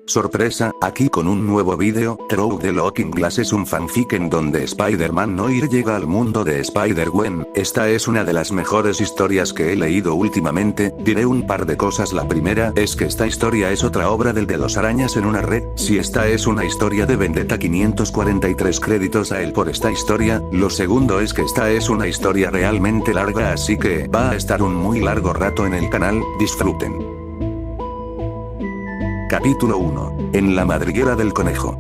Sorpresa, aquí con un nuevo vídeo. Through the Looking Glass es un fanfic en donde Spider-Man Noir llega al mundo de Spider-Gwen. Esta es una de las mejores historias que he leído últimamente. Diré un par de cosas. La primera es que esta historia es otra obra del de dos arañas en una red. Si esta es una historia de Vendetta, 543 créditos a él por esta historia. Lo segundo es que esta es una historia realmente larga, así que va a estar un muy largo rato en el canal. Disfruten. Capítulo 1. En la madriguera del conejo.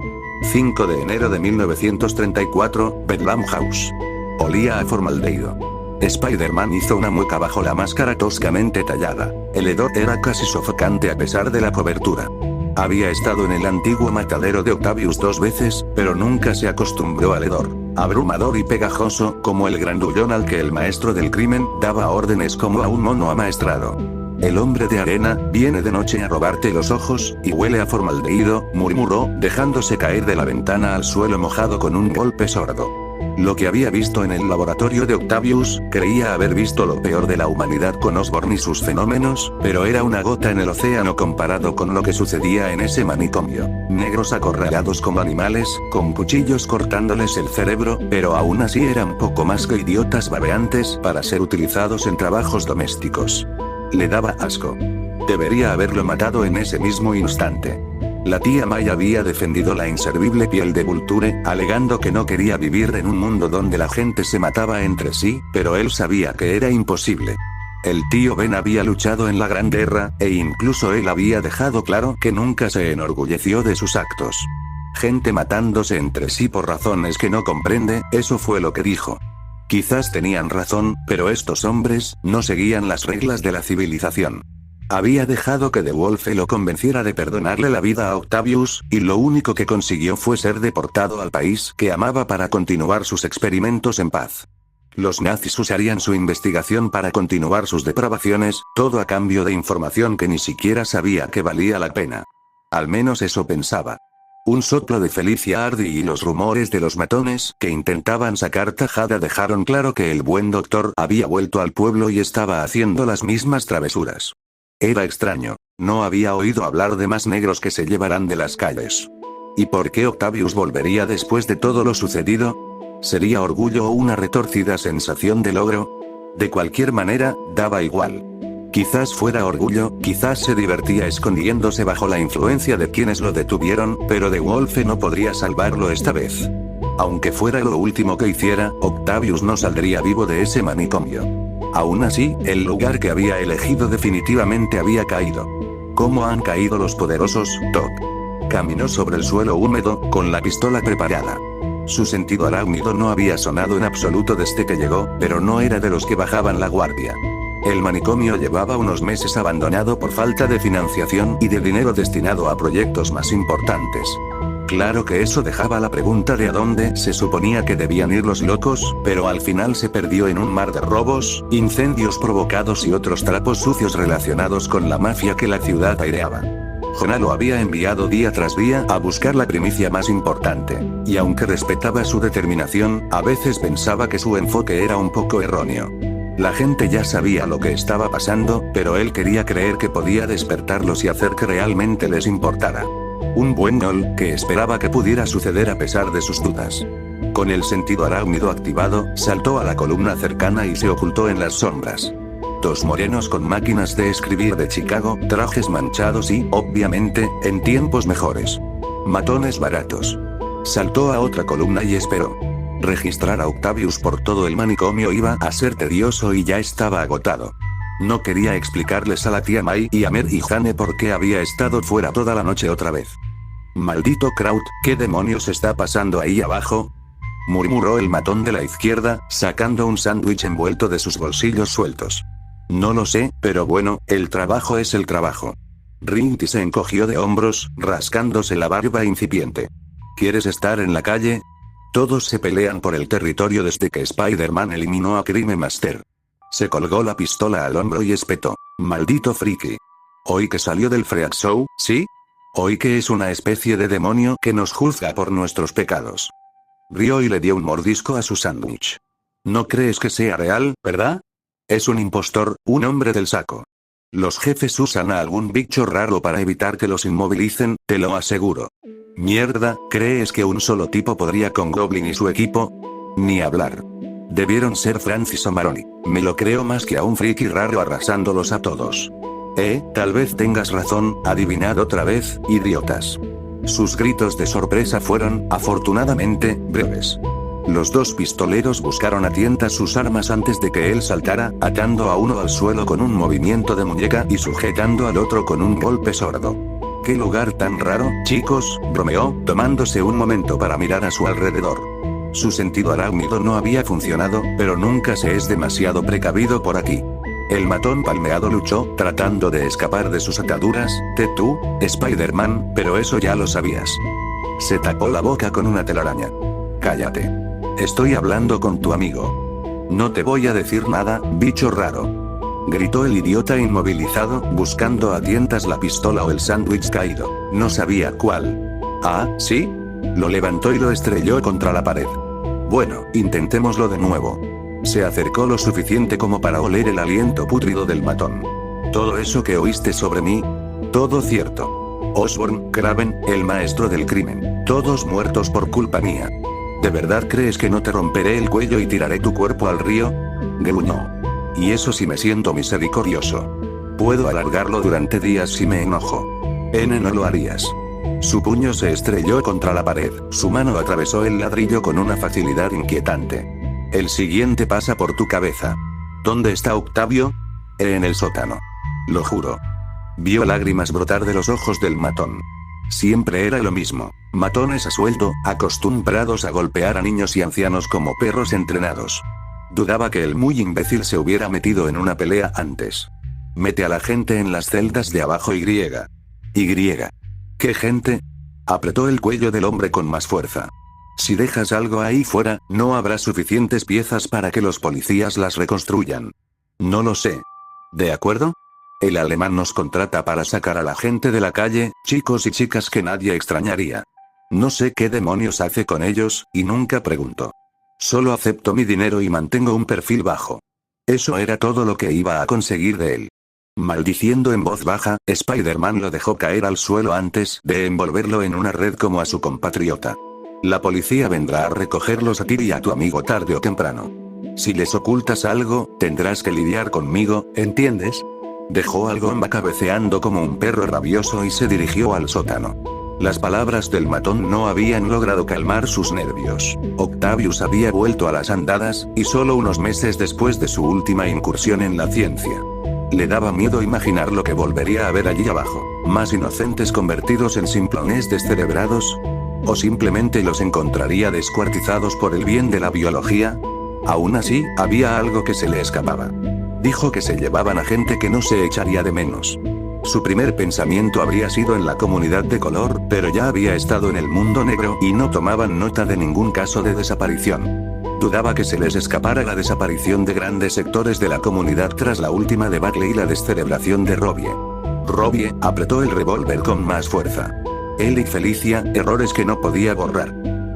5 de enero de 1934, Bedlam House. Olía a formaldehído. Spider-Man hizo una mueca bajo la máscara toscamente tallada. El hedor era casi sofocante a pesar de la cobertura. Había estado en el antiguo matadero de Octavius 2 veces, pero nunca se acostumbró al hedor. Abrumador y pegajoso, como el grandullón al que el maestro del crimen daba órdenes como a un mono amaestrado. El hombre de arena viene de noche a robarte los ojos, y huele a formaldehído, murmuró, dejándose caer de la ventana al suelo mojado con un golpe sordo. Lo que había visto en el laboratorio de Octavius, creía haber visto lo peor de la humanidad con Osborn y sus fenómenos, pero era una gota en el océano comparado con lo que sucedía en ese manicomio. Negros acorralados como animales, con cuchillos cortándoles el cerebro, pero aún así eran poco más que idiotas babeantes para ser utilizados en trabajos domésticos. Le daba asco. Debería haberlo matado en ese mismo instante. La tía May había defendido la inservible piel de Vulture, alegando que no quería vivir en un mundo donde la gente se mataba entre sí, pero él sabía que era imposible. El tío Ben había luchado en la Gran Guerra, e incluso él había dejado claro que nunca se enorgulleció de sus actos. Gente matándose entre sí por razones que no comprende, eso fue lo que dijo. Quizás tenían razón, pero estos hombres no seguían las reglas de la civilización. Había dejado que The Wolf lo convenciera de perdonarle la vida a Octavius, y lo único que consiguió fue ser deportado al país que amaba para continuar sus experimentos en paz. Los nazis usarían su investigación para continuar sus depravaciones, todo a cambio de información que ni siquiera sabía que valía la pena. Al menos eso pensaba. Un soplo de Felicia Hardy y los rumores de los matones que intentaban sacar tajada dejaron claro que el buen doctor había vuelto al pueblo y estaba haciendo las mismas travesuras. Era extraño, no había oído hablar de más negros que se llevaran de las calles. ¿Y por qué Octavius volvería después de todo lo sucedido? ¿Sería orgullo o una retorcida sensación de logro? De cualquier manera, daba igual. Quizás fuera orgullo, quizás se divertía escondiéndose bajo la influencia de quienes lo detuvieron, pero The Wolf no podría salvarlo esta vez. Aunque fuera lo último que hiciera, Octavius no saldría vivo de ese manicomio. Aún así, el lugar que había elegido definitivamente había caído. ¿Cómo han caído los poderosos, Doc? Caminó sobre el suelo húmedo, con la pistola preparada. Su sentido arácnido no había sonado en absoluto desde que llegó, pero no era de los que bajaban la guardia. El manicomio llevaba unos meses abandonado por falta de financiación y de dinero destinado a proyectos más importantes. Claro que eso dejaba la pregunta de a dónde se suponía que debían ir los locos, pero al final se perdió en un mar de robos, incendios provocados y otros trapos sucios relacionados con la mafia que la ciudad aireaba. Jonah lo había enviado día tras día a buscar la primicia más importante, y aunque respetaba su determinación, a veces pensaba que su enfoque era un poco erróneo. La gente ya sabía lo que estaba pasando, pero él quería creer que podía despertarlos y hacer que realmente les importara. Un buen gol, que esperaba que pudiera suceder a pesar de sus dudas. Con el sentido arácnido activado, saltó a la columna cercana y se ocultó en las sombras. Dos morenos con máquinas de escribir de Chicago, trajes manchados y, obviamente, en tiempos mejores. Matones baratos. Saltó a otra columna y esperó. Registrar a Octavius por todo el manicomio iba a ser tedioso y ya estaba agotado. No quería explicarles a la tía May y a Mer y Jane por qué había estado fuera toda la noche otra vez. Maldito Kraut, ¿qué demonios está pasando ahí abajo? Murmuró el matón de la izquierda, sacando un sándwich envuelto de sus bolsillos sueltos. No lo sé, pero bueno, el trabajo es el trabajo. Rinty se encogió de hombros, rascándose la barba incipiente. ¿Quieres estar en la calle? Todos se pelean por el territorio desde que Spider-Man eliminó a Crime Master. Se colgó la pistola al hombro y espetó. Maldito friki. Hoy que salió del Freak Show, ¿sí? Hoy que es una especie de demonio que nos juzga por nuestros pecados. Rió y le dio un mordisco a su sándwich. No crees que sea real, ¿verdad? Es un impostor, un hombre del saco. Los jefes usan a algún bicho raro para evitar que los inmovilicen, te lo aseguro. Mierda, ¿crees que un solo tipo podría con Goblin y su equipo? Ni hablar. Debieron ser Francis o Maroni. Me lo creo más que a un friki raro arrasándolos a todos. Tal vez tengas razón, adivinad otra vez, idiotas. Sus gritos de sorpresa fueron, afortunadamente, breves. Los dos pistoleros buscaron a tientas sus armas antes de que él saltara, atando a uno al suelo con un movimiento de muñeca y sujetando al otro con un golpe sordo. ¿Qué lugar tan raro, chicos?, bromeó, tomándose un momento para mirar a su alrededor. Su sentido arácnido no había funcionado, pero nunca se es demasiado precavido por aquí. El matón palmeado luchó, tratando de escapar de sus ataduras. Tú, Spider-Man, pero eso ya lo sabías. Se tapó la boca con una telaraña. Cállate. Estoy hablando con tu amigo. No te voy a decir nada, bicho raro. Gritó el idiota inmovilizado, buscando a tientas la pistola o el sándwich caído. No sabía cuál. Ah, ¿sí? Lo levantó y lo estrelló contra la pared. Bueno, intentémoslo de nuevo. Se acercó lo suficiente como para oler el aliento pútrido del matón. ¿Todo eso que oíste sobre mí? Todo cierto. Osborn, Kraven, el maestro del crimen, todos muertos por culpa mía. ¿De verdad crees que no te romperé el cuello y tiraré tu cuerpo al río? Gruñó. Y eso si me siento misericordioso. Puedo alargarlo durante días si me enojo. No lo harías. Su puño se estrelló contra la pared, su mano atravesó el ladrillo con una facilidad inquietante. El siguiente pasa por tu cabeza. ¿Dónde está Octavio? En el sótano. Lo juro. Vio lágrimas brotar de los ojos del matón. Siempre era lo mismo. Matones a sueldo, acostumbrados a golpear a niños y ancianos como perros entrenados. Dudaba que el muy imbécil se hubiera metido en una pelea antes. Mete a la gente en las celdas de abajo y. ¿Qué gente? Apretó el cuello del hombre con más fuerza. Si dejas algo ahí fuera, no habrá suficientes piezas para que los policías las reconstruyan. No lo sé. ¿De acuerdo? El alemán nos contrata para sacar a la gente de la calle, chicos y chicas que nadie extrañaría. No sé qué demonios hace con ellos, y nunca pregunto. Solo acepto mi dinero y mantengo un perfil bajo. Eso era todo lo que iba a conseguir de él. Maldiciendo en voz baja, Spider-Man lo dejó caer al suelo antes de envolverlo en una red como a su compatriota. La policía vendrá a recogerlos a ti y a tu amigo tarde o temprano. Si les ocultas algo, tendrás que lidiar conmigo, ¿entiendes? Dejó al Gomba cabeceando como un perro rabioso y se dirigió al sótano. Las palabras del matón no habían logrado calmar sus nervios. Octavius había vuelto a las andadas, y solo unos meses después de su última incursión en la ciencia. Le daba miedo imaginar lo que volvería a ver allí abajo. Más inocentes convertidos en simplones descerebrados. ¿O simplemente los encontraría descuartizados por el bien de la biología? Aún así, había algo que se le escapaba. Dijo que se llevaban a gente que no se echaría de menos. Su primer pensamiento habría sido en la comunidad de color, pero ya había estado en el mundo negro y no tomaban nota de ningún caso de desaparición. Dudaba que se les escapara la desaparición de grandes sectores de la comunidad tras la última debacle y la descerebración de Robbie. Robbie apretó el revólver con más fuerza. Él y Felicia, errores que no podía borrar.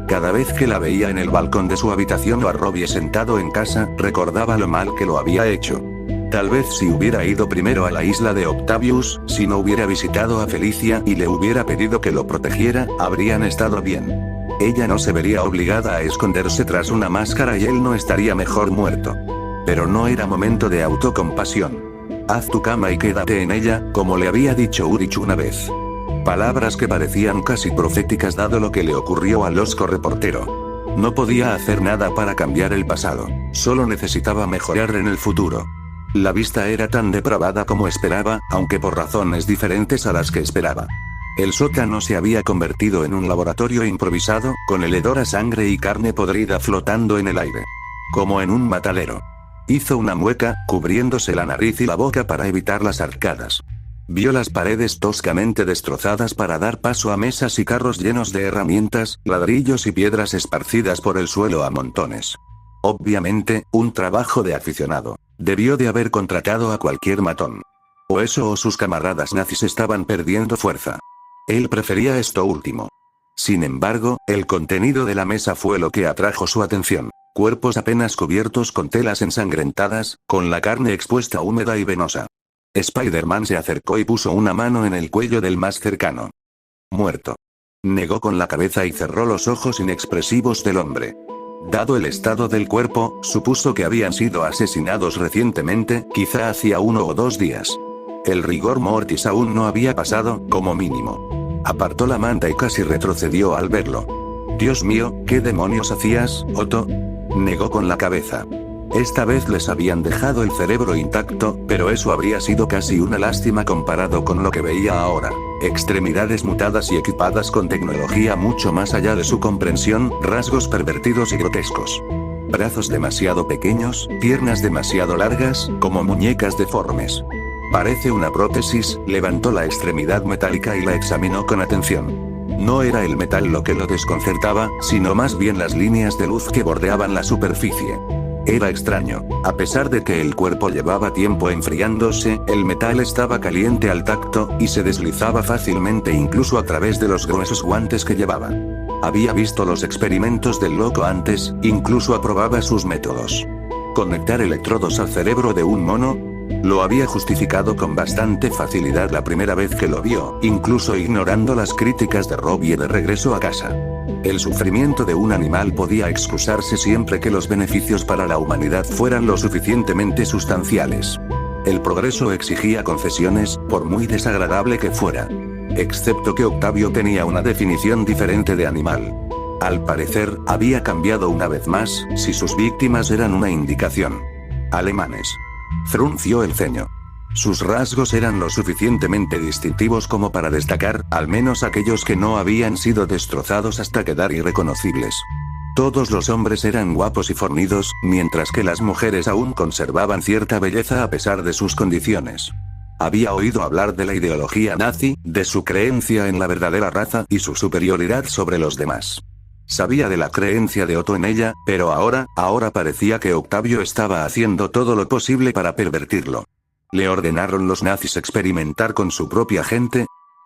Cada vez que la veía en el balcón de su habitación o a Robbie sentado en casa, recordaba lo mal que lo había hecho. Tal vez si hubiera ido primero a la isla de Octavius, si no hubiera visitado a Felicia y le hubiera pedido que lo protegiera, habrían estado bien. Ella no se vería obligada a esconderse tras una máscara y él no estaría mejor muerto. Pero no era momento de autocompasión. Haz tu cama y quédate en ella, como le había dicho Urich una vez. Palabras que parecían casi proféticas dado lo que le ocurrió al osco reportero. No podía hacer nada para cambiar el pasado, solo necesitaba mejorar en el futuro. La vista era tan depravada como esperaba, aunque por razones diferentes a las que esperaba. El sótano se había convertido en un laboratorio improvisado, con el hedor a sangre y carne podrida flotando en el aire. Como en un matadero. Hizo una mueca, cubriéndose la nariz y la boca para evitar las arcadas. Vio las paredes toscamente destrozadas para dar paso a mesas y carros llenos de herramientas, ladrillos y piedras esparcidas por el suelo a montones. Obviamente, un trabajo de aficionado. Debió de haber contratado a cualquier matón. O eso o sus camaradas nazis estaban perdiendo fuerza. Él prefería esto último. Sin embargo, el contenido de la mesa fue lo que atrajo su atención. Cuerpos apenas cubiertos con telas ensangrentadas, con la carne expuesta húmeda y venosa. Spider-Man se acercó y puso una mano en el cuello del más cercano. Muerto. Negó con la cabeza y cerró los ojos inexpresivos del hombre. Dado el estado del cuerpo, supuso que habían sido asesinados recientemente, quizá hacía 1 o 2 días. El rigor mortis aún no había pasado, como mínimo. Apartó la manta y casi retrocedió al verlo. Dios mío, ¿qué demonios hacías, Otto? Negó con la cabeza. Esta vez les habían dejado el cerebro intacto, pero eso habría sido casi una lástima comparado con lo que veía ahora. Extremidades mutadas y equipadas con tecnología mucho más allá de su comprensión, rasgos pervertidos y grotescos. Brazos demasiado pequeños, piernas demasiado largas, como muñecas deformes. Parece una prótesis. Levantó la extremidad metálica y la examinó con atención. No era el metal lo que lo desconcertaba, sino más bien las líneas de luz que bordeaban la superficie. Era extraño. A pesar de que el cuerpo llevaba tiempo enfriándose, el metal estaba caliente al tacto, y se deslizaba fácilmente incluso a través de los gruesos guantes que llevaba. Había visto los experimentos del loco antes, incluso aprobaba sus métodos. Conectar electrodos al cerebro de un mono. Lo había justificado con bastante facilidad la primera vez que lo vio, incluso ignorando las críticas de Robbie de regreso a casa. El sufrimiento de un animal podía excusarse siempre que los beneficios para la humanidad fueran lo suficientemente sustanciales. El progreso exigía concesiones, por muy desagradable que fuera. Excepto que Octavio tenía una definición diferente de animal. Al parecer, había cambiado una vez más, si sus víctimas eran una indicación. Alemanes. Frunció el ceño. Sus rasgos eran lo suficientemente distintivos como para destacar, al menos aquellos que no habían sido destrozados hasta quedar irreconocibles. Todos los hombres eran guapos y fornidos, mientras que las mujeres aún conservaban cierta belleza a pesar de sus condiciones. Había oído hablar de la ideología nazi, de su creencia en la verdadera raza y su superioridad sobre los demás. Sabía de la creencia de Otto en ella, pero ahora parecía que Octavio estaba haciendo todo lo posible para pervertirlo. ¿Le ordenaron los nazis experimentar con su propia gente?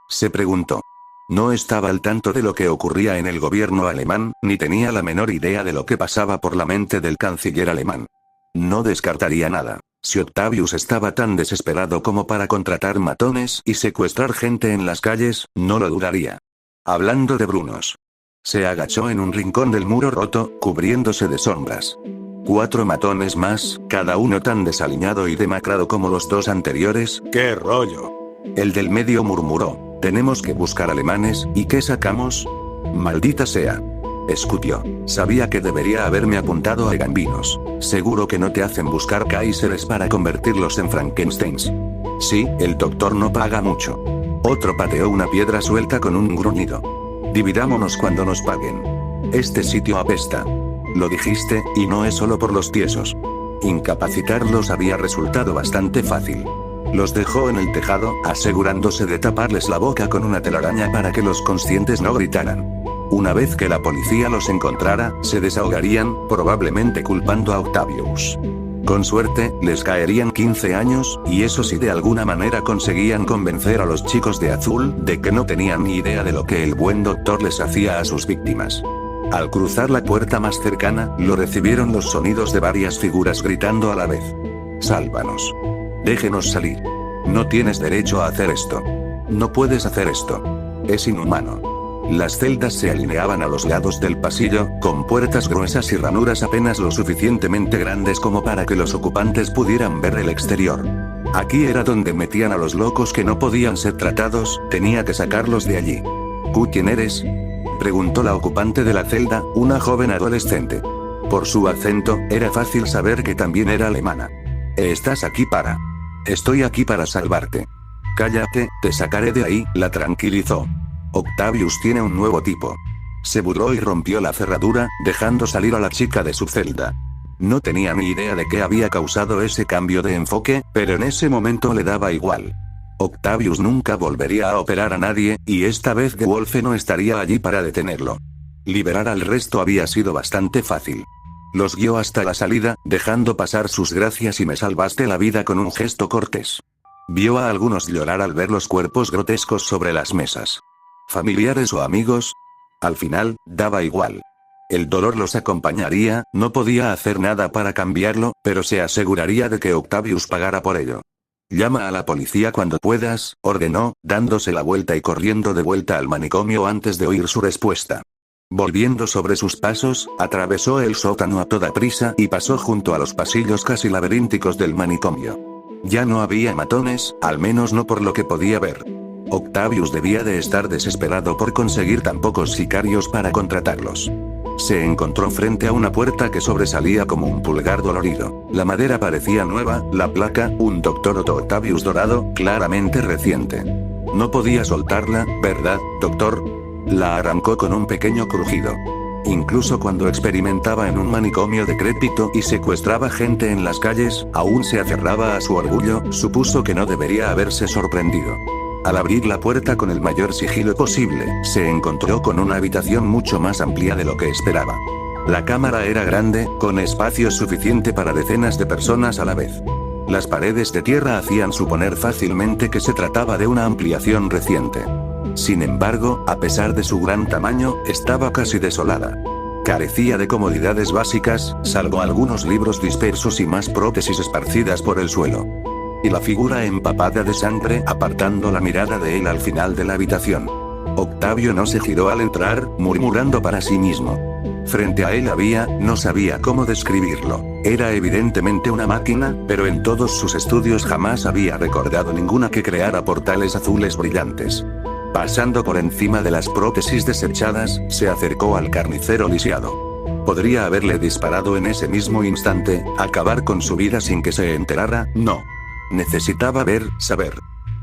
Se preguntó. No estaba al tanto de lo que ocurría en el gobierno alemán, ni tenía la menor idea de lo que pasaba por la mente del canciller alemán. No descartaría nada. Si Octavius estaba tan desesperado como para contratar matones y secuestrar gente en las calles, no lo dudaría. Hablando de Brunos. Se agachó en un rincón del muro roto, cubriéndose de sombras. 4 matones más, cada uno tan desaliñado y demacrado como los 2 anteriores. ¡Qué rollo! El del medio murmuró. Tenemos que buscar alemanes, ¿y qué sacamos? Maldita sea. Escupió. Sabía que debería haberme apuntado a gambinos. Seguro que no te hacen buscar Kaiseres para convertirlos en Frankensteins. Sí, el doctor no paga mucho. Otro pateó una piedra suelta con un gruñido. Dividámonos cuando nos paguen. Este sitio apesta. Lo dijiste, y no es solo por los tiesos. Incapacitarlos había resultado bastante fácil. Los dejó en el tejado, asegurándose de taparles la boca con una telaraña para que los conscientes no gritaran. Una vez que la policía los encontrara, se desahogarían, probablemente culpando a Octavius. Con suerte, les caerían 15 años, y eso si de alguna manera conseguían convencer a los chicos de azul de que no tenían ni idea de lo que el buen doctor les hacía a sus víctimas. Al cruzar la puerta más cercana, lo recibieron los sonidos de varias figuras gritando a la vez. ¡Sálvanos! ¡Déjenos salir! No tienes derecho a hacer esto. No puedes hacer esto. Es inhumano. Las celdas se alineaban a los lados del pasillo, con puertas gruesas y ranuras apenas lo suficientemente grandes como para que los ocupantes pudieran ver el exterior. Aquí era donde metían a los locos que no podían ser tratados, tenía que sacarlos de allí. ¿Tú quién eres?, preguntó la ocupante de la celda, una joven adolescente. Por su acento, era fácil saber que también era alemana. «Estás aquí para...». «Estoy aquí para salvarte». «Cállate, te sacaré de ahí», la tranquilizó. Octavius tiene un nuevo tipo. Se burló y rompió la cerradura, dejando salir a la chica de su celda. No tenía ni idea de qué había causado ese cambio de enfoque, pero en ese momento le daba igual. Octavius nunca volvería a operar a nadie, y esta vez Wolfe no estaría allí para detenerlo. Liberar al resto había sido bastante fácil. Los guió hasta la salida, dejando pasar sus gracias y me salvaste la vida con un gesto cortés. Vio a algunos llorar al ver los cuerpos grotescos sobre las mesas. ¿Familiares o amigos? Al final, daba igual. El dolor los acompañaría, no podía hacer nada para cambiarlo, pero se aseguraría de que Octavius pagara por ello. Llama a la policía cuando puedas, ordenó, dándose la vuelta y corriendo de vuelta al manicomio antes de oír su respuesta. Volviendo sobre sus pasos, atravesó el sótano a toda prisa y pasó junto a los pasillos casi laberínticos del manicomio. Ya no había matones, al menos no por lo que podía ver. Octavius debía de estar desesperado por conseguir tan pocos sicarios para contratarlos. Se encontró frente a una puerta que sobresalía como un pulgar dolorido. La madera parecía nueva, la placa, un Dr. Otto Octavius dorado, claramente reciente. No podía soltarla, ¿verdad, doctor? La arrancó con un pequeño crujido. Incluso cuando experimentaba en un manicomio decrépito y secuestraba gente en las calles, aún se aferraba a su orgullo, supuso que no debería haberse sorprendido. Al abrir la puerta con el mayor sigilo posible, se encontró con una habitación mucho más amplia de lo que esperaba. La cámara era grande, con espacio suficiente para decenas de personas a la vez. Las paredes de tierra hacían suponer fácilmente que se trataba de una ampliación reciente. Sin embargo, a pesar de su gran tamaño, estaba casi desolada. Carecía de comodidades básicas, salvo algunos libros dispersos y más prótesis esparcidas por el suelo. Y la figura empapada de sangre apartando la mirada de él al final de la habitación. Octavio no se giró al entrar, murmurando para sí mismo. Frente a él había, no sabía cómo describirlo. Era evidentemente una máquina, pero en todos sus estudios jamás había recordado ninguna que creara portales azules brillantes. Pasando por encima de las prótesis desechadas, se acercó al carnicero lisiado. Podría haberle disparado en ese mismo instante, acabar con su vida sin que se enterara, no. Necesitaba saber.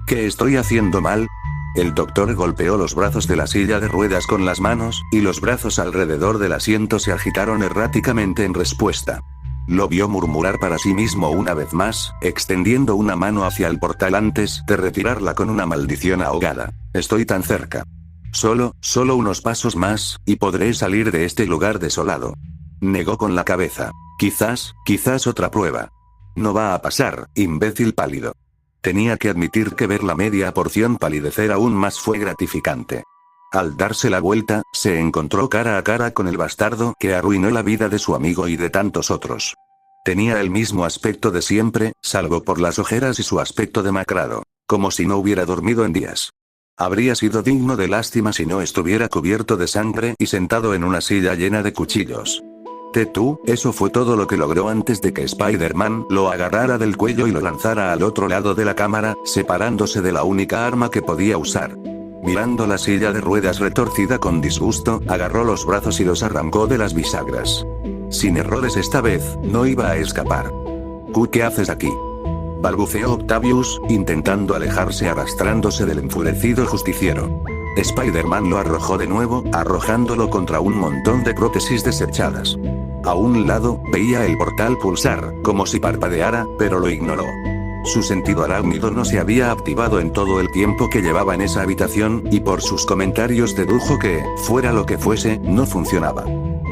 ¿Qué estoy haciendo mal? El doctor golpeó los brazos de la silla de ruedas con las manos, y los brazos alrededor del asiento se agitaron erráticamente en respuesta. Lo vio murmurar para sí mismo una vez más, extendiendo una mano hacia el portal antes de retirarla con una maldición ahogada. Estoy tan cerca. Solo unos pasos más, y podré salir de este lugar desolado. Negó con la cabeza. Quizás otra prueba. No va a pasar, imbécil pálido. Tenía que admitir que ver la media porción palidecer aún más fue gratificante. Al darse la vuelta, se encontró cara a cara con el bastardo que arruinó la vida de su amigo y de tantos otros. Tenía el mismo aspecto de siempre, salvo por las ojeras y su aspecto demacrado, como si no hubiera dormido en días. Habría sido digno de lástima si no estuviera cubierto de sangre y sentado en una silla llena de cuchillos. Eso fue todo lo que logró antes de que Spider-Man lo agarrara del cuello y lo lanzara al otro lado de la cámara, separándose de la única arma que podía usar. Mirando la silla de ruedas retorcida con disgusto, agarró los brazos y los arrancó de las bisagras. Sin errores esta vez, no iba a escapar. ¿Qué haces aquí? Balbuceó Octavius, intentando alejarse arrastrándose del enfurecido justiciero. Spider-Man lo arrojó de nuevo, arrojándolo contra un montón de prótesis desechadas. A un lado, veía el portal pulsar, como si parpadeara, pero lo ignoró. Su sentido arácnido no se había activado en todo el tiempo que llevaba en esa habitación, y por sus comentarios dedujo que, fuera lo que fuese, no funcionaba.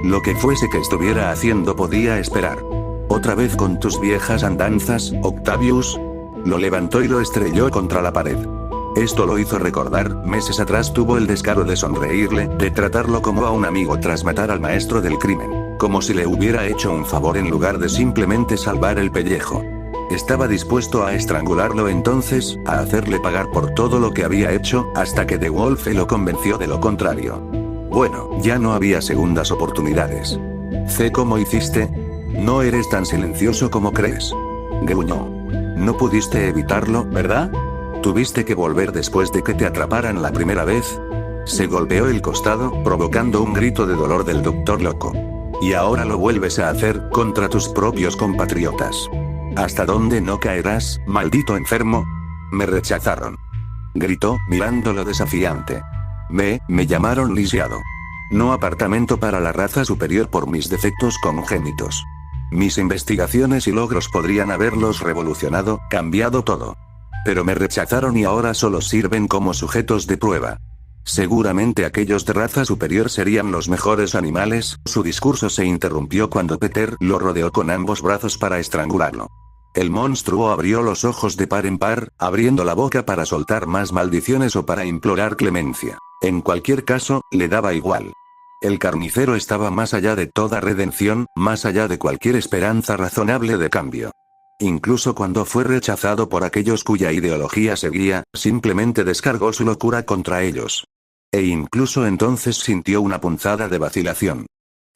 Lo que fuese que estuviera haciendo podía esperar. ¿Otra vez con tus viejas andanzas, Octavius? Lo levantó y lo estrelló contra la pared. Esto lo hizo recordar, meses atrás tuvo el descaro de sonreírle, de tratarlo como a un amigo tras matar al maestro del crimen, como si le hubiera hecho un favor en lugar de simplemente salvar el pellejo. Estaba dispuesto a estrangularlo entonces, a hacerle pagar por todo lo que había hecho, hasta que The Wolf lo convenció de lo contrario. Bueno, ya no había segundas oportunidades. ¿Cómo hiciste? No eres tan silencioso como crees. Gruñó. No pudiste evitarlo, ¿verdad? ¿Tuviste que volver después de que te atraparan la primera vez? Se golpeó el costado, provocando un grito de dolor del doctor loco. Y ahora lo vuelves a hacer, contra tus propios compatriotas. ¿Hasta dónde no caerás, maldito enfermo? Me rechazaron. Gritó, mirándolo desafiante. Me llamaron lisiado. No apartamento para la raza superior por mis defectos congénitos. Mis investigaciones y logros podrían haberlos revolucionado, cambiado todo. Pero me rechazaron y ahora solo sirven como sujetos de prueba. Seguramente aquellos de raza superior serían los mejores animales. Su discurso se interrumpió cuando Peter lo rodeó con ambos brazos para estrangularlo. El monstruo abrió los ojos de par en par, abriendo la boca para soltar más maldiciones o para implorar clemencia. En cualquier caso, le daba igual. El carnicero estaba más allá de toda redención, más allá de cualquier esperanza razonable de cambio. Incluso cuando fue rechazado por aquellos cuya ideología seguía, simplemente descargó su locura contra ellos. E incluso entonces sintió una punzada de vacilación.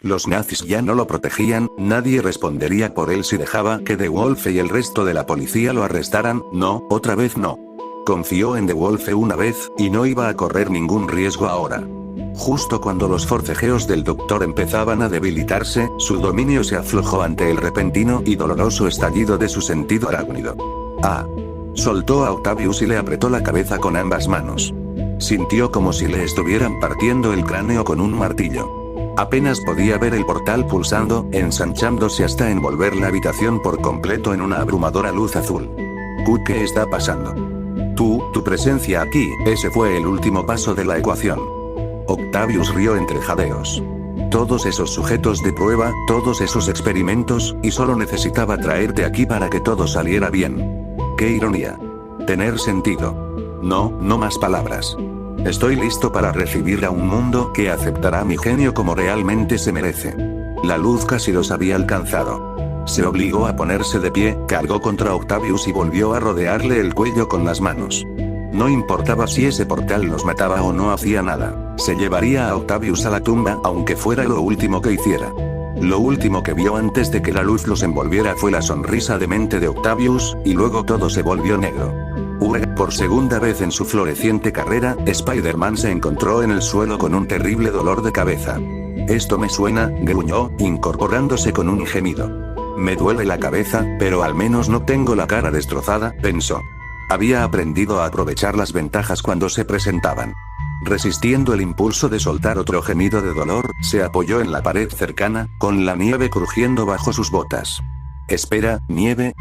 Los nazis ya no lo protegían, nadie respondería por él si dejaba que The Wolf y el resto de la policía lo arrestaran, no, otra vez no. Confió en The Wolf una vez, y no iba a correr ningún riesgo ahora. Justo cuando los forcejeos del doctor empezaban a debilitarse, su dominio se aflojó ante el repentino y doloroso estallido de su sentido arácnido. Ah. Soltó a Octavius y le apretó la cabeza con ambas manos. Sintió como si le estuvieran partiendo el cráneo con un martillo. Apenas podía ver el portal pulsando, ensanchándose hasta envolver la habitación por completo en una abrumadora luz azul. ¿Qué está pasando? Tu presencia aquí, ese fue el último paso de la ecuación. Octavius rió entre jadeos. Todos esos sujetos de prueba, todos esos experimentos, y solo necesitaba traerte aquí para que todo saliera bien. ¡Qué ironía! Tener sentido. No más palabras. Estoy listo para recibir a un mundo que aceptará mi genio como realmente se merece. La luz casi los había alcanzado. Se obligó a ponerse de pie, cargó contra Octavius y volvió a rodearle el cuello con las manos. No importaba si ese portal los mataba o no hacía nada, se llevaría a Octavius a la tumba aunque fuera lo último que hiciera. Lo último que vio antes de que la luz los envolviera fue la sonrisa demente de Octavius, y luego todo se volvió negro. Por segunda vez en su floreciente carrera, Spider-Man se encontró en el suelo con un terrible dolor de cabeza. Esto me suena, gruñó, incorporándose con un gemido. Me duele la cabeza, pero al menos no tengo la cara destrozada, pensó. Había aprendido a aprovechar las ventajas cuando se presentaban. Resistiendo el impulso de soltar otro gemido de dolor, se apoyó en la pared cercana, con la nieve crujiendo bajo sus botas. Espera, nieve.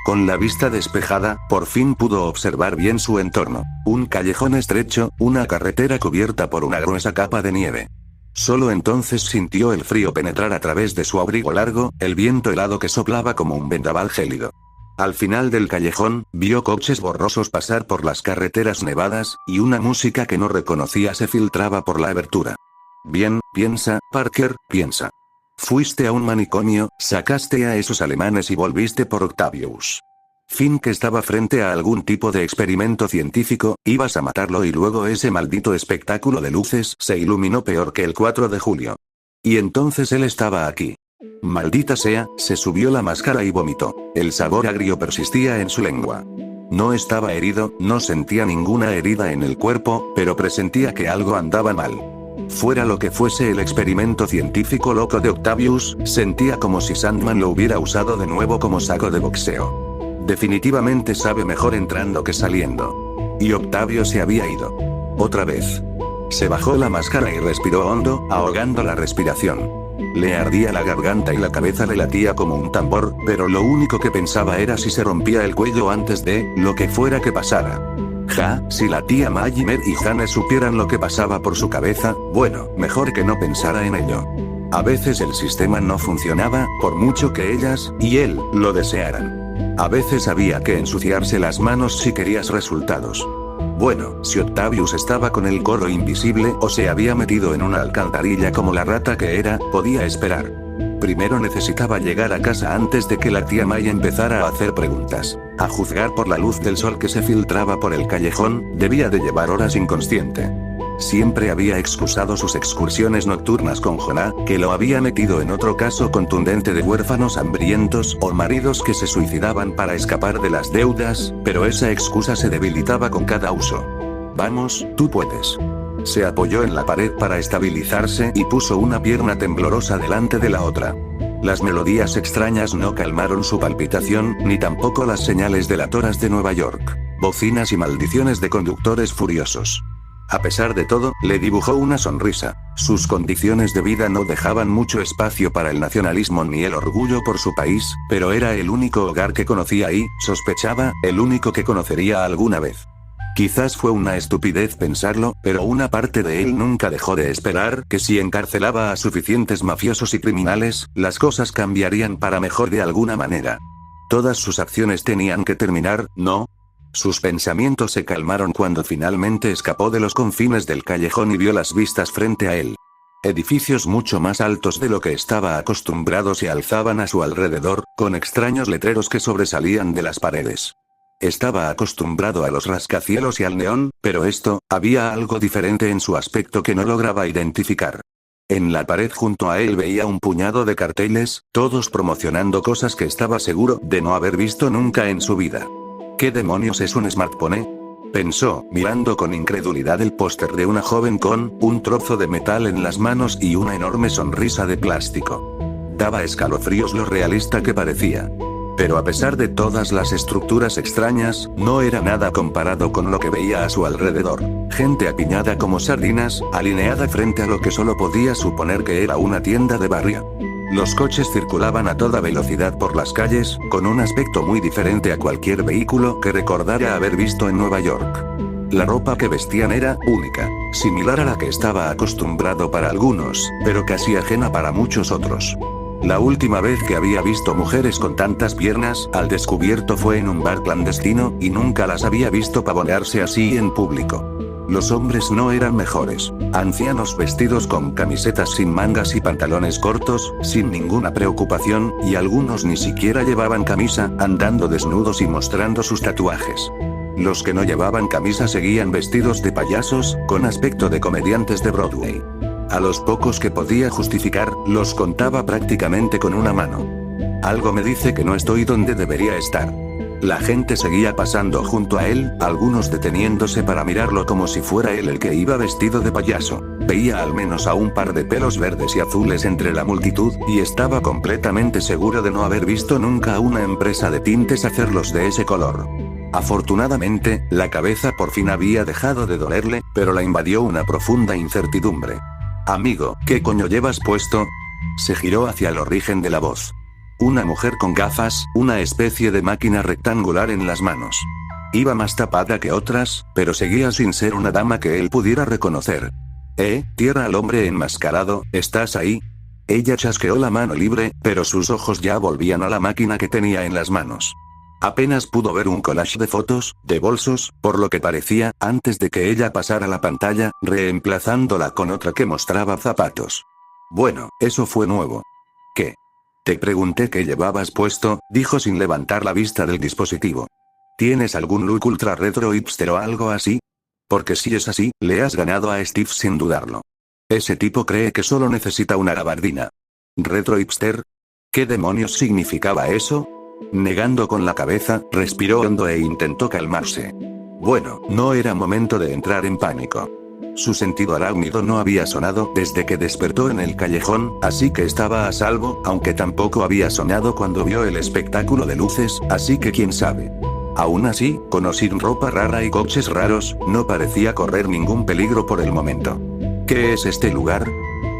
Con la vista despejada, por fin pudo observar bien su entorno. Un callejón estrecho, una carretera cubierta por una gruesa capa de nieve. Solo entonces sintió el frío penetrar a través de su abrigo largo, el viento helado que soplaba como un vendaval gélido. Al final del callejón, vio coches borrosos pasar por las carreteras nevadas, y una música que no reconocía se filtraba por la abertura. Bien, piensa, Parker, piensa. Fuiste a un manicomio, sacaste a esos alemanes y volviste por Octavius. Finn, que estaba frente a algún tipo de experimento científico, ibas a matarlo y luego ese maldito espectáculo de luces se iluminó peor que el 4 de julio. Y entonces él estaba aquí. Maldita sea, se subió la máscara y vomitó. El sabor agrio persistía en su lengua. No estaba herido, no sentía ninguna herida en el cuerpo, pero presentía que algo andaba mal. Fuera lo que fuese el experimento científico loco de Octavius, sentía como si Sandman lo hubiera usado de nuevo como saco de boxeo. Definitivamente sabe mejor entrando que saliendo. Y Octavio se había ido. Otra vez. Se bajó la máscara y respiró hondo, ahogando la respiración. Le ardía la garganta y la cabeza le latía como un tambor, pero lo único que pensaba era si se rompía el cuello antes de, lo que fuera que pasara. Si la tía Maggie y Jane supieran lo que pasaba por su cabeza, bueno, mejor que no pensara en ello. A veces el sistema no funcionaba, por mucho que ellas, y él, lo desearan. A veces había que ensuciarse las manos si querías resultados. Bueno, si Octavius estaba con el gorro invisible o se había metido en una alcantarilla como la rata que era, podía esperar. Primero necesitaba llegar a casa antes de que la tía May empezara a hacer preguntas. A juzgar por la luz del sol que se filtraba por el callejón, debía de llevar horas inconsciente. Siempre había excusado sus excursiones nocturnas con Jonah, que lo había metido en otro caso contundente de huérfanos hambrientos o maridos que se suicidaban para escapar de las deudas, pero esa excusa se debilitaba con cada uso. Vamos, tú puedes. Se apoyó en la pared para estabilizarse y puso una pierna temblorosa delante de la otra. Las melodías extrañas no calmaron su palpitación, ni tampoco las señales delatoras de Nueva York, bocinas y maldiciones de conductores furiosos. A pesar de todo, le dibujó una sonrisa. Sus condiciones de vida no dejaban mucho espacio para el nacionalismo ni el orgullo por su país, pero era el único hogar que conocía y, sospechaba, el único que conocería alguna vez. Quizás fue una estupidez pensarlo, pero una parte de él nunca dejó de esperar que si encarcelaba a suficientes mafiosos y criminales, las cosas cambiarían para mejor de alguna manera. Todas sus acciones tenían que terminar, ¿no? Sus pensamientos se calmaron cuando finalmente escapó de los confines del callejón y vio las vistas frente a él. Edificios mucho más altos de lo que estaba acostumbrado se alzaban a su alrededor, con extraños letreros que sobresalían de las paredes. Estaba acostumbrado a los rascacielos y al neón, pero había algo diferente en su aspecto que no lograba identificar. En la pared junto a él veía un puñado de carteles, todos promocionando cosas que estaba seguro de no haber visto nunca en su vida. ¿Qué demonios es un smartphone? Pensó, mirando con incredulidad el póster de una joven con un trozo de metal en las manos y una enorme sonrisa de plástico. Daba escalofríos lo realista que parecía. Pero a pesar de todas las estructuras extrañas, no era nada comparado con lo que veía a su alrededor. Gente apiñada como sardinas, alineada frente a lo que solo podía suponer que era una tienda de barrio. Los coches circulaban a toda velocidad por las calles, con un aspecto muy diferente a cualquier vehículo que recordara haber visto en Nueva York. La ropa que vestían era única, similar a la que estaba acostumbrado para algunos, pero casi ajena para muchos otros. La última vez que había visto mujeres con tantas piernas al descubierto fue en un bar clandestino, y nunca las había visto pavonearse así en público. Los hombres no eran mejores. Ancianos vestidos con camisetas sin mangas y pantalones cortos, sin ninguna preocupación, y algunos ni siquiera llevaban camisa, andando desnudos y mostrando sus tatuajes. Los que no llevaban camisa seguían vestidos de payasos, con aspecto de comediantes de Broadway. A los pocos que podía justificar, los contaba prácticamente con una mano. Algo me dice que no estoy donde debería estar. La gente seguía pasando junto a él, algunos deteniéndose para mirarlo como si fuera él el que iba vestido de payaso. Veía al menos a un par de pelos verdes y azules entre la multitud, y estaba completamente seguro de no haber visto nunca a una empresa de tintes hacerlos de ese color. Afortunadamente, la cabeza por fin había dejado de dolerle, pero la invadió una profunda incertidumbre. Amigo, ¿qué coño llevas puesto? Se giró hacia el origen de la voz. Una mujer con gafas, una especie de máquina rectangular en las manos. Iba más tapada que otras, pero seguía sin ser una dama que él pudiera reconocer. Tierra al hombre enmascarado, ¿estás ahí? Ella chasqueó la mano libre, pero sus ojos ya volvían a la máquina que tenía en las manos. Apenas pudo ver un collage de fotos, de bolsos, por lo que parecía, antes de que ella pasara la pantalla, reemplazándola con otra que mostraba zapatos. Bueno, eso fue nuevo. ¿Qué? Te pregunté qué llevabas puesto, dijo sin levantar la vista del dispositivo. ¿Tienes algún look ultra retro hipster o algo así? Porque si es así, le has ganado a Steve sin dudarlo. Ese tipo cree que solo necesita una gabardina. ¿Retro hipster? ¿Qué demonios significaba eso? Negando con la cabeza, respiró hondo e intentó calmarse. Bueno, no era momento de entrar en pánico. Su sentido arácnido no había sonado desde que despertó en el callejón, así que estaba a salvo, aunque tampoco había sonado cuando vio el espectáculo de luces, así que quién sabe. Aún así, con o sin ropa rara y coches raros, no parecía correr ningún peligro por el momento. ¿Qué es este lugar?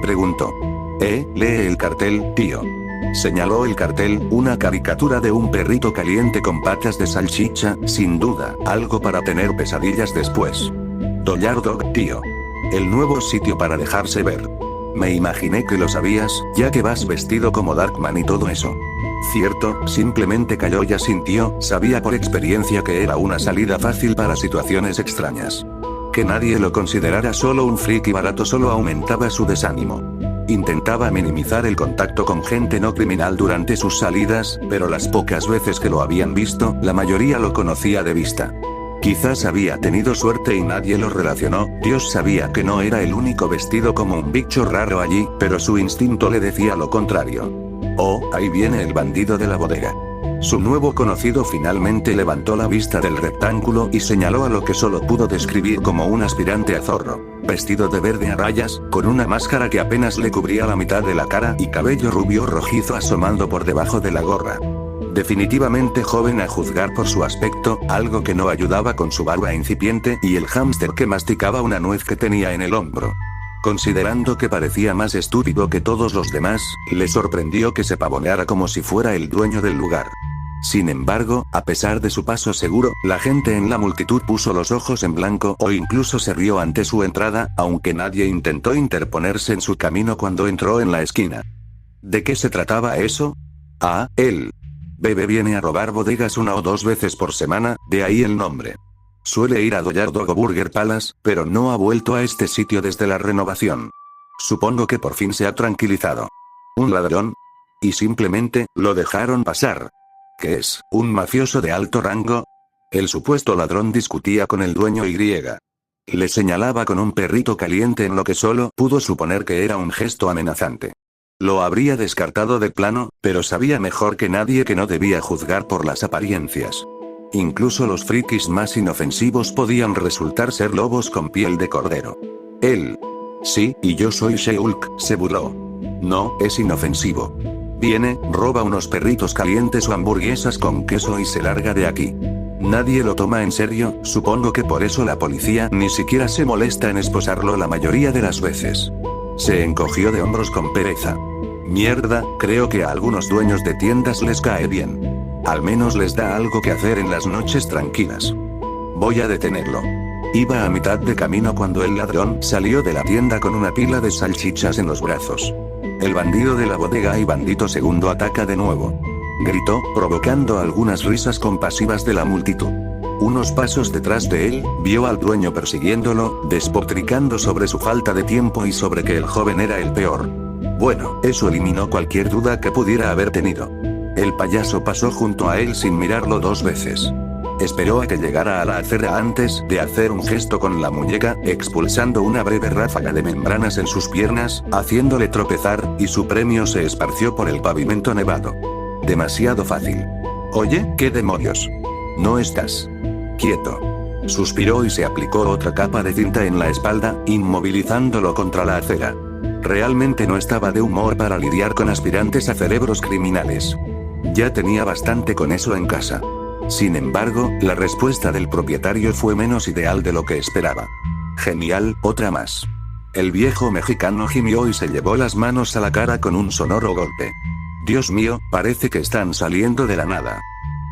Preguntó. Lee el cartel, tío. Señaló el cartel, una caricatura de un perrito caliente con patas de salchicha, sin duda, algo para tener pesadillas después. Dollar Dog, tío. El nuevo sitio para dejarse ver. Me imaginé que lo sabías, ya que vas vestido como Darkman y todo eso. Cierto, simplemente calló y asintió, sabía por experiencia que era una salida fácil para situaciones extrañas. Que nadie lo considerara solo un friki barato solo aumentaba su desánimo. Intentaba minimizar el contacto con gente no criminal durante sus salidas, pero las pocas veces que lo habían visto, la mayoría lo conocía de vista. Quizás había tenido suerte y nadie lo relacionó, Dios sabía que no era el único vestido como un bicho raro allí, pero su instinto le decía lo contrario. Oh, ahí viene el bandido de la bodega. Su nuevo conocido finalmente levantó la vista del rectángulo y señaló a lo que solo pudo describir como un aspirante a zorro, vestido de verde a rayas, con una máscara que apenas le cubría la mitad de la cara y cabello rubio rojizo asomando por debajo de la gorra. Definitivamente joven a juzgar por su aspecto, algo que no ayudaba con su barba incipiente y el hámster que masticaba una nuez que tenía en el hombro. Considerando que parecía más estúpido que todos los demás, le sorprendió que se pavoneara como si fuera el dueño del lugar. Sin embargo, a pesar de su paso seguro, la gente en la multitud puso los ojos en blanco o incluso se rió ante su entrada, aunque nadie intentó interponerse en su camino cuando entró en la esquina. ¿De qué se trataba eso? Él. Bebe viene a robar bodegas 1 o 2 veces por semana, de ahí el nombre. Suele ir a Dollar Dog o Burger Palace, pero no ha vuelto a este sitio desde la renovación. Supongo que por fin se ha tranquilizado. ¿Un ladrón? Y simplemente, lo dejaron pasar. ¿Qué es, un mafioso de alto rango? El supuesto ladrón discutía con el dueño y. Le señalaba con un perrito caliente en lo que solo pudo suponer que era un gesto amenazante. Lo habría descartado de plano, pero sabía mejor que nadie que no debía juzgar por las apariencias. Incluso los frikis más inofensivos podían resultar ser lobos con piel de cordero. Él. Sí, y yo soy She-Hulk, se burló. No, es inofensivo. Viene, roba unos perritos calientes o hamburguesas con queso y se larga de aquí. Nadie lo toma en serio, supongo que por eso la policía ni siquiera se molesta en esposarlo la mayoría de las veces. Se encogió de hombros con pereza. Mierda, creo que a algunos dueños de tiendas les cae bien. Al menos les da algo que hacer en las noches tranquilas. Voy a detenerlo. Iba a mitad de camino cuando el ladrón salió de la tienda con una pila de salchichas en los brazos. El bandido de la bodega y bandito segundo ataca de nuevo. Gritó, provocando algunas risas compasivas de la multitud. Unos pasos detrás de él, vio al dueño persiguiéndolo, despotricando sobre su falta de tiempo y sobre que el joven era el peor. Bueno, eso eliminó cualquier duda que pudiera haber tenido. El payaso pasó junto a él sin mirarlo dos veces. Esperó a que llegara a la acera antes de hacer un gesto con la muñeca, expulsando una breve ráfaga de membranas en sus piernas, haciéndole tropezar, y su premio se esparció por el pavimento nevado. Demasiado fácil. Oye, ¿qué demonios? No estás quieto. Suspiró y se aplicó otra capa de cinta en la espalda, inmovilizándolo contra la acera. Realmente no estaba de humor para lidiar con aspirantes a cerebros criminales. Ya tenía bastante con eso en casa. Sin embargo, la respuesta del propietario fue menos ideal de lo que esperaba. Genial, otra más. El viejo mexicano gimió y se llevó las manos a la cara con un sonoro golpe. Dios mío, parece que están saliendo de la nada.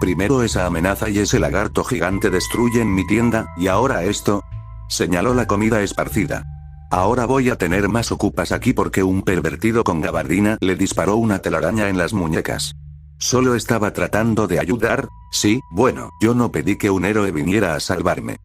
Primero esa amenaza y ese lagarto gigante destruyen mi tienda, y ahora esto. Señaló la comida esparcida. Ahora voy a tener más ocupas aquí porque un pervertido con gabardina le disparó una telaraña en las muñecas. Solo estaba tratando de ayudar, sí, bueno, yo no pedí que un héroe viniera a salvarme.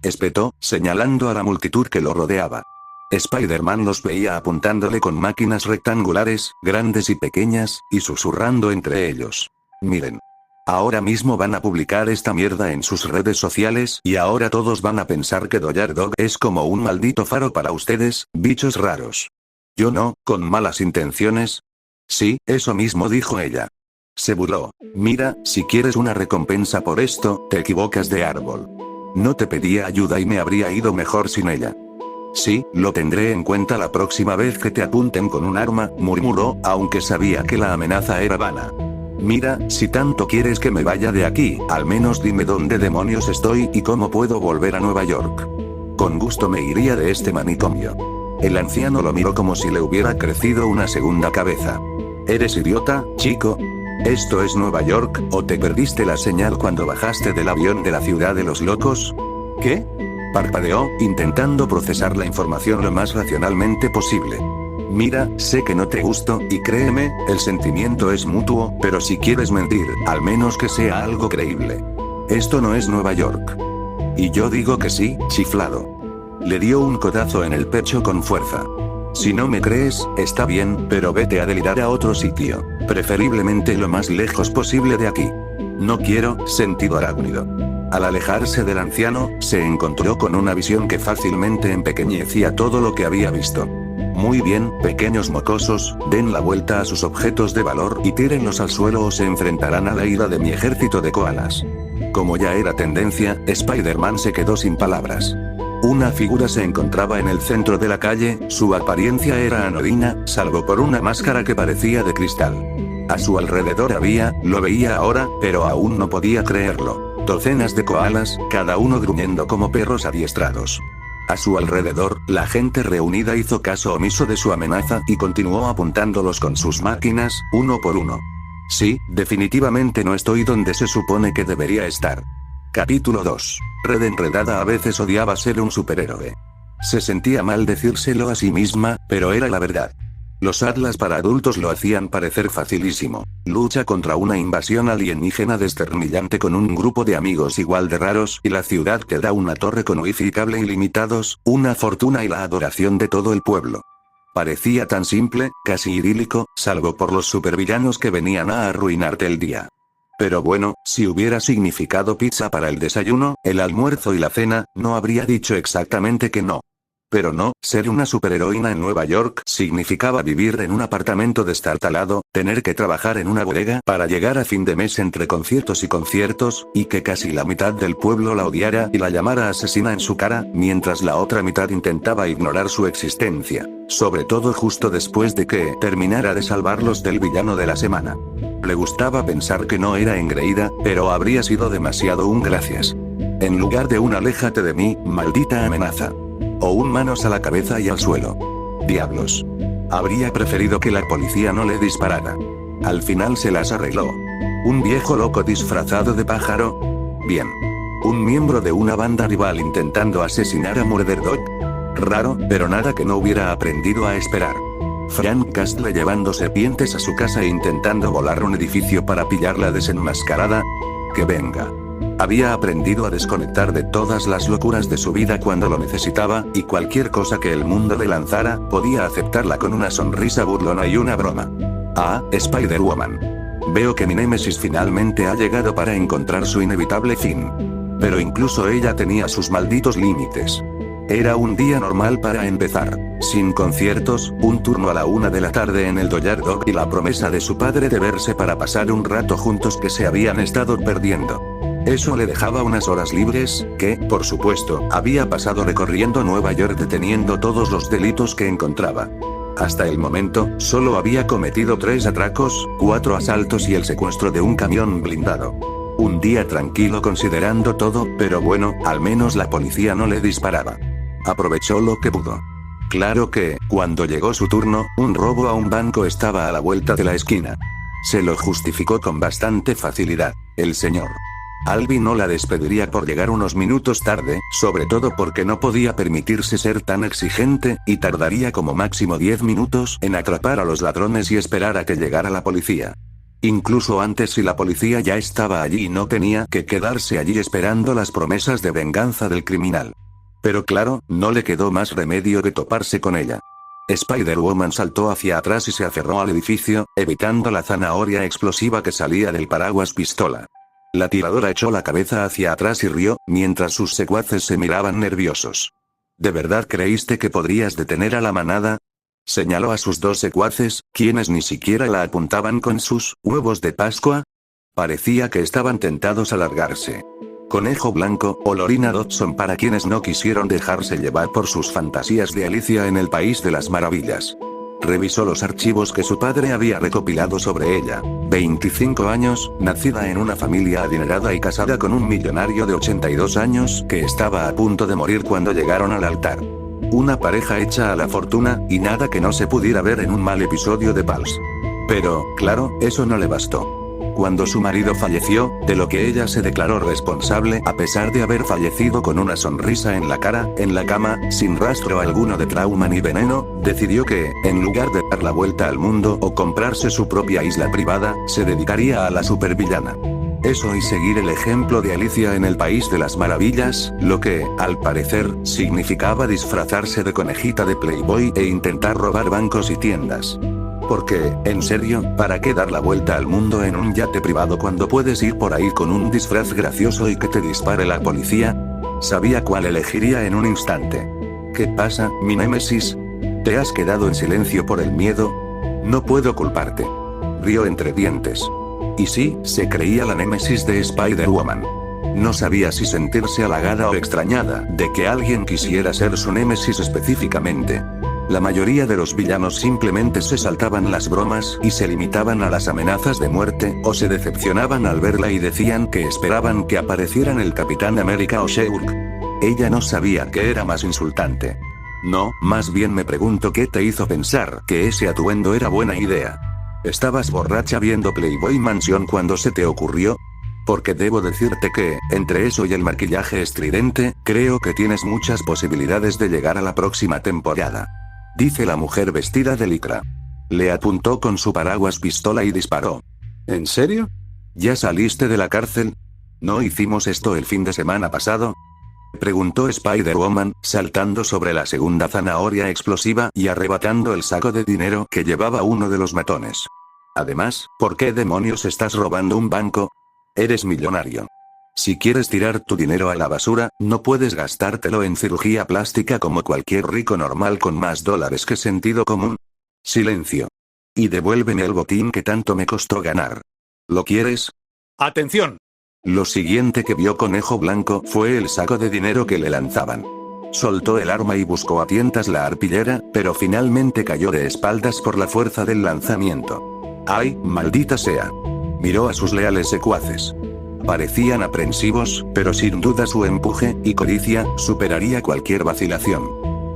Espetó, señalando a la multitud que lo rodeaba. Spider-Man los veía apuntándole con máquinas rectangulares, grandes y pequeñas, y susurrando entre ellos. Miren. Ahora mismo van a publicar esta mierda en sus redes sociales y ahora todos van a pensar que Doyard Dog es como un maldito faro para ustedes, bichos raros. Yo no, con malas intenciones. Sí, eso mismo dijo ella. Se burló. Mira, si quieres una recompensa por esto, te equivocas de árbol. No te pedía ayuda y me habría ido mejor sin ella. Sí, lo tendré en cuenta la próxima vez que te apunten con un arma, murmuró, aunque sabía que la amenaza era vana. Mira, si tanto quieres que me vaya de aquí, al menos dime dónde demonios estoy y cómo puedo volver a Nueva York. Con gusto me iría de este manicomio. El anciano lo miró como si le hubiera crecido una segunda cabeza. ¿Eres idiota, chico? ¿Esto es Nueva York, o te perdiste la señal cuando bajaste del avión de la ciudad de los locos? ¿Qué? Parpadeó, intentando procesar la información lo más racionalmente posible. Mira, sé que no te gusto, y créeme, el sentimiento es mutuo, pero si quieres mentir, al menos que sea algo creíble. Esto no es Nueva York. Y yo digo que sí, chiflado. Le dio un codazo en el pecho con fuerza. Si no me crees, está bien, pero vete a delirar a otro sitio, preferiblemente lo más lejos posible de aquí. No quiero, sentido arácnido. Al alejarse del anciano, se encontró con una visión que fácilmente empequeñecía todo lo que había visto. Muy bien, pequeños mocosos, den la vuelta a sus objetos de valor y tírenlos al suelo o se enfrentarán a la ira de mi ejército de koalas. Como ya era tendencia, Spider-Man se quedó sin palabras. Una figura se encontraba en el centro de la calle, su apariencia era anodina, salvo por una máscara que parecía de cristal. A su alrededor lo veía ahora, pero aún no podía creerlo. Docenas de koalas, cada uno gruñendo como perros adiestrados. A su alrededor, la gente reunida hizo caso omiso de su amenaza y continuó apuntándolos con sus máquinas, uno por uno. Sí, definitivamente no estoy donde se supone que debería estar. Capítulo 2. Red enredada a veces odiaba ser un superhéroe. Se sentía mal decírselo a sí misma, pero era la verdad. Los atlas para adultos lo hacían parecer facilísimo. Lucha contra una invasión alienígena desternillante con un grupo de amigos igual de raros y la ciudad te da una torre con wifi y cable ilimitados, una fortuna y la adoración de todo el pueblo. Parecía tan simple, casi idílico, salvo por los supervillanos que venían a arruinarte el día. Pero bueno, si hubiera significado pizza para el desayuno, el almuerzo y la cena, no habría dicho exactamente que no. Pero no, ser una superheroína en Nueva York significaba vivir en un apartamento destartalado, tener que trabajar en una bodega para llegar a fin de mes entre conciertos, y que casi la mitad del pueblo la odiara y la llamara asesina en su cara, mientras la otra mitad intentaba ignorar su existencia, sobre todo justo después de que terminara de salvarlos del villano de la semana. Le gustaba pensar que no era engreída, pero habría sido demasiado un gracias. En lugar de un aléjate de mí, maldita amenaza. O un manos a la cabeza y al suelo. Diablos. Habría preferido que la policía no le disparara. Al final se las arregló. Un viejo loco disfrazado de pájaro. Bien. Un miembro de una banda rival intentando asesinar a Murder Dog. Raro, pero nada que no hubiera aprendido a esperar. Frank Castle llevando serpientes a su casa e intentando volar un edificio para pillarla desenmascarada. Que venga. Había aprendido a desconectar de todas las locuras de su vida cuando lo necesitaba, y cualquier cosa que el mundo le lanzara, podía aceptarla con una sonrisa burlona y una broma. Ah, Spider-Woman. Veo que mi némesis finalmente ha llegado para encontrar su inevitable fin. Pero incluso ella tenía sus malditos límites. Era un día normal para empezar, sin conciertos, un turno a la 1 de la tarde en el Doyard Dog y la promesa de su padre de verse para pasar un rato juntos que se habían estado perdiendo. Eso le dejaba unas horas libres, que, por supuesto, había pasado recorriendo Nueva York deteniendo todos los delitos que encontraba. Hasta el momento, solo había cometido 3 atracos, 4 asaltos y el secuestro de un camión blindado. Un día tranquilo considerando todo, pero bueno, al menos la policía no le disparaba. Aprovechó lo que pudo. Claro que, cuando llegó su turno, un robo a un banco estaba a la vuelta de la esquina. Se lo justificó con bastante facilidad. El señor Albi no la despediría por llegar unos minutos tarde, sobre todo porque no podía permitirse ser tan exigente, y tardaría como máximo 10 minutos en atrapar a los ladrones y esperar a que llegara la policía. Incluso antes si la policía ya estaba allí y no tenía que quedarse allí esperando las promesas de venganza del criminal. Pero claro, no le quedó más remedio que toparse con ella. Spider-Woman saltó hacia atrás y se aferró al edificio, evitando la zanahoria explosiva que salía del paraguas pistola. La tiradora echó la cabeza hacia atrás y rió, mientras sus secuaces se miraban nerviosos. ¿De verdad creíste que podrías detener a la manada? Señaló a sus 2 secuaces, quienes ni siquiera la apuntaban con sus huevos de Pascua. Parecía que estaban tentados a largarse. Conejo Blanco, o Lorina Dodson para quienes no quisieron dejarse llevar por sus fantasías de Alicia en el País de las Maravillas. Revisó los archivos que su padre había recopilado sobre ella. 25 años, nacida en una familia adinerada y casada con un millonario de 82 años que estaba a punto de morir cuando llegaron al altar. Una pareja hecha a la fortuna, y nada que no se pudiera ver en un mal episodio de Pulse. Pero, claro, eso no le bastó. Cuando su marido falleció, de lo que ella se declaró responsable a pesar de haber fallecido con una sonrisa en la cara, en la cama, sin rastro alguno de trauma ni veneno, decidió que, en lugar de dar la vuelta al mundo o comprarse su propia isla privada, se dedicaría a la supervillana. Eso y seguir el ejemplo de Alicia en el País de las Maravillas, lo que, al parecer, significaba disfrazarse de conejita de Playboy e intentar robar bancos y tiendas. Porque, en serio, ¿para qué dar la vuelta al mundo en un yate privado cuando puedes ir por ahí con un disfraz gracioso y que te dispare la policía? Sabía cuál elegiría en un instante. ¿Qué pasa, mi némesis? ¿Te has quedado en silencio por el miedo? No puedo culparte. Rió entre dientes. Y sí, se creía la némesis de Spider-Woman. No sabía si sentirse halagada o extrañada de que alguien quisiera ser su némesis específicamente. La mayoría de los villanos simplemente se saltaban las bromas y se limitaban a las amenazas de muerte, o se decepcionaban al verla y decían que esperaban que aparecieran el Capitán América o She-Hulk. Ella no sabía qué era más insultante. No, más bien me pregunto qué te hizo pensar que ese atuendo era buena idea. ¿Estabas borracha viendo Playboy Mansion cuando se te ocurrió? Porque debo decirte que, entre eso y el maquillaje estridente, creo que tienes muchas posibilidades de llegar a la próxima temporada. Dice la mujer vestida de licra. Le apuntó con su paraguas pistola y disparó. ¿En serio? ¿Ya saliste de la cárcel? ¿No hicimos esto el fin de semana pasado? Preguntó Spider-Woman, saltando sobre la segunda zanahoria explosiva y arrebatando el saco de dinero que llevaba uno de los matones. Además, ¿por qué demonios estás robando un banco? Eres millonario. Si quieres tirar tu dinero a la basura, no puedes gastártelo en cirugía plástica como cualquier rico normal con más dólares que sentido común. Silencio. Y devuélveme el botín que tanto me costó ganar. ¿Lo quieres? ¡Atención! Lo siguiente que vio Conejo Blanco fue el saco de dinero que le lanzaban. Soltó el arma y buscó a tientas la arpillera, pero finalmente cayó de espaldas por la fuerza del lanzamiento. ¡Ay, maldita sea! Miró a sus leales secuaces. Parecían aprensivos, pero sin duda su empuje y codicia superaría cualquier vacilación.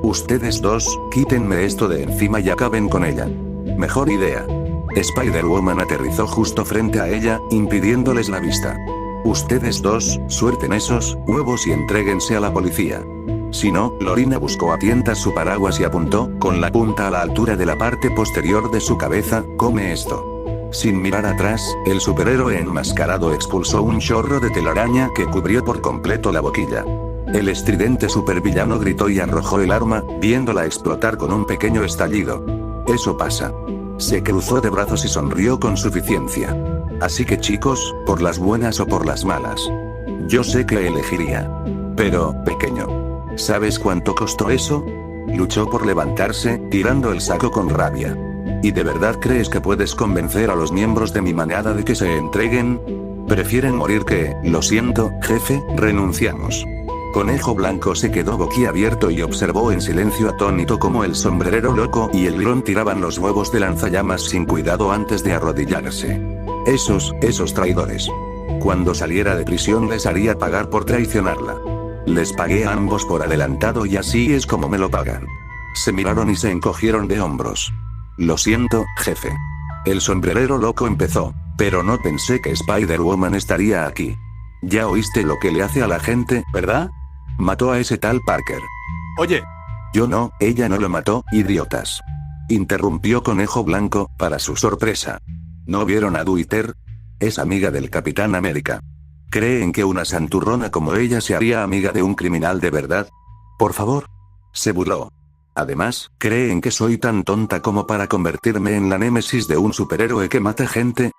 Ustedes dos, quítenme esto de encima y acaben con ella. Mejor idea. Spider-Woman aterrizó justo frente a ella, impidiéndoles la vista. Ustedes dos, suelten esos huevos y entréguense a la policía. Si no, Lorina buscó a tientas su paraguas y apuntó, con la punta a la altura de la parte posterior de su cabeza, come esto. Sin mirar atrás, el superhéroe enmascarado expulsó un chorro de telaraña que cubrió por completo la boquilla. El estridente supervillano gritó y arrojó el arma, viéndola explotar con un pequeño estallido. Eso pasa. Se cruzó de brazos y sonrió con suficiencia. Así que chicos, por las buenas o por las malas. Yo sé que elegiría. Pero, pequeño. ¿Sabes cuánto costó eso? Luchó por levantarse, tirando el saco con rabia. ¿Y de verdad crees que puedes convencer a los miembros de mi manada de que se entreguen? Prefieren morir que, lo siento, jefe, renunciamos. Conejo Blanco se quedó boquiabierto y observó en silencio atónito cómo el sombrerero loco y el Grón tiraban los huevos de lanzallamas sin cuidado antes de arrodillarse. Esos traidores. Cuando saliera de prisión les haría pagar por traicionarla. Les pagué a ambos por adelantado y así es como me lo pagan. Se miraron y se encogieron de hombros. Lo siento, jefe. El sombrerero loco empezó, pero no pensé que Spider-Woman estaría aquí. Ya oíste lo que le hace a la gente, ¿verdad? Mató a ese tal Parker. Oye. Yo no, ella no lo mató, idiotas. Interrumpió Conejo Blanco, para su sorpresa. ¿No vieron a Duiter? Es amiga del Capitán América. ¿Creen que una santurrona como ella se haría amiga de un criminal de verdad? Por favor. Se burló. Además, ¿creen que soy tan tonta como para convertirme en la némesis de un superhéroe que mata gente?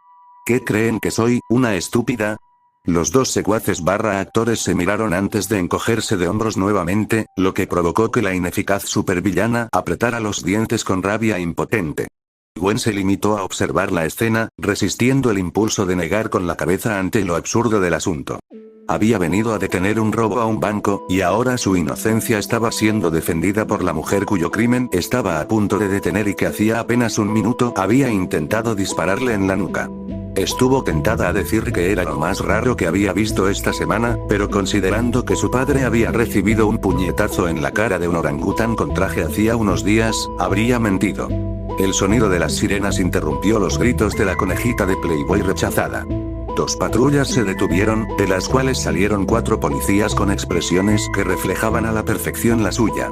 ¿Qué creen que soy, una estúpida? Los dos secuaces actores se miraron antes de encogerse de hombros nuevamente, lo que provocó que la ineficaz supervillana apretara los dientes con rabia impotente. Gwen se limitó a observar la escena, resistiendo el impulso de negar con la cabeza ante lo absurdo del asunto. Había venido a detener un robo a un banco, y ahora su inocencia estaba siendo defendida por la mujer cuyo crimen estaba a punto de detener y que hacía apenas un minuto había intentado dispararle en la nuca. Estuvo tentada a decir que era lo más raro que había visto esta semana, pero considerando que su padre había recibido un puñetazo en la cara de un orangután con traje hacía unos días, habría mentido. El sonido de las sirenas interrumpió los gritos de la conejita de Playboy rechazada. Dos patrullas se detuvieron, de las cuales salieron 4 policías con expresiones que reflejaban a la perfección la suya.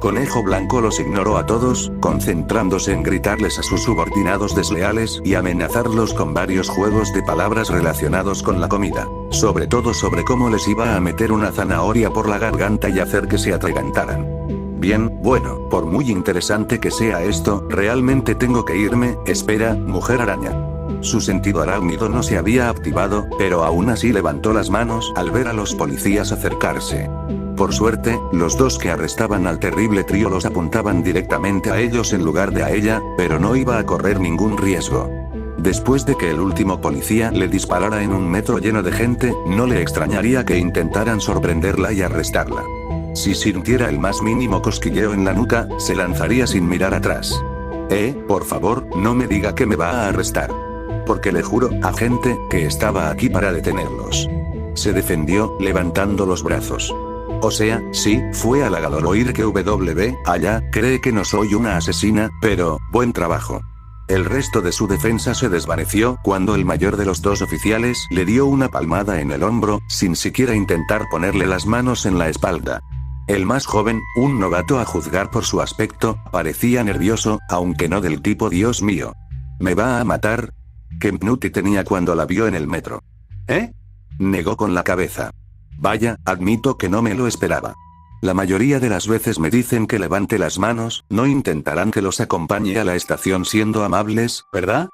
Conejo Blanco los ignoró a todos, concentrándose en gritarles a sus subordinados desleales y amenazarlos con varios juegos de palabras relacionados con la comida, sobre todo sobre cómo les iba a meter una zanahoria por la garganta y hacer que se atragantaran. Bien, bueno, por muy interesante que sea esto, realmente tengo que irme, espera, mujer araña. Su sentido arácnido no se había activado, pero aún así levantó las manos al ver a los policías acercarse. Por suerte, los dos que arrestaban al terrible trío los apuntaban directamente a ellos en lugar de a ella, pero no iba a correr ningún riesgo. Después de que el último policía le disparara en un metro lleno de gente, no le extrañaría que intentaran sorprenderla y arrestarla. Si sintiera el más mínimo cosquilleo en la nuca, se lanzaría sin mirar atrás. Por favor, no me diga que me va a arrestar. Porque le juro, agente, que estaba aquí para detenerlos. Se defendió, levantando los brazos. O sea, sí, fue halagador oír que allá cree que no soy una asesina, pero, buen trabajo. El resto de su defensa se desvaneció cuando el mayor de los dos oficiales le dio una palmada en el hombro, sin siquiera intentar ponerle las manos en la espalda. El más joven, un novato a juzgar por su aspecto, parecía nervioso, aunque no del tipo Dios mío. ¿Me va a matar? ¿Qué Pnuti tenía cuando la vio en el metro? Negó con la cabeza. Vaya, admito que no me lo esperaba. La mayoría de las veces me dicen que levante las manos, no intentarán que los acompañe a la estación siendo amables, ¿verdad?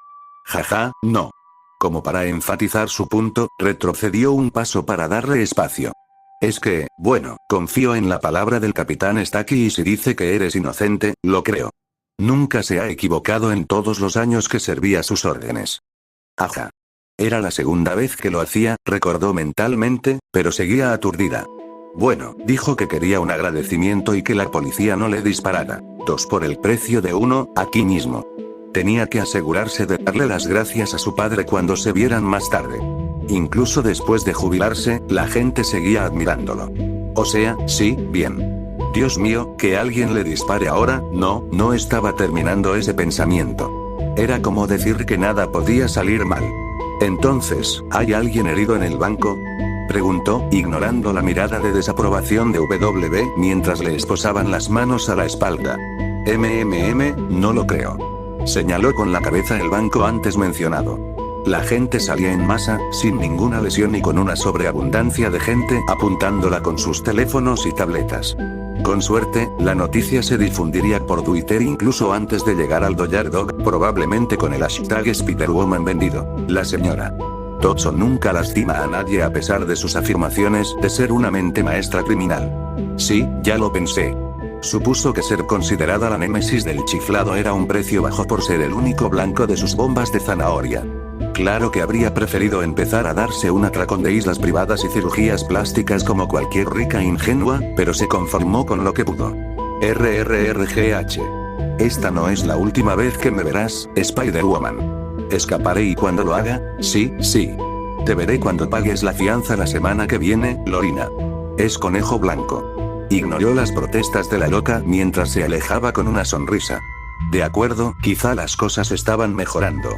Jaja, no. Como para enfatizar su punto, retrocedió un paso para darle espacio. Es que, bueno, confío en la palabra del capitán Stacky y si dice que eres inocente, lo creo. Nunca se ha equivocado en todos los años que serví a sus órdenes. Ajá. Era la segunda vez que lo hacía, recordó mentalmente, pero seguía aturdida. Bueno, dijo que quería un agradecimiento y que la policía no le disparara. 2 por el precio de 1, aquí mismo. Tenía que asegurarse de darle las gracias a su padre cuando se vieran más tarde. Incluso después de jubilarse, la gente seguía admirándolo. O sea, sí, bien. Dios mío, que alguien le dispare ahora, no estaba terminando ese pensamiento. Era como decir que nada podía salir mal. Entonces, ¿hay alguien herido en el banco? Preguntó, ignorando la mirada de desaprobación de W mientras le esposaban las manos a la espalda. No lo creo. Señaló con la cabeza el banco antes mencionado. La gente salía en masa, sin ninguna lesión y con una sobreabundancia de gente apuntándola con sus teléfonos y tabletas. Con suerte, la noticia se difundiría por Twitter incluso antes de llegar al Dollar Dog, probablemente con el hashtag Spider-Woman vendido. La señora Totso nunca lastima a nadie a pesar de sus afirmaciones de ser una mente maestra criminal. Sí, ya lo pensé. Supuso que ser considerada la némesis del chiflado era un precio bajo por ser el único blanco de sus bombas de zanahoria. Claro que habría preferido empezar a darse un atracón de islas privadas y cirugías plásticas como cualquier rica ingenua, pero se conformó con lo que pudo. RRRGH. Esta no es la última vez que me verás, Spider-Woman. Escaparé y cuando lo haga, sí. Te veré cuando pagues la fianza la semana que viene, Lorina. Es conejo blanco. Ignoró las protestas de la loca mientras se alejaba con una sonrisa. De acuerdo, quizá las cosas estaban mejorando.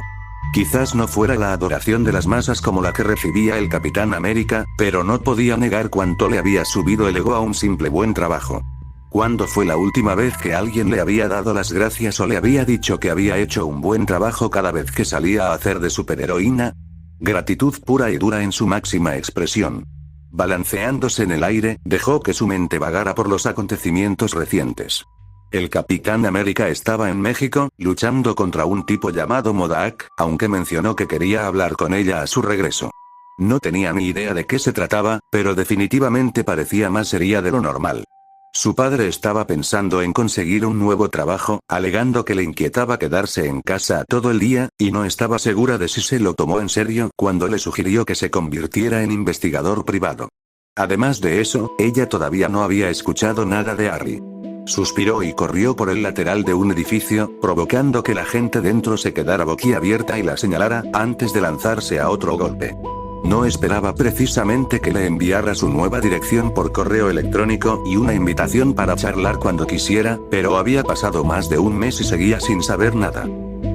Quizás no fuera la adoración de las masas como la que recibía el Capitán América, pero no podía negar cuánto le había subido el ego a un simple buen trabajo. ¿Cuándo fue la última vez que alguien le había dado las gracias o le había dicho que había hecho un buen trabajo cada vez que salía a hacer de superheroína? Gratitud pura y dura en su máxima expresión. Balanceándose en el aire, dejó que su mente vagara por los acontecimientos recientes. El Capitán América estaba en México, luchando contra un tipo llamado MODOK, aunque mencionó que quería hablar con ella a su regreso. No tenía ni idea de qué se trataba, pero definitivamente parecía más seria de lo normal. Su padre estaba pensando en conseguir un nuevo trabajo, alegando que le inquietaba quedarse en casa todo el día, y no estaba segura de si se lo tomó en serio cuando le sugirió que se convirtiera en investigador privado. Además de eso, ella todavía no había escuchado nada de Harry. Suspiró y corrió por el lateral de un edificio, provocando que la gente dentro se quedara boquiabierta y la señalara, antes de lanzarse a otro golpe. No esperaba precisamente que le enviara su nueva dirección por correo electrónico y una invitación para charlar cuando quisiera, pero había pasado más de un mes y seguía sin saber nada.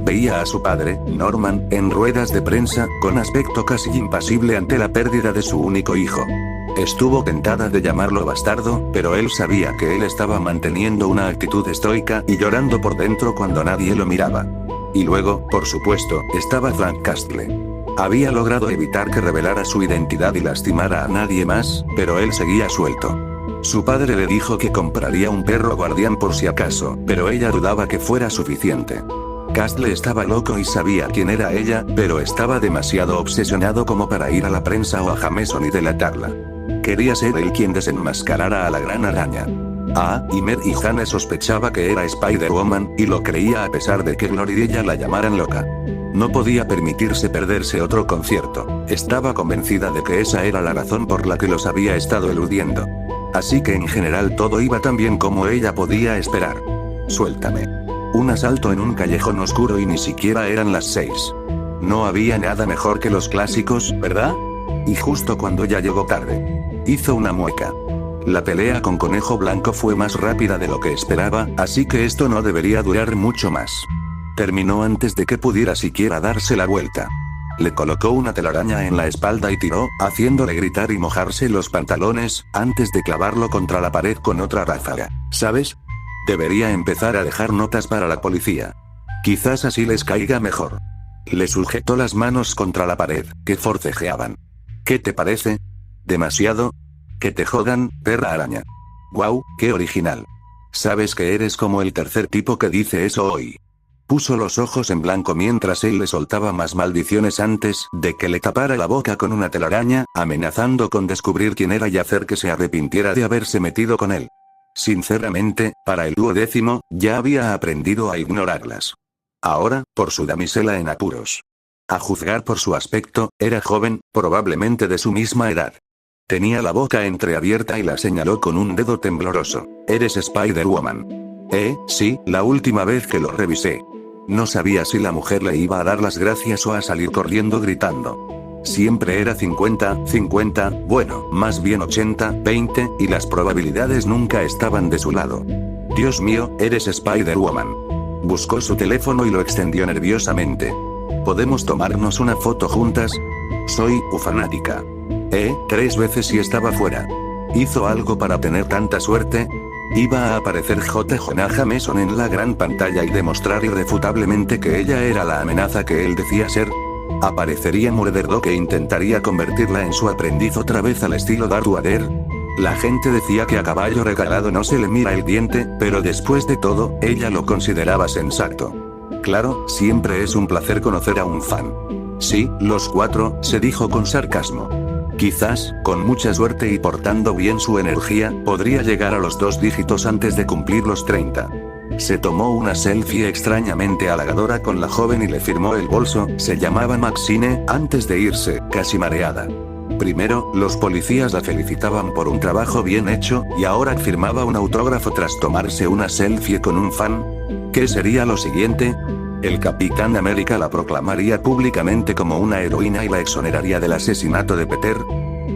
Veía a su padre, Norman, en ruedas de prensa, con aspecto casi impasible ante la pérdida de su único hijo. Estuvo tentada de llamarlo bastardo, pero él sabía que él estaba manteniendo una actitud estoica y llorando por dentro cuando nadie lo miraba. Y luego, por supuesto, estaba Frank Castle. Había logrado evitar que revelara su identidad y lastimara a nadie más, pero él seguía suelto. Su padre le dijo que compraría un perro guardián por si acaso, pero ella dudaba que fuera suficiente. Castle estaba loco y sabía quién era ella, pero estaba demasiado obsesionado como para ir a la prensa o a Jameson y delatarla. Quería ser él quien desenmascarara a la gran araña. Y Mer y Jane sospechaba que era Spider-Woman, y lo creía a pesar de que Glory y ella la llamaran loca. No podía permitirse perderse otro concierto, estaba convencida de que esa era la razón por la que los había estado eludiendo. Así que en general todo iba tan bien como ella podía esperar. Suéltame. Un asalto en un callejón oscuro y ni siquiera eran las 6. No había nada mejor que los clásicos, ¿verdad? Y justo cuando ya llegó tarde. Hizo una mueca. La pelea con Conejo Blanco fue más rápida de lo que esperaba, así que esto no debería durar mucho más. Terminó antes de que pudiera siquiera darse la vuelta. Le colocó una telaraña en la espalda y tiró, haciéndole gritar y mojarse los pantalones, antes de clavarlo contra la pared con otra ráfaga. ¿Sabes? Debería empezar a dejar notas para la policía. Quizás así les caiga mejor. Le sujetó las manos contra la pared, que forcejeaban. ¿Qué te parece? ¿Demasiado? Que te jodan, perra araña. Guau, qué original. Sabes que eres como el tercer tipo que dice eso hoy. Puso los ojos en blanco mientras él le soltaba más maldiciones antes de que le tapara la boca con una telaraña, amenazando con descubrir quién era y hacer que se arrepintiera de haberse metido con él. Sinceramente, para el 10º, ya había aprendido a ignorarlas. Ahora, por su damisela en apuros. A juzgar por su aspecto, era joven, probablemente de su misma edad. Tenía la boca entreabierta y la señaló con un dedo tembloroso. Eres Spider-Woman. Sí, la última vez que lo revisé. No sabía si la mujer le iba a dar las gracias o a salir corriendo gritando. Siempre era 50-50, bueno, más bien 80-20, y las probabilidades nunca estaban de su lado. Dios mío, eres Spider-Woman. Buscó su teléfono y lo extendió nerviosamente. ¿Podemos tomarnos una foto juntas? Soy fanática. 3 veces y estaba fuera. ¿Hizo algo para tener tanta suerte? Iba a aparecer J. Jonah Jameson en la gran pantalla y demostrar irrefutablemente que ella era la amenaza que él decía ser. ¿Aparecería Murderdo que intentaría convertirla en su aprendiz otra vez al estilo Darth Vader? La gente decía que a caballo regalado no se le mira el diente, pero después de todo, ella lo consideraba sensato. Claro, siempre es un placer conocer a un fan. Sí, los 4, se dijo con sarcasmo. Quizás, con mucha suerte y portando bien su energía, podría llegar a los 2 dígitos antes de cumplir los 30. Se tomó una selfie extrañamente halagadora con la joven y le firmó el bolso, se llamaba Maxine, antes de irse, casi mareada. Primero, los policías la felicitaban por un trabajo bien hecho, y ahora firmaba un autógrafo tras tomarse una selfie con un fan. ¿Qué sería lo siguiente? El Capitán América la proclamaría públicamente como una heroína y la exoneraría del asesinato de Peter.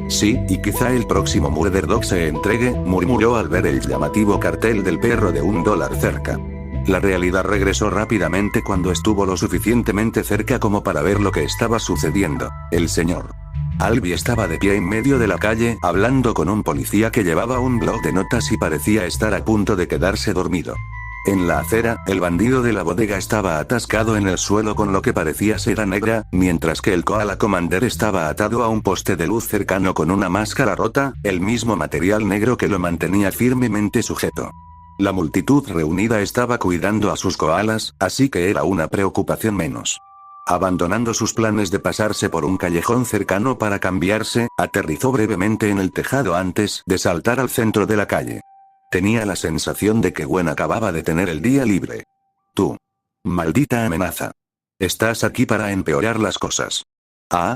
Sí, y quizá el próximo Murderdog se entregue, murmuró al ver el llamativo cartel del perro de $1 cerca. La realidad regresó rápidamente cuando estuvo lo suficientemente cerca como para ver lo que estaba sucediendo. El señor Albi estaba de pie en medio de la calle, hablando con un policía que llevaba un bloc de notas y parecía estar a punto de quedarse dormido. En la acera, el bandido de la bodega estaba atascado en el suelo con lo que parecía cera negra, mientras que el Koala Commander estaba atado a un poste de luz cercano con una máscara rota, el mismo material negro que lo mantenía firmemente sujeto. La multitud reunida estaba cuidando a sus koalas, así que era una preocupación menos. Abandonando sus planes de pasarse por un callejón cercano para cambiarse, aterrizó brevemente en el tejado antes de saltar al centro de la calle. Tenía la sensación de que Gwen acababa de tener el día libre. Tú. Maldita amenaza. Estás aquí para empeorar las cosas.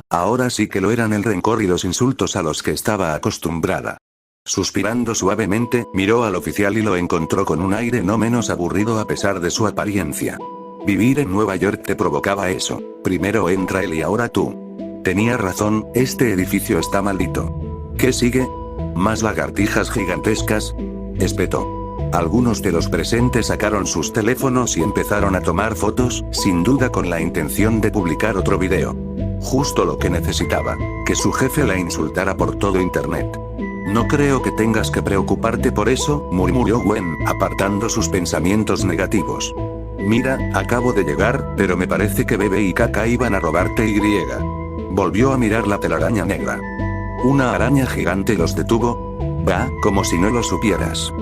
Ahora sí que lo eran el rencor y los insultos a los que estaba acostumbrada. Suspirando suavemente, miró al oficial y lo encontró con un aire no menos aburrido a pesar de su apariencia. Vivir en Nueva York te provocaba eso. Primero entra él y ahora tú. Tenía razón, este edificio está maldito. ¿Qué sigue? ¿Más lagartijas gigantescas? Espetó. Algunos de los presentes sacaron sus teléfonos y empezaron a tomar fotos, sin duda con la intención de publicar otro video. Justo lo que necesitaba, que su jefe la insultara por todo internet. No creo que tengas que preocuparte por eso, murmuró Gwen, apartando sus pensamientos negativos. Mira, acabo de llegar, pero me parece que Bebe y Caca iban a robarte y. Volvió a mirar la telaraña negra. Una araña gigante los detuvo. Va, como si no lo supieras.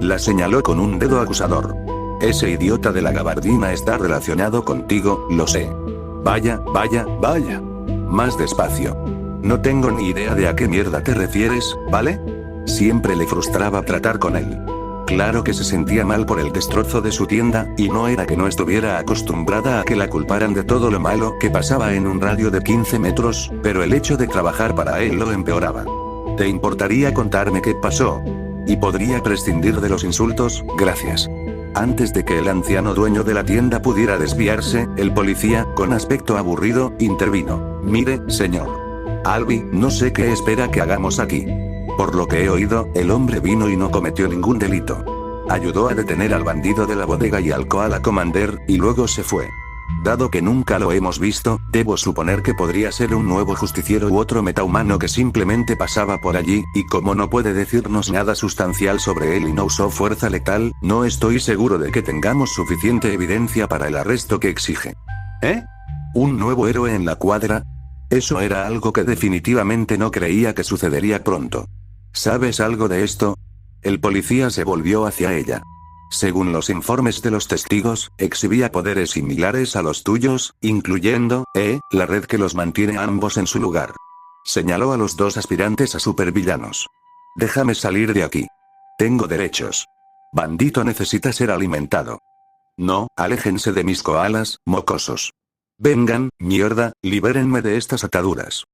La señaló con un dedo acusador. Ese idiota de la gabardina está relacionado contigo, lo sé. Vaya. Más despacio. No tengo ni idea de a qué mierda te refieres, ¿vale? Siempre le frustraba tratar con él. Claro que se sentía mal por el destrozo de su tienda, y no era que no estuviera acostumbrada a que la culparan de todo lo malo que pasaba en un radio de 15 metros, pero el hecho de trabajar para él lo empeoraba. ¿Te importaría contarme qué pasó? Y podría prescindir de los insultos, gracias. Antes de que el anciano dueño de la tienda pudiera desviarse, el policía, con aspecto aburrido, intervino. Mire, señor Albi, no sé qué espera que hagamos aquí. Por lo que he oído, el hombre vino y no cometió ningún delito. Ayudó a detener al bandido de la bodega y al Koala Commander, y luego se fue. Dado que nunca lo hemos visto, debo suponer que podría ser un nuevo justiciero u otro metahumano que simplemente pasaba por allí, y como no puede decirnos nada sustancial sobre él y no usó fuerza letal, no estoy seguro de que tengamos suficiente evidencia para el arresto que exige. ¿Un nuevo héroe en la cuadra? Eso era algo que definitivamente no creía que sucedería pronto. ¿Sabes algo de esto? El policía se volvió hacia ella. Según los informes de los testigos, exhibía poderes similares a los tuyos, incluyendo, la red que los mantiene a ambos en su lugar. Señaló a los dos aspirantes a supervillanos. Déjame salir de aquí. Tengo derechos. Bandito necesita ser alimentado. No, aléjense de mis koalas, mocosos. Vengan, mierda, libérenme de estas ataduras.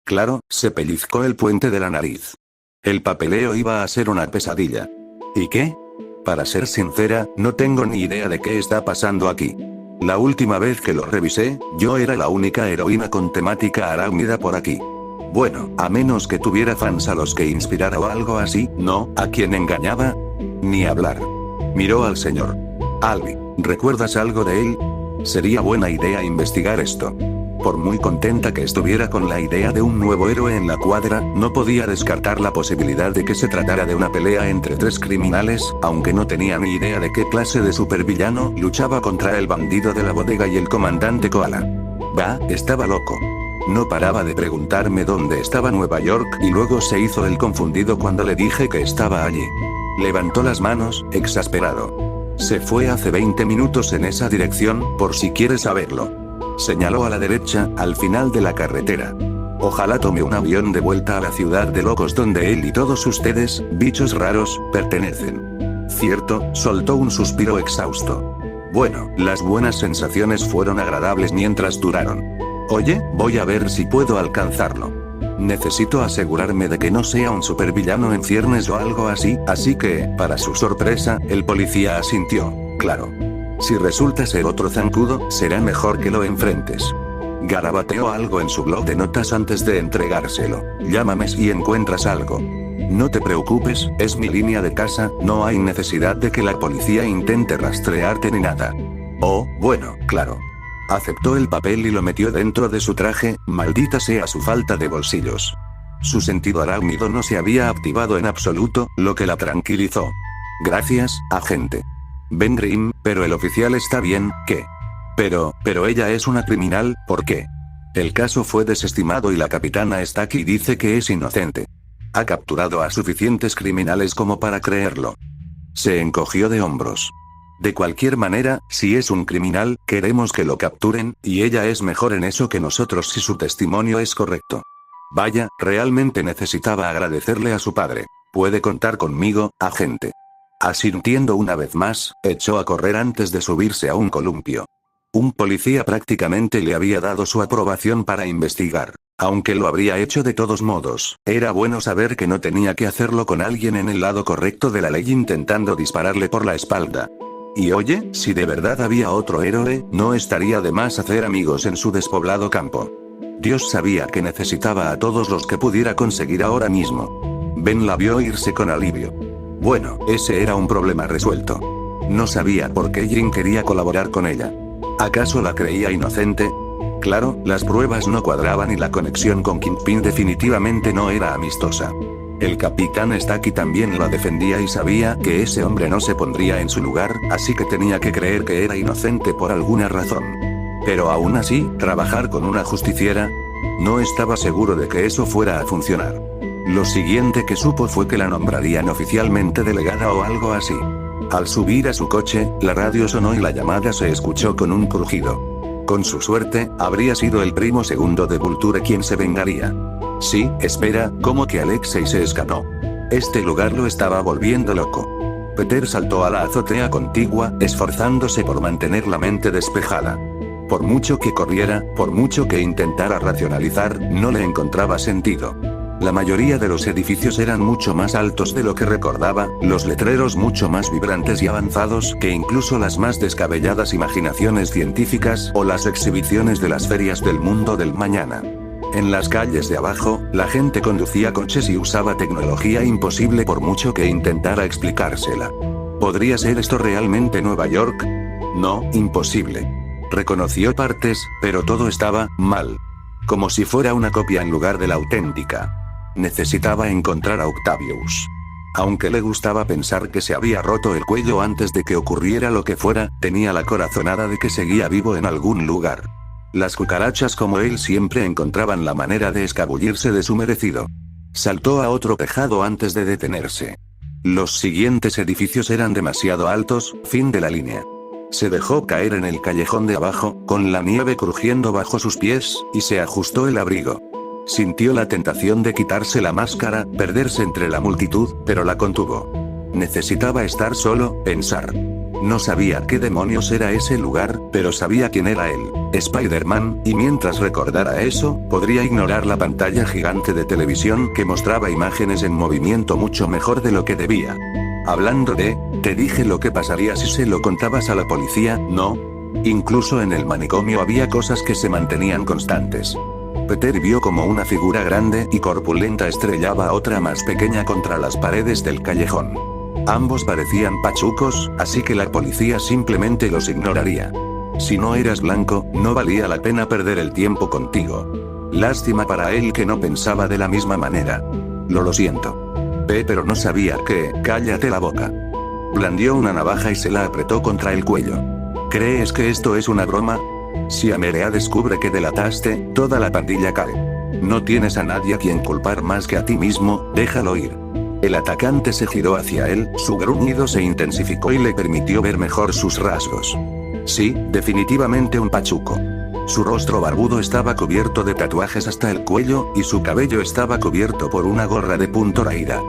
Claro, se pellizcó el puente de la nariz. El papeleo iba a ser una pesadilla. ¿Y qué? Para ser sincera, no tengo ni idea de qué está pasando aquí. La última vez que lo revisé, yo era la única heroína con temática arácnida por aquí. Bueno, a menos que tuviera fans a los que inspirara o algo así, ¿no? ¿A quién engañaba? Ni hablar. Miró al señor. Albi, ¿recuerdas algo de él? Sería buena idea investigar esto. Por muy contenta que estuviera con la idea de un nuevo héroe en la cuadra, no podía descartar la posibilidad de que se tratara de una pelea entre tres criminales, aunque no tenía ni idea de qué clase de supervillano luchaba contra el bandido de la bodega y el comandante Koala. Bah, estaba loco. No paraba de preguntarme dónde estaba Nueva York y luego se hizo el confundido cuando le dije que estaba allí. Levantó las manos, exasperado. Se fue hace 20 minutos en esa dirección, por si quieres saberlo. Señaló a la derecha, al final de la carretera. Ojalá tome un avión de vuelta a la ciudad de locos donde él y todos ustedes, bichos raros, pertenecen. Cierto, soltó un suspiro exhausto. Bueno, las buenas sensaciones fueron agradables mientras duraron. Oye, voy a ver si puedo alcanzarlo. Necesito asegurarme de que no sea un supervillano en ciernes o algo así que, para su sorpresa, el policía asintió. Claro. Si resulta ser otro zancudo, será mejor que lo enfrentes. Garabateó algo en su blog de notas antes de entregárselo. Llámame si encuentras algo. No te preocupes, es mi línea de casa, no hay necesidad de que la policía intente rastrearte ni nada. Oh, bueno, claro. Aceptó el papel y lo metió dentro de su traje, maldita sea su falta de bolsillos. Su sentido arácnido no se había activado en absoluto, lo que la tranquilizó. Gracias, agente. Ben Grimm, pero el oficial está bien, ¿qué? Pero ella es una criminal, ¿por qué? El caso fue desestimado y la capitana está aquí y dice que es inocente. Ha capturado a suficientes criminales como para creerlo. Se encogió de hombros. De cualquier manera, si es un criminal, queremos que lo capturen, y ella es mejor en eso que nosotros si su testimonio es correcto. Vaya, realmente necesitaba agradecerle a su padre. Puede contar conmigo, agente. Asintiendo una vez más, echó a correr antes de subirse a un columpio. Un policía prácticamente le había dado su aprobación para investigar. Aunque lo habría hecho de todos modos, era bueno saber que no tenía que hacerlo con alguien en el lado correcto de la ley intentando dispararle por la espalda. Y oye, si de verdad había otro héroe, no estaría de más hacer amigos en su despoblado campo. Dios sabía que necesitaba a todos los que pudiera conseguir ahora mismo. Ben la vio irse con alivio. Bueno, ese era un problema resuelto. No sabía por qué Jin quería colaborar con ella. ¿Acaso la creía inocente? Claro, las pruebas no cuadraban y la conexión con Kingpin definitivamente no era amistosa. El capitán Stacky también la defendía y sabía que ese hombre no se pondría en su lugar, así que tenía que creer que era inocente por alguna razón. Pero aún así, trabajar con una justiciera, no estaba seguro de que eso fuera a funcionar. Lo siguiente que supo fue que la nombrarían oficialmente delegada o algo así. Al subir a su coche, la radio sonó y la llamada se escuchó con un crujido. Con su suerte, habría sido el primo segundo de Vulture quien se vengaría. Sí, espera, ¿cómo que Alexei se escapó? Este lugar lo estaba volviendo loco. Peter saltó a la azotea contigua, esforzándose por mantener la mente despejada. Por mucho que corriera, por mucho que intentara racionalizar, no le encontraba sentido. La mayoría de los edificios eran mucho más altos de lo que recordaba, los letreros mucho más vibrantes y avanzados que incluso las más descabelladas imaginaciones científicas o las exhibiciones de las ferias del mundo del mañana. En las calles de abajo, la gente conducía coches y usaba tecnología imposible por mucho que intentara explicársela. ¿Podría ser esto realmente Nueva York? No, imposible. Reconoció partes, pero todo estaba mal. Como si fuera una copia en lugar de la auténtica. Necesitaba encontrar a Octavius. Aunque le gustaba pensar que se había roto el cuello antes de que ocurriera lo que fuera, tenía la corazonada de que seguía vivo en algún lugar. Las cucarachas como él siempre encontraban la manera de escabullirse de su merecido. Saltó a otro tejado antes de detenerse. Los siguientes edificios eran demasiado altos, fin de la línea. Se dejó caer en el callejón de abajo, con la nieve crujiendo bajo sus pies, y se ajustó el abrigo. Sintió la tentación de quitarse la máscara, perderse entre la multitud, pero la contuvo. Necesitaba estar solo, pensar. No sabía qué demonios era ese lugar, pero sabía quién era él, Spider-Man, y mientras recordara eso, podría ignorar la pantalla gigante de televisión que mostraba imágenes en movimiento mucho mejor de lo que debía. Hablando de, te dije lo que pasaría si se lo contabas a la policía, ¿no? Incluso en el manicomio había cosas que se mantenían constantes. Peter vio como una figura grande y corpulenta estrellaba a otra más pequeña contra las paredes del callejón. Ambos parecían pachucos, así que la policía simplemente los ignoraría. Si no eras blanco, no valía la pena perder el tiempo contigo. Lástima para él que no pensaba de la misma manera. Lo siento. Pero no sabía que, cállate la boca. Blandió una navaja y se la apretó contra el cuello. ¿Crees que esto es una broma? Si Amerea descubre que delataste, toda la pandilla cae. No tienes a nadie a quien culpar más que a ti mismo, déjalo ir. El atacante se giró hacia él, su gruñido se intensificó y le permitió ver mejor sus rasgos. Sí, definitivamente un pachuco. Su rostro barbudo estaba cubierto de tatuajes hasta el cuello, y su cabello estaba cubierto por una gorra de punto raída.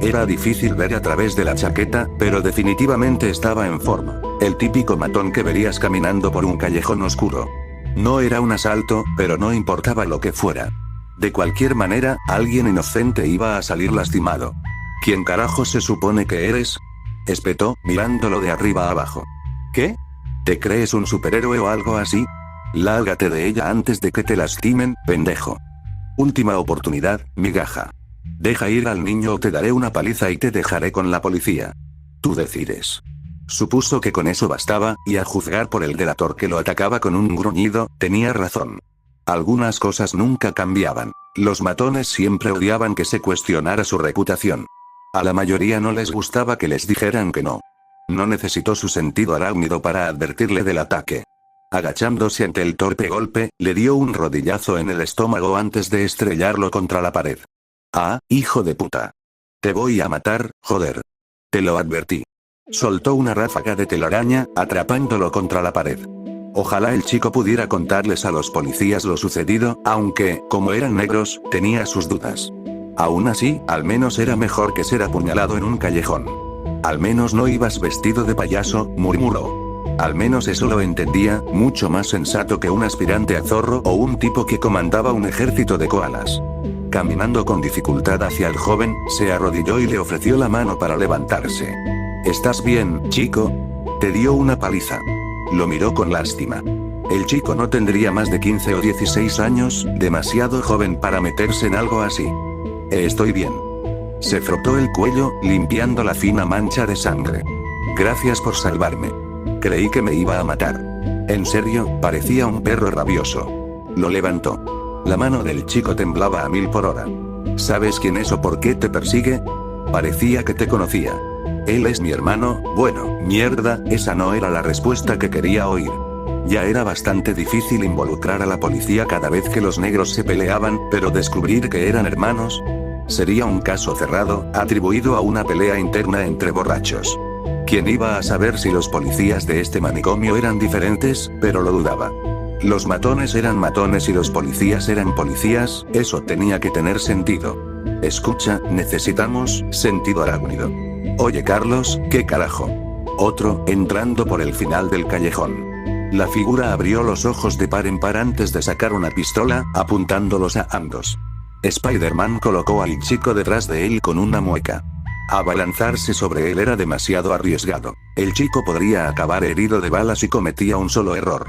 Era difícil ver a través de la chaqueta, pero definitivamente estaba en forma. El típico matón que verías caminando por un callejón oscuro. No era un asalto, pero no importaba lo que fuera. De cualquier manera, alguien inocente iba a salir lastimado. ¿Quién carajo se supone que eres? Espetó, mirándolo de arriba a abajo. ¿Qué? ¿Te crees un superhéroe o algo así? Lárgate de ella antes de que te lastimen, pendejo. Última oportunidad, migaja. Deja ir al niño o te daré una paliza y te dejaré con la policía. Tú decides. Supuso que con eso bastaba, y a juzgar por el delator que lo atacaba con un gruñido, tenía razón. Algunas cosas nunca cambiaban. Los matones siempre odiaban que se cuestionara su reputación. A la mayoría no les gustaba que les dijeran que no. No necesitó su sentido arácnido para advertirle del ataque. Agachándose ante el torpe golpe, le dio un rodillazo en el estómago antes de estrellarlo contra la pared. Ah, hijo de puta. Te voy a matar, joder. Te lo advertí. Soltó una ráfaga de telaraña, atrapándolo contra la pared. Ojalá el chico pudiera contarles a los policías lo sucedido, aunque, como eran negros, tenía sus dudas. Aún así, al menos era mejor que ser apuñalado en un callejón. Al menos no ibas vestido de payaso, murmuró. Al menos eso lo entendía, mucho más sensato que un aspirante a zorro o un tipo que comandaba un ejército de koalas. Caminando con dificultad hacia el joven, se arrodilló y le ofreció la mano para levantarse. ¿Estás bien, chico? Te dio una paliza. Lo miró con lástima. El chico no tendría más de 15 o 16 años, demasiado joven para meterse en algo así. Estoy bien. Se frotó el cuello, limpiando la fina mancha de sangre. Gracias por salvarme. Creí que me iba a matar. En serio, parecía un perro rabioso. Lo levantó. La mano del chico temblaba a 1000 por hora. ¿Sabes quién es o por qué te persigue? Parecía que te conocía. Él es mi hermano. Bueno, mierda, esa no era la respuesta que quería oír. Ya era bastante difícil involucrar a la policía cada vez que los negros se peleaban, pero descubrir que eran hermanos sería un caso cerrado, atribuido a una pelea interna entre borrachos. ¿Quién iba a saber si los policías de este manicomio eran diferentes? Pero lo dudaba. Los matones eran matones y los policías eran policías, eso tenía que tener sentido. Escucha, necesitamos sentido arácnido. Oye Carlos, ¿qué carajo? Otro, entrando por el final del callejón. La figura abrió los ojos de par en par antes de sacar una pistola, apuntándolos a ambos. Spider-Man colocó al chico detrás de él con una mueca. Abalanzarse sobre él era demasiado arriesgado. El chico podría acabar herido de balas si cometía un solo error.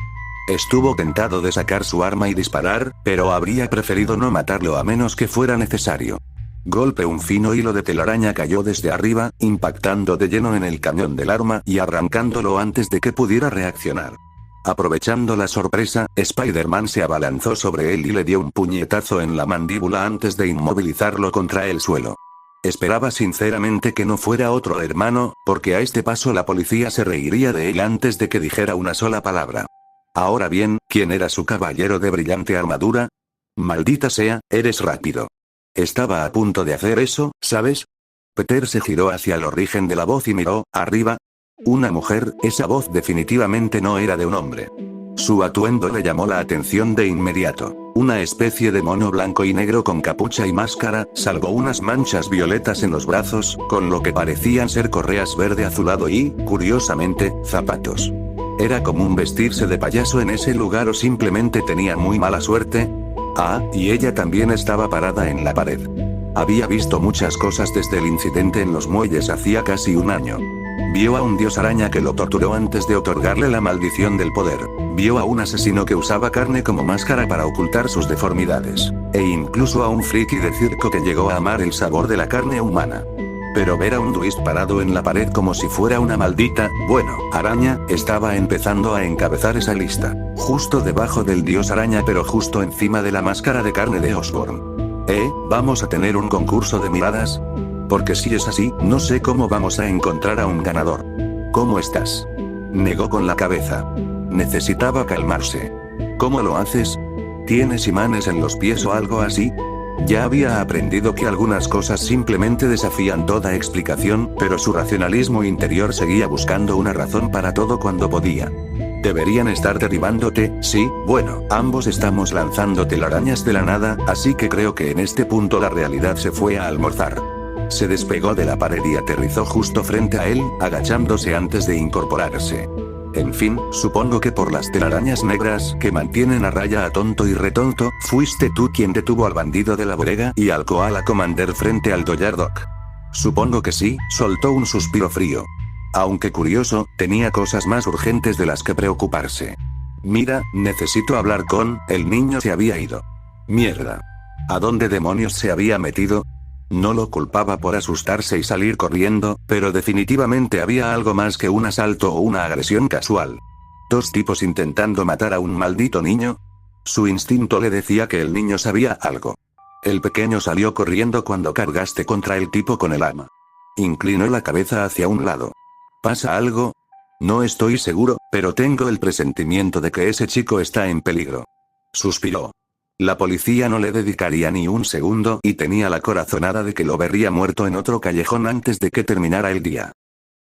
Estuvo tentado de sacar su arma y disparar, pero habría preferido no matarlo a menos que fuera necesario. Golpe, un fino hilo de telaraña cayó desde arriba, impactando de lleno en el cañón del arma y arrancándolo antes de que pudiera reaccionar. Aprovechando la sorpresa, Spider-Man se abalanzó sobre él y le dio un puñetazo en la mandíbula antes de inmovilizarlo contra el suelo. Esperaba sinceramente que no fuera otro hermano, porque a este paso la policía se reiría de él antes de que dijera una sola palabra. Ahora bien, ¿quién era su caballero de brillante armadura? Maldita sea, eres rápido. Estaba a punto de hacer eso, ¿sabes? Peter se giró hacia el origen de la voz y miró, arriba. Una mujer, esa voz definitivamente no era de un hombre. Su atuendo le llamó la atención de inmediato. Una especie de mono blanco y negro con capucha y máscara, salvo unas manchas violetas en los brazos, con lo que parecían ser correas verde azulado y, curiosamente, zapatos. ¿Era común vestirse de payaso en ese lugar o simplemente tenía muy mala suerte? Ah, y ella también estaba parada en la pared. Había visto muchas cosas desde el incidente en los muelles hacía casi un año. Vio a un dios araña que lo torturó antes de otorgarle la maldición del poder. Vio a un asesino que usaba carne como máscara para ocultar sus deformidades. E incluso a un friki de circo que llegó a amar el sabor de la carne humana. Pero ver a un Duist parado en la pared como si fuera una maldita, bueno, araña, estaba empezando a encabezar esa lista. Justo debajo del dios araña pero justo encima de la máscara de carne de Osborn. ¿Vamos a tener un concurso de miradas? Porque si es así, no sé cómo vamos a encontrar a un ganador. ¿Cómo estás? Negó con la cabeza. Necesitaba calmarse. ¿Cómo lo haces? ¿Tienes imanes en los pies o algo así? Ya había aprendido que algunas cosas simplemente desafían toda explicación, pero su racionalismo interior seguía buscando una razón para todo cuando podía. Deberían estar derribándote, sí, bueno, ambos estamos lanzando telarañas de la nada, así que creo que en este punto la realidad se fue a almorzar. Se despegó de la pared y aterrizó justo frente a él, agachándose antes de incorporarse. En fin, supongo que por las telarañas negras que mantienen a raya a tonto y retonto, fuiste tú quien detuvo al bandido de la bodega y al koala commander frente al Doyardok. Supongo que sí, soltó un suspiro frío. Aunque curioso, tenía cosas más urgentes de las que preocuparse. Mira, necesito hablar con, el niño se había ido. Mierda. ¿A dónde demonios se había metido? No lo culpaba por asustarse y salir corriendo, pero definitivamente había algo más que un asalto o una agresión casual. ¿Dos tipos intentando matar a un maldito niño? Su instinto le decía que el niño sabía algo. El pequeño salió corriendo cuando cargaste contra el tipo con el arma. Inclinó la cabeza hacia un lado. ¿Pasa algo? No estoy seguro, pero tengo el presentimiento de que ese chico está en peligro. Suspiró. La policía no le dedicaría ni un segundo y tenía la corazonada de que lo vería muerto en otro callejón antes de que terminara el día.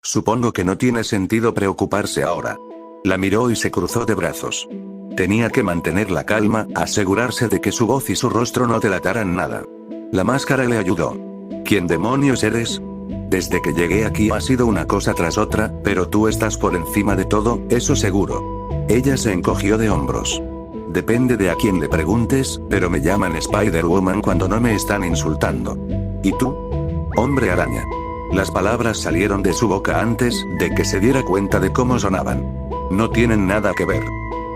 Supongo que no tiene sentido preocuparse ahora. La miró y se cruzó de brazos. Tenía que mantener la calma, asegurarse de que su voz y su rostro no delataran nada. La máscara le ayudó. ¿Quién demonios eres? Desde que llegué aquí ha sido una cosa tras otra, pero tú estás por encima de todo, eso seguro. Ella se encogió de hombros. Depende de a quién le preguntes, pero me llaman Spider-Woman cuando no me están insultando. ¿Y tú? Hombre araña. Las palabras salieron de su boca antes de que se diera cuenta de cómo sonaban. No tienen nada que ver.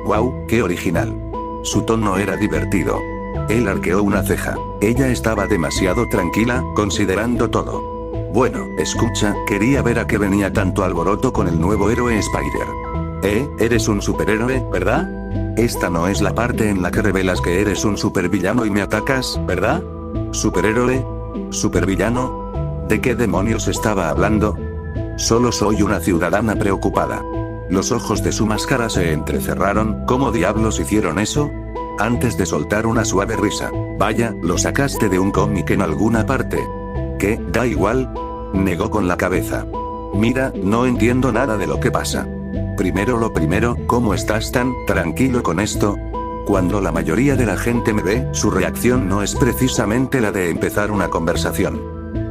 ¡Guau, qué original! Su tono era divertido. Él arqueó una ceja. Ella estaba demasiado tranquila, considerando todo. Bueno, escucha, quería ver a qué venía tanto alboroto con el nuevo héroe Spider. Eres un superhéroe, ¿verdad? Esta no es la parte en la que revelas que eres un supervillano y me atacas, ¿verdad? ¿Superhéroe? ¿Supervillano? ¿De qué demonios estaba hablando? Solo soy una ciudadana preocupada. Los ojos de su máscara se entrecerraron. ¿Cómo diablos hicieron eso? Antes de soltar una suave risa. Vaya, ¿lo sacaste de un cómic en alguna parte? ¿Qué? Da igual. Negó con la cabeza. Mira, no entiendo nada de lo que pasa. Primero lo primero, ¿cómo estás tan tranquilo con esto? Cuando la mayoría de la gente me ve, su reacción no es precisamente la de empezar una conversación.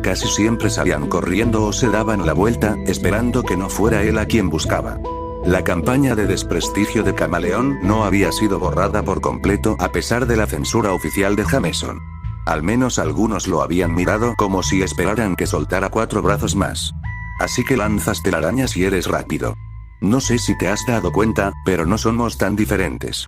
Casi siempre salían corriendo o se daban la vuelta, esperando que no fuera él a quien buscaba. La campaña de desprestigio de Camaleón no había sido borrada por completo a pesar de la censura oficial de Jameson. Al menos algunos lo habían mirado como si esperaran que soltara 4 brazos más. Así que lanzas telarañas y eres rápido. No sé si te has dado cuenta, pero no somos tan diferentes.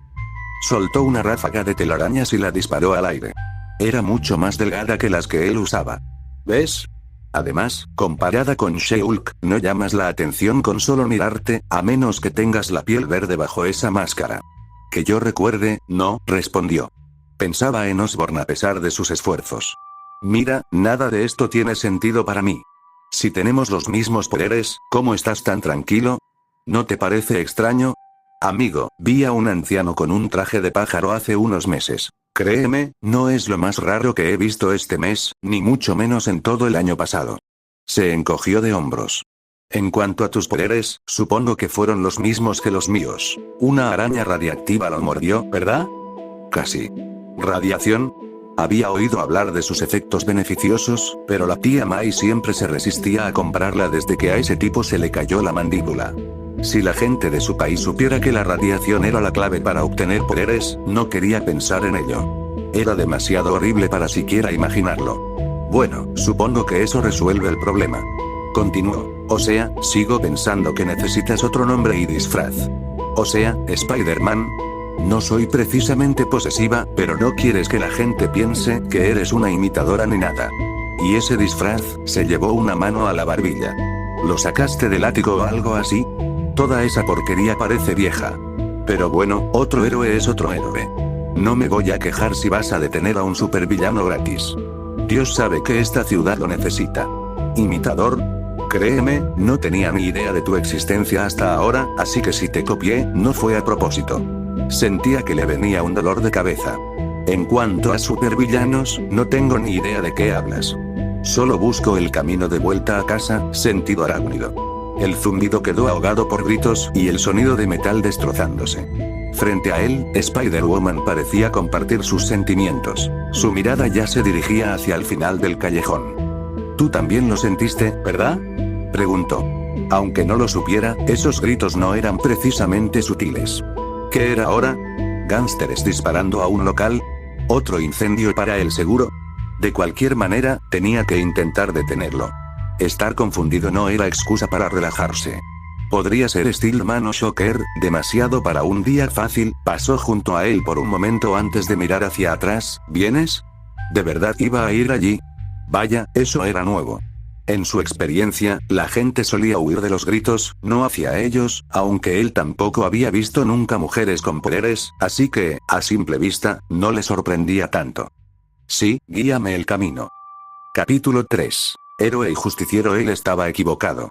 Soltó una ráfaga de telarañas y la disparó al aire. Era mucho más delgada que las que él usaba. ¿Ves? Además, comparada con She-Hulk, no llamas la atención con solo mirarte, a menos que tengas la piel verde bajo esa máscara. Que yo recuerde, no, respondió. Pensaba en Osborn a pesar de sus esfuerzos. Mira, nada de esto tiene sentido para mí. Si tenemos los mismos poderes, ¿cómo estás tan tranquilo? ¿No te parece extraño? Amigo, vi a un anciano con un traje de pájaro hace unos meses. Créeme, no es lo más raro que he visto este mes, ni mucho menos en todo el año pasado. Se encogió de hombros. En cuanto a tus poderes, supongo que fueron los mismos que los míos. Una araña radiactiva lo mordió, ¿verdad? Casi. ¿Radiación? Había oído hablar de sus efectos beneficiosos, pero la tía Mai siempre se resistía a comprarla desde que a ese tipo se le cayó la mandíbula. Si la gente de su país supiera que la radiación era la clave para obtener poderes, no quería pensar en ello. Era demasiado horrible para siquiera imaginarlo. Bueno, supongo que eso resuelve el problema. Continuó. O sea, sigo pensando que necesitas otro nombre y disfraz. O sea, Spider-Man. No soy precisamente posesiva, pero no quieres que la gente piense que eres una imitadora ni nada. Y ese disfraz, se llevó una mano a la barbilla. ¿Lo sacaste del ático o algo así? Toda esa porquería parece vieja. Pero bueno, otro héroe es otro héroe. No me voy a quejar si vas a detener a un supervillano gratis. Dios sabe que esta ciudad lo necesita. ¿Imitador? Créeme, no tenía ni idea de tu existencia hasta ahora, así que si te copié, no fue a propósito. Sentía que le venía un dolor de cabeza. En cuanto a supervillanos, no tengo ni idea de qué hablas. Solo busco el camino de vuelta a casa, sentido arácnido. El zumbido quedó ahogado por gritos y el sonido de metal destrozándose. Frente a él, Spider-Woman parecía compartir sus sentimientos. Su mirada ya se dirigía hacia el final del callejón. ¿Tú también lo sentiste, verdad? Preguntó. Aunque no lo supiera, esos gritos no eran precisamente sutiles. ¿Qué era ahora? ¿Gánsteres disparando a un local? ¿Otro incendio para el seguro? De cualquier manera, tenía que intentar detenerlo. Estar confundido no era excusa para relajarse. Podría ser Steelman o Shocker, demasiado para un día fácil. Pasó junto a él por un momento antes de mirar hacia atrás. ¿Vienes? ¿De verdad iba a ir allí? Vaya, eso era nuevo. En su experiencia, la gente solía huir de los gritos, no hacia ellos, aunque él tampoco había visto nunca mujeres con poderes, así que, a simple vista, no le sorprendía tanto. Sí, guíame el camino. Capítulo 3. Héroe y justiciero. Él estaba equivocado.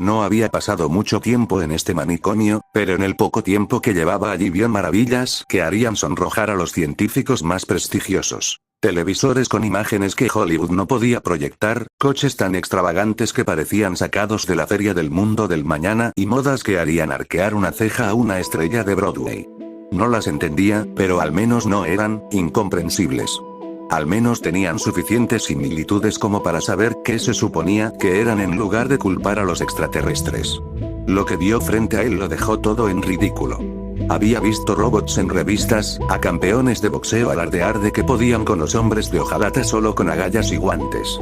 No había pasado mucho tiempo en este manicomio, pero en el poco tiempo que llevaba allí vio maravillas que harían sonrojar a los científicos más prestigiosos. Televisores con imágenes que Hollywood no podía proyectar, coches tan extravagantes que parecían sacados de la feria del mundo del mañana y modas que harían arquear una ceja a una estrella de Broadway. No las entendía, pero al menos no eran incomprensibles. Al menos tenían suficientes similitudes como para saber qué se suponía que eran en lugar de culpar a los extraterrestres. Lo que vio frente a él lo dejó todo en ridículo. Había visto robots en revistas, a campeones de boxeo alardear de que podían con los hombres de hojalata solo con agallas y guantes.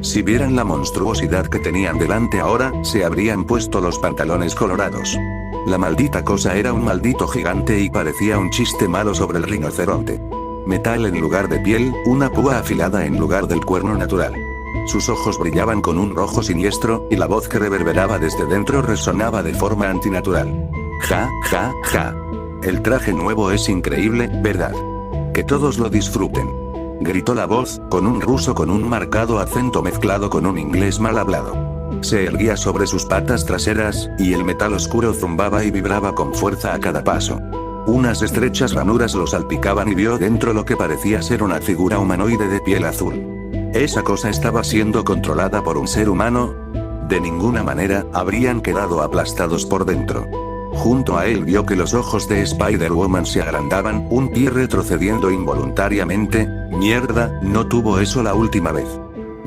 Si vieran la monstruosidad que tenían delante ahora, se habrían puesto los pantalones colorados. La maldita cosa era un maldito gigante y parecía un chiste malo sobre el rinoceronte. Metal en lugar de piel, una púa afilada en lugar del cuerno natural. Sus ojos brillaban con un rojo siniestro, y la voz que reverberaba desde dentro resonaba de forma antinatural. Ja, ja, ja. El traje nuevo es increíble, ¿verdad? Que todos lo disfruten. Gritó la voz, con un ruso con un marcado acento mezclado con un inglés mal hablado. Se erguía sobre sus patas traseras, y el metal oscuro zumbaba y vibraba con fuerza a cada paso. Unas estrechas ranuras lo salpicaban y vio dentro lo que parecía ser una figura humanoide de piel azul. ¿Esa cosa estaba siendo controlada por un ser humano? De ninguna manera, habrían quedado aplastados por dentro. Junto a él vio que los ojos de Spider-Woman se agrandaban, un pie retrocediendo involuntariamente. Mierda, no tuvo eso la última vez.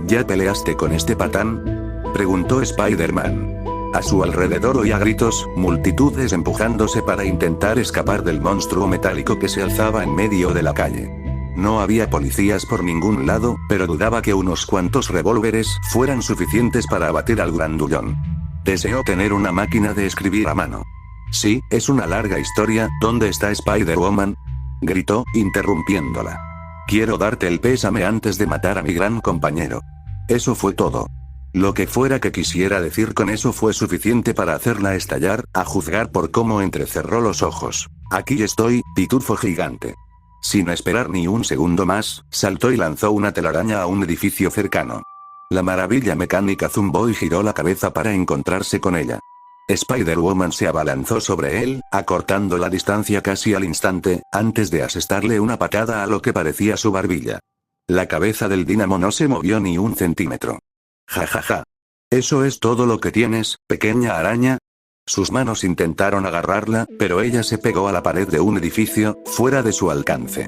¿Ya peleaste con este patán? Preguntó Spider-Man. A su alrededor oía gritos, multitudes empujándose para intentar escapar del monstruo metálico que se alzaba en medio de la calle. No había policías por ningún lado, pero dudaba que unos cuantos revólveres fueran suficientes para abatir al grandullón. Deseó tener una máquina de escribir a mano. Sí, es una larga historia. ¿Dónde está Spider-Woman? Gritó, interrumpiéndola. Quiero darte el pésame antes de matar a mi gran compañero. Eso fue todo. Lo que fuera que quisiera decir con eso fue suficiente para hacerla estallar, a juzgar por cómo entrecerró los ojos. Aquí estoy, pitufo gigante. Sin esperar ni un segundo más, saltó y lanzó una telaraña a un edificio cercano. La maravilla mecánica zumbó y giró la cabeza para encontrarse con ella. Spider-Woman se abalanzó sobre él, acortando la distancia casi al instante, antes de asestarle una patada a lo que parecía su barbilla. La cabeza del dínamo no se movió ni un centímetro. Ja ja ja. ¿Eso es todo lo que tienes, pequeña araña? Sus manos intentaron agarrarla, pero ella se pegó a la pared de un edificio, fuera de su alcance.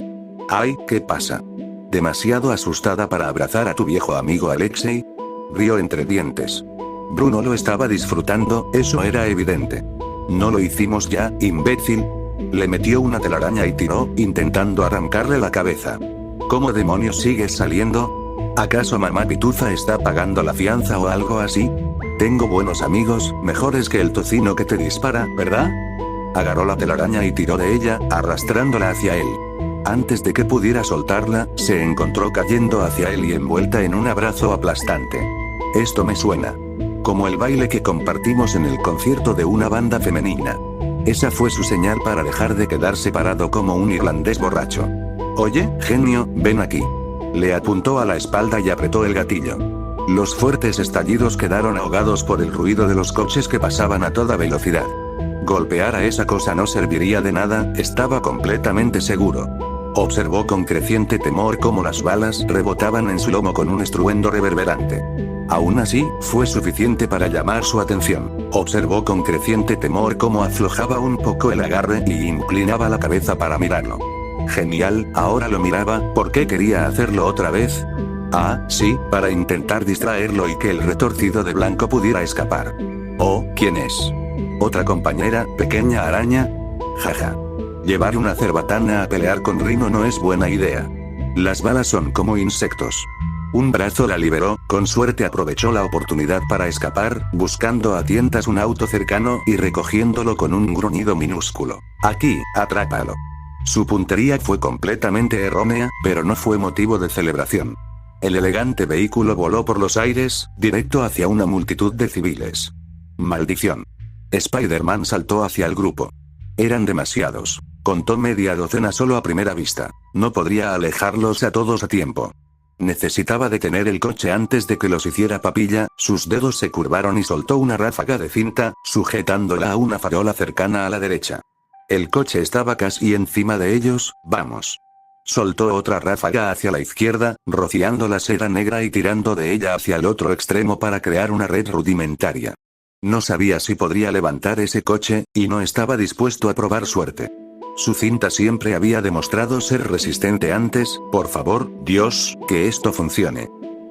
¡Ay, qué pasa! ¿Demasiado asustada para abrazar a tu viejo amigo Alexei? Rió entre dientes. Bruno lo estaba disfrutando, eso era evidente. ¿No lo hicimos ya, imbécil? Le metió una telaraña y tiró, intentando arrancarle la cabeza. ¿Cómo demonios sigues saliendo? ¿Acaso mamá Pitufa está pagando la fianza o algo así? Tengo buenos amigos, mejores que el tocino que te dispara, ¿verdad? Agarró la telaraña y tiró de ella, arrastrándola hacia él. Antes de que pudiera soltarla, se encontró cayendo hacia él y envuelta en un abrazo aplastante. Esto me suena. Como el baile que compartimos en el concierto de una banda femenina. Esa fue su señal para dejar de quedar separado como un irlandés borracho. Oye, genio, ven aquí. Le apuntó a la espalda y apretó el gatillo. Los fuertes estallidos quedaron ahogados por el ruido de los coches que pasaban a toda velocidad. Golpear a esa cosa no serviría de nada, estaba completamente seguro. Observó con creciente temor cómo las balas rebotaban en su lomo con un estruendo reverberante. Aún así, fue suficiente para llamar su atención. Observó con creciente temor cómo aflojaba un poco el agarre y inclinaba la cabeza para mirarlo. Genial, ahora lo miraba, ¿por qué quería hacerlo otra vez? Ah, sí, para intentar distraerlo y que el retorcido de blanco pudiera escapar. Oh, ¿quién es? ¿Otra compañera, pequeña araña? Jaja. Llevar una cerbatana a pelear con Rhino no es buena idea. Las balas son como insectos. Un brazo la liberó, con suerte aprovechó la oportunidad para escapar, buscando a tientas un auto cercano y recogiéndolo con un gruñido minúsculo. Aquí, atrápalo. Su puntería fue completamente errónea, pero no fue motivo de celebración. El elegante vehículo voló por los aires, directo hacia una multitud de civiles. Maldición. Spider-Man saltó hacia el grupo. Eran demasiados. Contó media docena solo a primera vista. No podría alejarlos a todos a tiempo. Necesitaba detener el coche antes de que los hiciera papilla, sus dedos se curvaron y soltó una ráfaga de cinta, sujetándola a una farola cercana a la derecha. El coche estaba casi encima de ellos, vamos. Soltó otra ráfaga hacia la izquierda, rociando la cera negra y tirando de ella hacia el otro extremo para crear una red rudimentaria. No sabía si podría levantar ese coche, y no estaba dispuesto a probar suerte. Su cinta siempre había demostrado ser resistente antes, por favor, Dios, que esto funcione.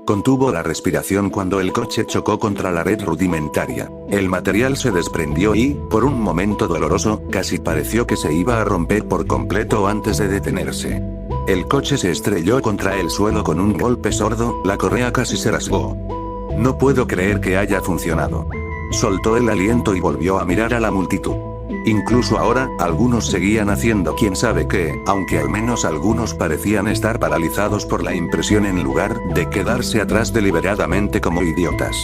Contuvo la respiración cuando el coche chocó contra la red rudimentaria. El material se desprendió y, por un momento doloroso, casi pareció que se iba a romper por completo antes de detenerse. El coche se estrelló contra el suelo con un golpe sordo, la correa casi se rasgó. No puedo creer que haya funcionado. Soltó el aliento y volvió a mirar a la multitud. Incluso ahora, algunos seguían haciendo quién sabe qué, aunque al menos algunos parecían estar paralizados por la impresión en lugar de quedarse atrás deliberadamente como idiotas.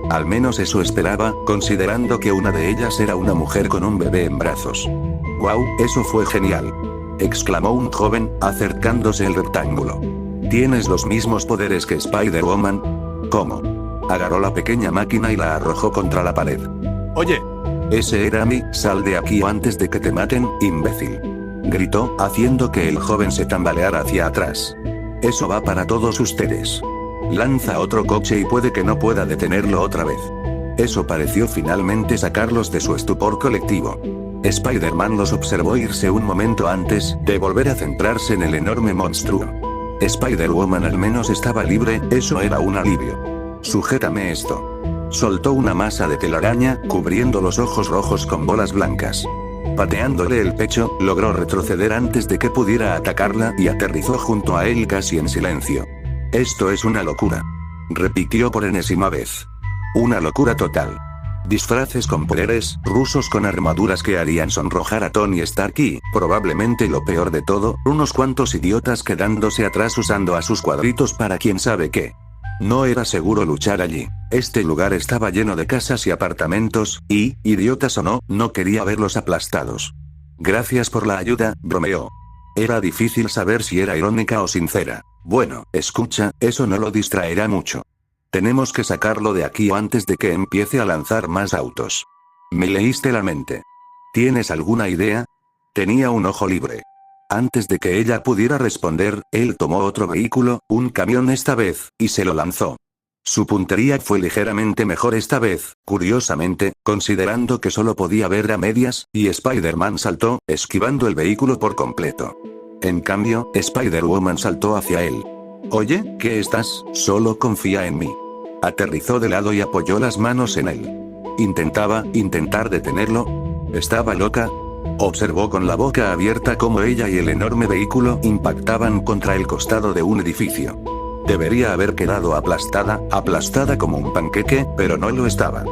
Al menos eso esperaba, considerando que una de ellas era una mujer con un bebé en brazos. «¡Guau, eso fue genial!», exclamó un joven, acercándose al rectángulo. «¿Tienes los mismos poderes que Spider-Woman?». «¿Cómo?». Agarró la pequeña máquina y la arrojó contra la pared. «Oye. Ese era mí, sal de aquí antes de que te maten, imbécil», gritó, haciendo que el joven se tambaleara hacia atrás. «Eso va para todos ustedes. Lanza otro coche y puede que no pueda detenerlo otra vez». Eso pareció finalmente sacarlos de su estupor colectivo. Spider-Man los observó irse un momento antes de volver a centrarse en el enorme monstruo. Spider-Woman al menos estaba libre, eso era un alivio. «Sujétame esto». Soltó una masa de telaraña, cubriendo los ojos rojos con bolas blancas. Pateándole el pecho, logró retroceder antes de que pudiera atacarla y aterrizó junto a él casi en silencio. «Esto es una locura», repitió por enésima vez. «Una locura total. Disfraces con poderes, rusos con armaduras que harían sonrojar a Tony Stark y, probablemente lo peor de todo, unos cuantos idiotas quedándose atrás usando a sus cuadritos para quién sabe qué. No era seguro luchar allí. Este lugar estaba lleno de casas y apartamentos, y, idiotas o no, no quería verlos aplastados. Gracias por la ayuda, bromeó. Era difícil saber si era irónica o sincera. Bueno, escucha, eso no lo distraerá mucho. Tenemos que sacarlo de aquí antes de que empiece a lanzar más autos. Me leíste la mente. ¿Tienes alguna idea? Tenía un ojo libre. Antes de que ella pudiera responder, él tomó otro vehículo, un camión esta vez, y se lo lanzó. Su puntería fue ligeramente mejor esta vez, curiosamente, considerando que solo podía ver a medias, y Spider-Man saltó, esquivando el vehículo por completo. En cambio, Spider-Woman saltó hacia él. Oye, ¿qué estás? Solo confía en mí. Aterrizó de lado y apoyó las manos en él. Intentar detenerlo. ¿Estaba loca? Observó con la boca abierta cómo ella y el enorme vehículo impactaban contra el costado de un edificio. Debería haber quedado aplastada como un panqueque, pero no lo estaba.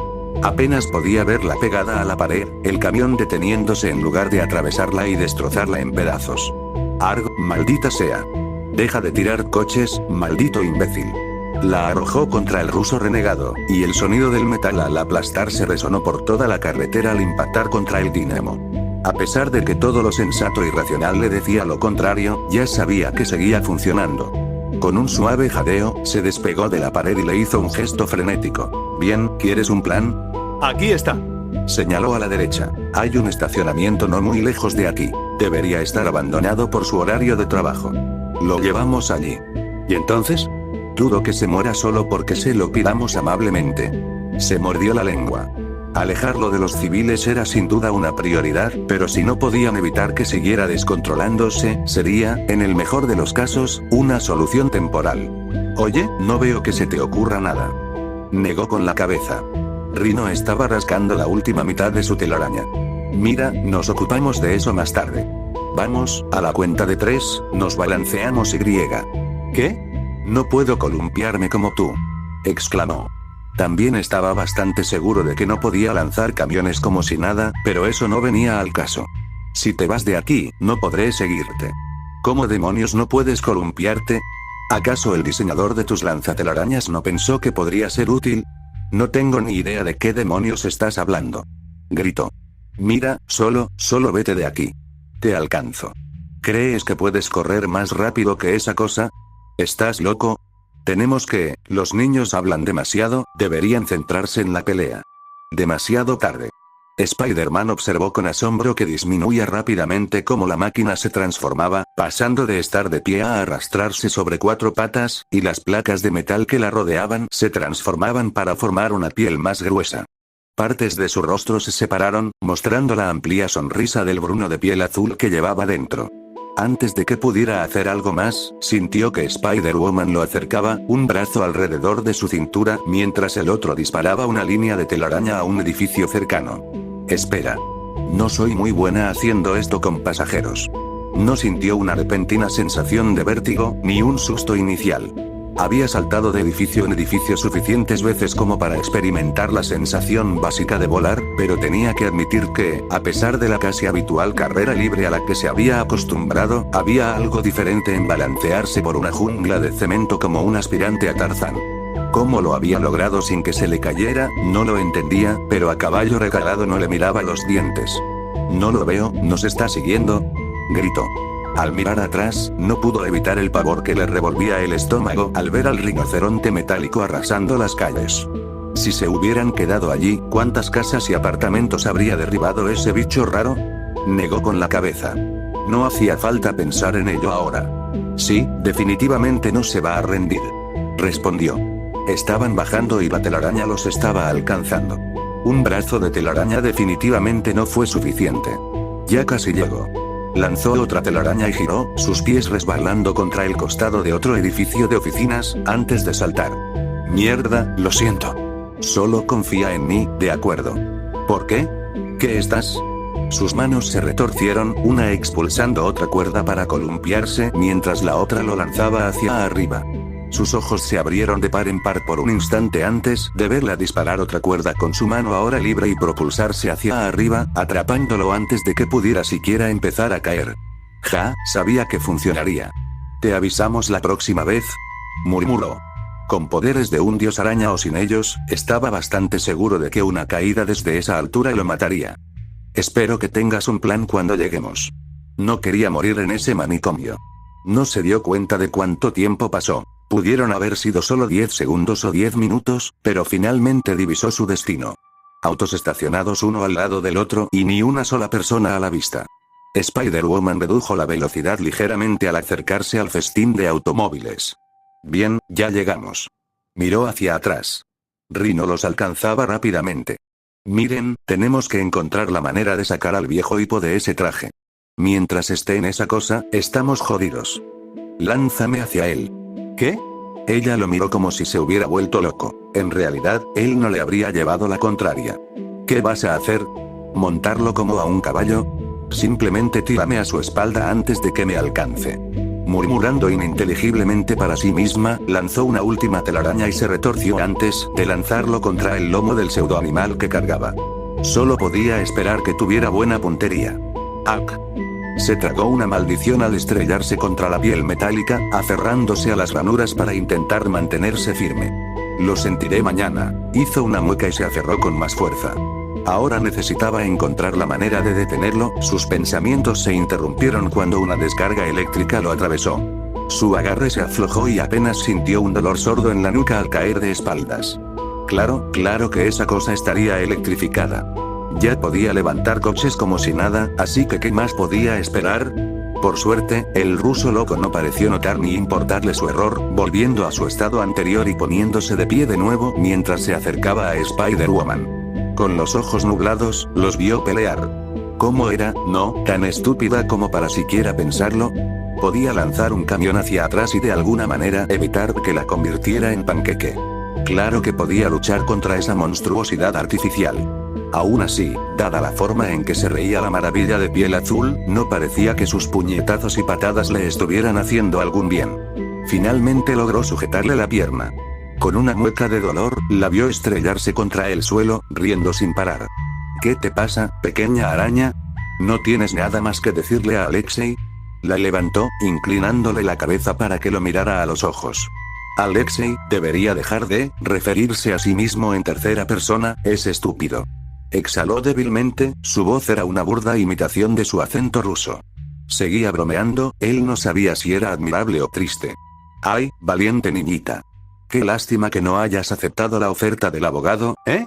Apenas podía verla pegada a la pared, el camión deteniéndose en lugar de atravesarla y destrozarla en pedazos. Arg, maldita sea. Deja de tirar coches, maldito imbécil. La arrojó contra el ruso renegado, y el sonido del metal al aplastarse resonó por toda la carretera al impactar contra el dínamo. A pesar de que todo lo sensato y racional le decía lo contrario, ya sabía que seguía funcionando. Con un suave jadeo, se despegó de la pared y le hizo un gesto frenético. Bien, ¿quieres un plan? Aquí está. Señaló a la derecha. Hay un estacionamiento no muy lejos de aquí. Debería estar abandonado por su horario de trabajo. Lo llevamos allí. ¿Y entonces? Dudo que se muera solo porque se lo pidamos amablemente. Se mordió la lengua. Alejarlo de los civiles era sin duda una prioridad, pero si no podían evitar que siguiera descontrolándose, sería, en el mejor de los casos, una solución temporal. Oye, no veo que se te ocurra nada. Negó con la cabeza. Rhino estaba rascando la última mitad de su telaraña. Mira, nos ocupamos de eso más tarde. Vamos, a la cuenta de 3, nos balanceamos y griega. ¿Qué? No puedo columpiarme como tú. Exclamó. También estaba bastante seguro de que no podía lanzar camiones como si nada, pero eso no venía al caso. Si te vas de aquí, no podré seguirte. ¿Cómo demonios no puedes columpiarte? ¿Acaso el diseñador de tus lanzatelarañas no pensó que podría ser útil? No tengo ni idea de qué demonios estás hablando. Gritó. Mira, solo vete de aquí. Te alcanzo. ¿Crees que puedes correr más rápido que esa cosa? ¿Estás loco? Los niños hablan demasiado, deberían centrarse en la pelea. Demasiado tarde. Spider-Man observó con asombro que disminuía rápidamente cómo la máquina se transformaba, pasando de estar de pie a arrastrarse sobre 4 patas, y las placas de metal que la rodeaban se transformaban para formar una piel más gruesa. Partes de su rostro se separaron, mostrando la amplia sonrisa del Bruno de piel azul que llevaba dentro. Antes de que pudiera hacer algo más, sintió que Spider-Woman lo acercaba, un brazo alrededor de su cintura, mientras el otro disparaba una línea de telaraña a un edificio cercano. Espera. No soy muy buena haciendo esto con pasajeros. No sintió una repentina sensación de vértigo, ni un susto inicial. Había saltado de edificio en edificio suficientes veces como para experimentar la sensación básica de volar, pero tenía que admitir que, a pesar de la casi habitual carrera libre a la que se había acostumbrado, había algo diferente en balancearse por una jungla de cemento como un aspirante a Tarzán. ¿Cómo lo había logrado sin que se le cayera? No lo entendía, pero a caballo regalado no le miraba los dientes. No lo veo, ¿nos está siguiendo? Gritó. Al mirar atrás, no pudo evitar el pavor que le revolvía el estómago al ver al rinoceronte metálico arrasando las calles. Si se hubieran quedado allí, ¿cuántas casas y apartamentos habría derribado ese bicho raro? Negó con la cabeza. No hacía falta pensar en ello ahora. Sí, definitivamente no se va a rendir. Respondió. Estaban bajando y la telaraña los estaba alcanzando. Un brazo de telaraña definitivamente no fue suficiente. Ya casi llegó. Lanzó otra telaraña y giró, sus pies resbalando contra el costado de otro edificio de oficinas, antes de saltar. Mierda, lo siento. Solo confía en mí, ¿de acuerdo? ¿Por qué? ¿Qué estás? Sus manos se retorcieron, una expulsando otra cuerda para columpiarse, mientras la otra lo lanzaba hacia arriba. Sus ojos se abrieron de par en par por un instante antes de verla disparar otra cuerda con su mano ahora libre y propulsarse hacia arriba, atrapándolo antes de que pudiera siquiera empezar a caer. Ja, sabía que funcionaría. ¿Te avisamos la próxima vez? Murmuró. Con poderes de un dios araña o sin ellos, estaba bastante seguro de que una caída desde esa altura lo mataría. Espero que tengas un plan cuando lleguemos. No quería morir en ese manicomio. No se dio cuenta de cuánto tiempo pasó. Pudieron haber sido solo 10 segundos o 10 minutos, pero finalmente divisó su destino. Autos estacionados uno al lado del otro y ni una sola persona a la vista. Spider-Woman redujo la velocidad ligeramente al acercarse al festín de automóviles. Bien, ya llegamos. Miró hacia atrás. Rhino los alcanzaba rápidamente. Miren, tenemos que encontrar la manera de sacar al viejo hipo de ese traje. Mientras esté en esa cosa, estamos jodidos. Lánzame hacia él. ¿Qué? Ella lo miró como si se hubiera vuelto loco. En realidad, él no le habría llevado la contraria. ¿Qué vas a hacer? ¿Montarlo como a un caballo? Simplemente tírame a su espalda antes de que me alcance. Murmurando ininteligiblemente para sí misma, lanzó una última telaraña y se retorció antes de lanzarlo contra el lomo del pseudoanimal que cargaba. Solo podía esperar que tuviera buena puntería. ¡Ac! Se tragó una maldición al estrellarse contra la piel metálica, aferrándose a las ranuras para intentar mantenerse firme. Lo sentiré mañana, hizo una mueca y se aferró con más fuerza. Ahora necesitaba encontrar la manera de detenerlo. Sus pensamientos se interrumpieron cuando una descarga eléctrica lo atravesó. Su agarre se aflojó y apenas sintió un dolor sordo en la nuca al caer de espaldas. Claro que esa cosa estaría electrificada. Ya podía levantar coches como si nada, así que ¿qué más podía esperar? Por suerte, el ruso loco no pareció notar ni importarle su error, volviendo a su estado anterior y poniéndose de pie de nuevo mientras se acercaba a Spider-Woman. Con los ojos nublados, los vio pelear. ¿Cómo era, no, tan estúpida como para siquiera pensarlo? Podía lanzar un camión hacia atrás y de alguna manera evitar que la convirtiera en panqueque. Claro que podía luchar contra esa monstruosidad artificial. Aún así, dada la forma en que se reía la maravilla de piel azul, no parecía que sus puñetazos y patadas le estuvieran haciendo algún bien. Finalmente logró sujetarle la pierna. Con una mueca de dolor, la vio estrellarse contra el suelo, riendo sin parar. ¿Qué te pasa, pequeña araña? ¿No tienes nada más que decirle a Alexei? La levantó, inclinándole la cabeza para que lo mirara a los ojos. Alexei debería dejar de referirse a sí mismo en tercera persona, es estúpido. Exhaló débilmente, su voz era una burda imitación de su acento ruso. Seguía bromeando, él no sabía si era admirable o triste. ¡Ay, valiente niñita! Qué lástima que no hayas aceptado la oferta del abogado, ¿eh?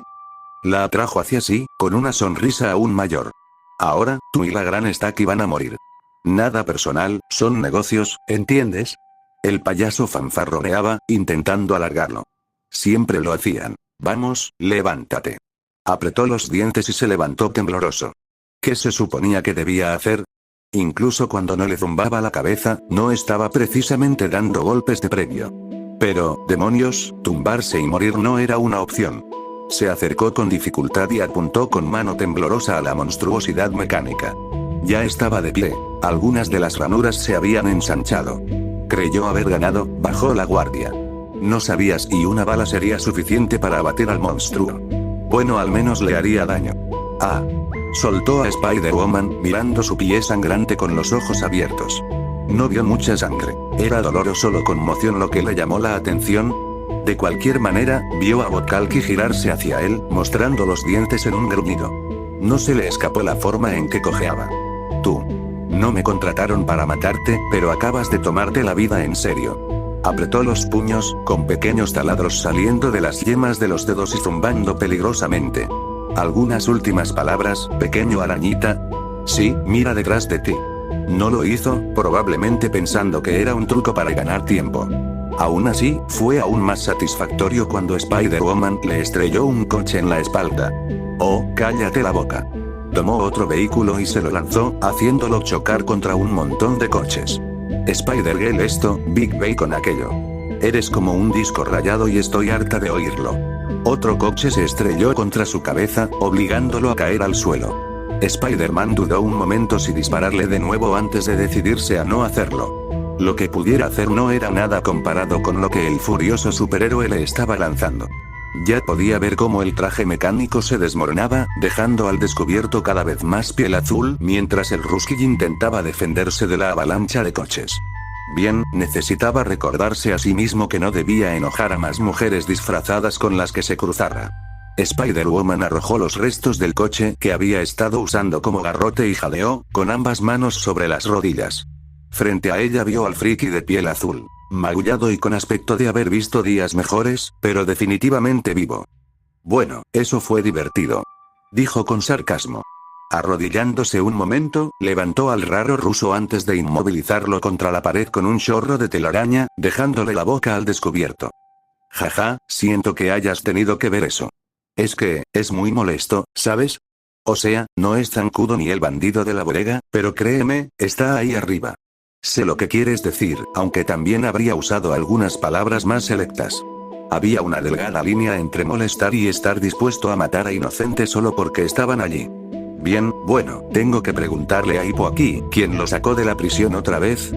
La atrajo hacia sí, con una sonrisa aún mayor. Ahora, tú y la gran Stacky van a morir. Nada personal, son negocios, ¿entiendes? El payaso fanfarroneaba, intentando alargarlo. Siempre lo hacían. Vamos, levántate. Apretó los dientes y se levantó tembloroso. ¿Qué se suponía que debía hacer? Incluso cuando no le zumbaba la cabeza, no estaba precisamente dando golpes de premio. Pero, demonios, tumbarse y morir no era una opción. Se acercó con dificultad y apuntó con mano temblorosa a la monstruosidad mecánica. Ya estaba de pie, algunas de las ranuras se habían ensanchado. Creyó haber ganado, bajó la guardia. No sabía si una bala sería suficiente para abatir al monstruo. Bueno, al menos le haría daño. Ah. Soltó a Spider-Woman, mirando su pie sangrante con los ojos abiertos. No vio mucha sangre, era dolor o solo conmoción lo que le llamó la atención. De cualquier manera, vio a Botkalki girarse hacia él, mostrando los dientes en un gruñido. No se le escapó la forma en que cojeaba. Tú. No me contrataron para matarte, pero acabas de tomarte la vida en serio. Apretó los puños, con pequeños taladros saliendo de las yemas de los dedos y zumbando peligrosamente. ¿Algunas últimas palabras, pequeño arañita? Sí, mira detrás de ti. No lo hizo, probablemente pensando que era un truco para ganar tiempo. Aún así, fue aún más satisfactorio cuando Spider-Woman le estrelló un coche en la espalda. Oh, cállate la boca. Tomó otro vehículo y se lo lanzó, haciéndolo chocar contra un montón de coches. Spider-Girl esto, Big Bacon aquello. Eres como un disco rayado y estoy harta de oírlo. Otro coche se estrelló contra su cabeza, obligándolo a caer al suelo. Spider-Man dudó un momento si dispararle de nuevo antes de decidirse a no hacerlo. Lo que pudiera hacer no era nada comparado con lo que el furioso superhéroe le estaba lanzando. Ya podía ver cómo el traje mecánico se desmoronaba, dejando al descubierto cada vez más piel azul mientras el Rusky intentaba defenderse de la avalancha de coches. Bien, necesitaba recordarse a sí mismo que no debía enojar a más mujeres disfrazadas con las que se cruzara. Spider-Woman arrojó los restos del coche que había estado usando como garrote y jadeó, con ambas manos sobre las rodillas. Frente a ella vio al friki de piel azul, magullado y con aspecto de haber visto días mejores, pero definitivamente vivo. Bueno, eso fue divertido. Dijo con sarcasmo. Arrodillándose un momento, levantó al raro ruso antes de inmovilizarlo contra la pared con un chorro de telaraña, dejándole la boca al descubierto. Jaja, siento que hayas tenido que ver eso. Es que, es muy molesto, ¿sabes? O sea, no es zancudo ni el bandido de la bodega, pero créeme, está ahí arriba. Sé lo que quieres decir, aunque también habría usado algunas palabras más selectas. Había una delgada línea entre molestar y estar dispuesto a matar a inocentes solo porque estaban allí. Bien, bueno, tengo que preguntarle a Hippo aquí, ¿quién lo sacó de la prisión otra vez?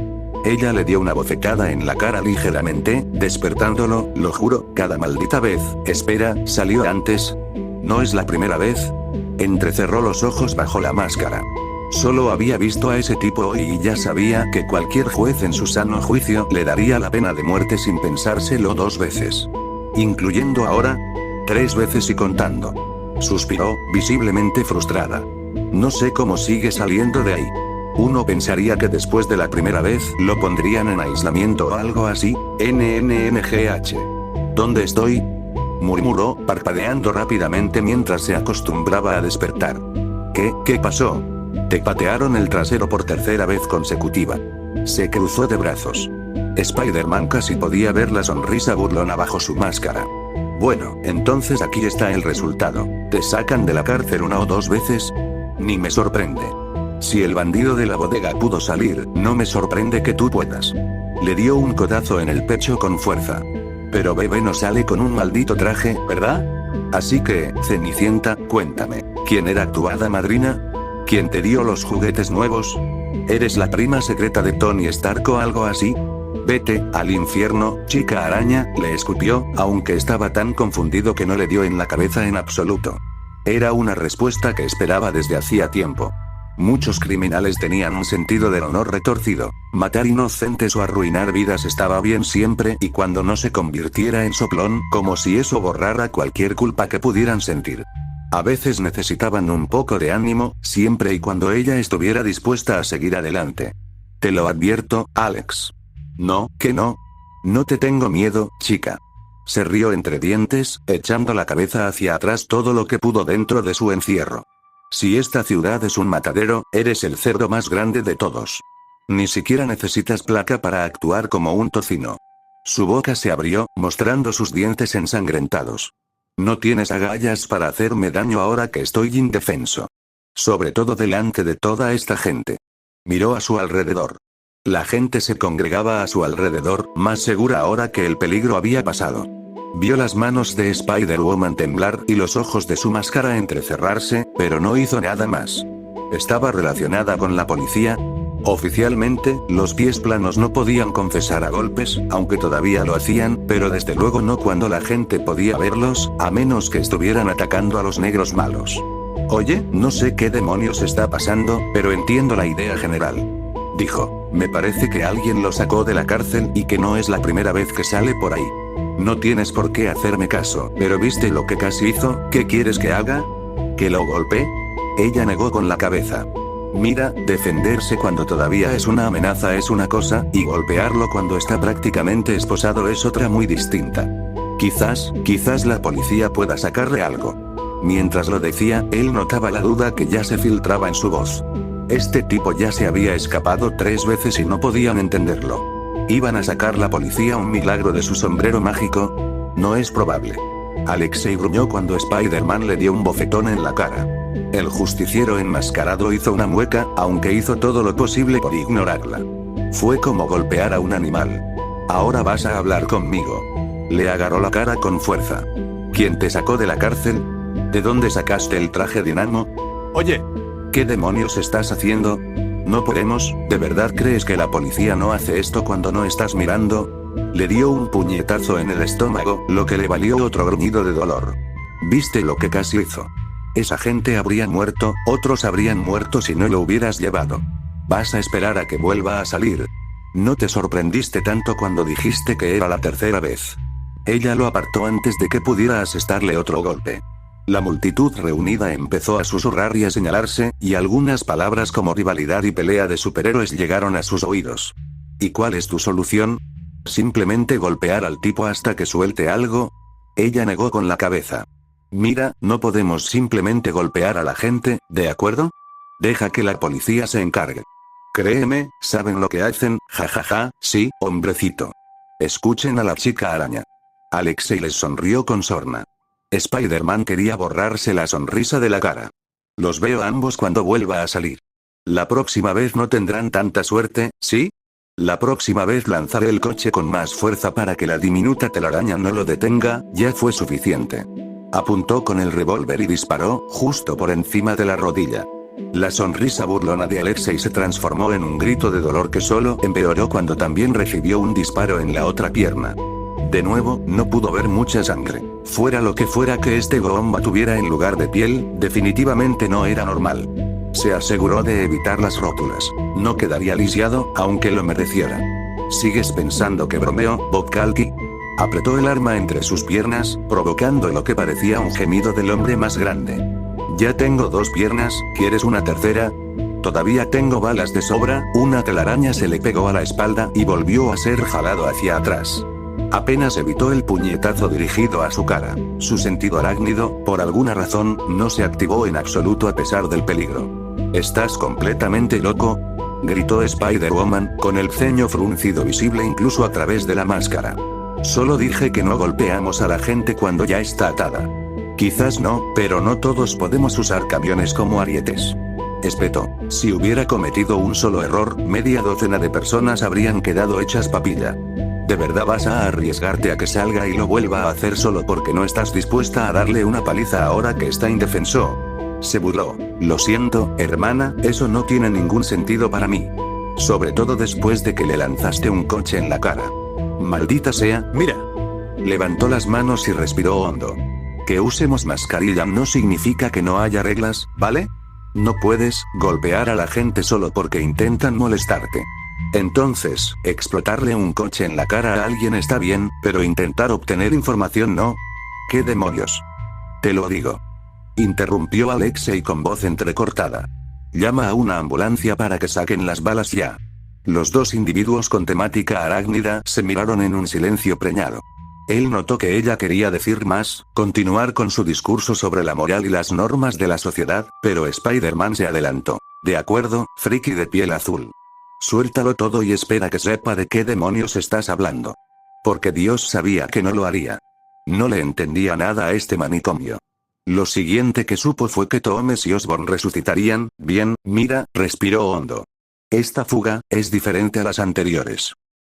Ella le dio una bofetada en la cara ligeramente, despertándolo, lo juro, cada maldita vez. Espera, ¿salió antes? ¿No es la primera vez? Entrecerró los ojos bajo la máscara. Solo había visto a ese tipo hoy y ya sabía que cualquier juez en su sano juicio le daría la pena de muerte sin pensárselo 2 veces. Incluyendo ahora, 3 veces y contando. Suspiró, visiblemente frustrada. No sé cómo sigue saliendo de ahí. Uno pensaría que después de la primera vez lo pondrían en aislamiento o algo así. NNNGH. ¿Dónde estoy? Murmuró, parpadeando rápidamente mientras se acostumbraba a despertar. ¿Qué pasó? Te patearon el trasero por 3ª vez consecutiva. Se cruzó de brazos. Spider-Man casi podía ver la sonrisa burlona bajo su máscara. Bueno, entonces aquí está el resultado. ¿Te sacan de la cárcel 1 o 2 veces? Ni me sorprende. Si el bandido de la bodega pudo salir, no me sorprende que tú puedas. Le dio un codazo en el pecho con fuerza. Pero bebé no sale con un maldito traje, ¿verdad? Así que, Cenicienta, cuéntame, ¿quién era tu hada madrina? ¿Quién te dio los juguetes nuevos? ¿Eres la prima secreta de Tony Stark o algo así? Vete al infierno, chica araña, le escupió, aunque estaba tan confundido que no le dio en la cabeza en absoluto. Era una respuesta que esperaba desde hacía tiempo. Muchos criminales tenían un sentido del honor retorcido. Matar inocentes o arruinar vidas estaba bien siempre y cuando no se convirtiera en soplón, como si eso borrara cualquier culpa que pudieran sentir. A veces necesitaban un poco de ánimo, siempre y cuando ella estuviera dispuesta a seguir adelante. Te lo advierto, Alex. No, que no. No te tengo miedo, chica. Se rió entre dientes, echando la cabeza hacia atrás todo lo que pudo dentro de su encierro. Si esta ciudad es un matadero, eres el cerdo más grande de todos. Ni siquiera necesitas placa para actuar como un tocino. Su boca se abrió, mostrando sus dientes ensangrentados. No tienes agallas para hacerme daño ahora que estoy indefenso. Sobre todo delante de toda esta gente. Miró a su alrededor. La gente se congregaba a su alrededor, más segura ahora que el peligro había pasado. Vio las manos de Spider-Woman temblar y los ojos de su máscara entrecerrarse, pero no hizo nada más. ¿Estaba relacionada con la policía? Oficialmente, los pies planos no podían confesar a golpes, aunque todavía lo hacían, pero desde luego no cuando la gente podía verlos, a menos que estuvieran atacando a los negros malos. Oye, no sé qué demonios está pasando, pero entiendo la idea general. Dijo, me parece que alguien lo sacó de la cárcel y que no es la primera vez que sale por ahí. No tienes por qué hacerme caso, pero ¿viste lo que casi hizo? ¿Qué quieres que haga? ¿Que lo golpee? Ella negó con la cabeza. Mira, defenderse cuando todavía es una amenaza es una cosa, y golpearlo cuando está prácticamente esposado es otra muy distinta. Quizás la policía pueda sacarle algo. Mientras lo decía, él notaba la duda que ya se filtraba en su voz. Este tipo ya se había escapado 3 veces y no podían entenderlo. ¿Iban a sacar la policía un milagro de su sombrero mágico? No es probable. Alexei gruñó cuando Spider-Man le dio un bofetón en la cara. El justiciero enmascarado hizo una mueca, aunque hizo todo lo posible por ignorarla. Fue como golpear a un animal. Ahora vas a hablar conmigo. Le agarró la cara con fuerza. ¿Quién te sacó de la cárcel? ¿De dónde sacaste el traje Dinamo? Oye. ¿Qué demonios estás haciendo? No podemos, ¿de verdad crees que la policía no hace esto cuando no estás mirando? Le dio un puñetazo en el estómago, lo que le valió otro gruñido de dolor. ¿Viste lo que casi hizo? Esa gente habría muerto, otros habrían muerto si no lo hubieras llevado. Vas a esperar a que vuelva a salir. No te sorprendiste tanto cuando dijiste que era la 3ª vez. Ella lo apartó antes de que pudiera asestarle otro golpe. La multitud reunida empezó a susurrar y a señalarse, y algunas palabras como rivalidad y pelea de superhéroes llegaron a sus oídos. ¿Y cuál es tu solución? ¿Simplemente golpear al tipo hasta que suelte algo? Ella negó con la cabeza. Mira, no podemos simplemente golpear a la gente, ¿de acuerdo? Deja que la policía se encargue. Créeme, saben lo que hacen, jajaja, sí, hombrecito. Escuchen a la chica araña. Alexei les sonrió con sorna. Spider-Man quería borrarse la sonrisa de la cara. Los veo a ambos cuando vuelva a salir. La próxima vez no tendrán tanta suerte, ¿sí? La próxima vez lanzaré el coche con más fuerza para que la diminuta telaraña no lo detenga, ya fue suficiente. Apuntó con el revólver y disparó, justo por encima de la rodilla. La sonrisa burlona de Alexei se transformó en un grito de dolor que solo empeoró cuando también recibió un disparo en la otra pierna. De nuevo, no pudo ver mucha sangre. Fuera lo que fuera que este bomba tuviera en lugar de piel, definitivamente no era normal. Se aseguró de evitar las rótulas. No quedaría lisiado, aunque lo mereciera. ¿Sigues pensando que bromeo, Bob Kalki? Apretó el arma entre sus piernas, provocando lo que parecía un gemido del hombre más grande. Ya tengo 2 piernas, ¿quieres una tercera? Todavía tengo balas de sobra. Una telaraña se le pegó a la espalda y volvió a ser jalado hacia atrás. Apenas evitó el puñetazo dirigido a su cara. Su sentido arácnido, por alguna razón, no se activó en absoluto a pesar del peligro. ¿Estás completamente loco?, gritó Spider-Woman, con el ceño fruncido visible incluso a través de la máscara. Solo dije que no golpeamos a la gente cuando ya está atada. Quizás no, pero no todos podemos usar camiones como arietes. Espetó. Si hubiera cometido un solo error, media docena de personas habrían quedado hechas papilla. ¿De verdad vas a arriesgarte a que salga y lo vuelva a hacer solo porque no estás dispuesta a darle una paliza ahora que está indefenso? Se burló. Lo siento, hermana, eso no tiene ningún sentido para mí. Sobre todo después de que le lanzaste un coche en la cara. Maldita sea. Mira. Levantó las manos y respiró hondo. Que usemos mascarilla no significa que no haya reglas, ¿vale? No puedes golpear a la gente solo porque intentan molestarte. Entonces, explotarle un coche en la cara a alguien está bien, pero intentar obtener información no. ¿Qué demonios? Te lo digo. Interrumpió Alexei con voz entrecortada. Llama a una ambulancia para que saquen las balas ya. Los 2 individuos con temática arácnida se miraron en un silencio preñado. Él notó que ella quería decir más, continuar con su discurso sobre la moral y las normas de la sociedad, pero Spider-Man se adelantó. De acuerdo, friki de piel azul. Suéltalo todo y espera que sepa de qué demonios estás hablando. Porque Dios sabía que no lo haría. No le entendía nada a este manicomio. Lo siguiente que supo fue que Thomas y Osborn resucitarían. Bien, mira, respiró hondo. Esta fuga es diferente a las anteriores.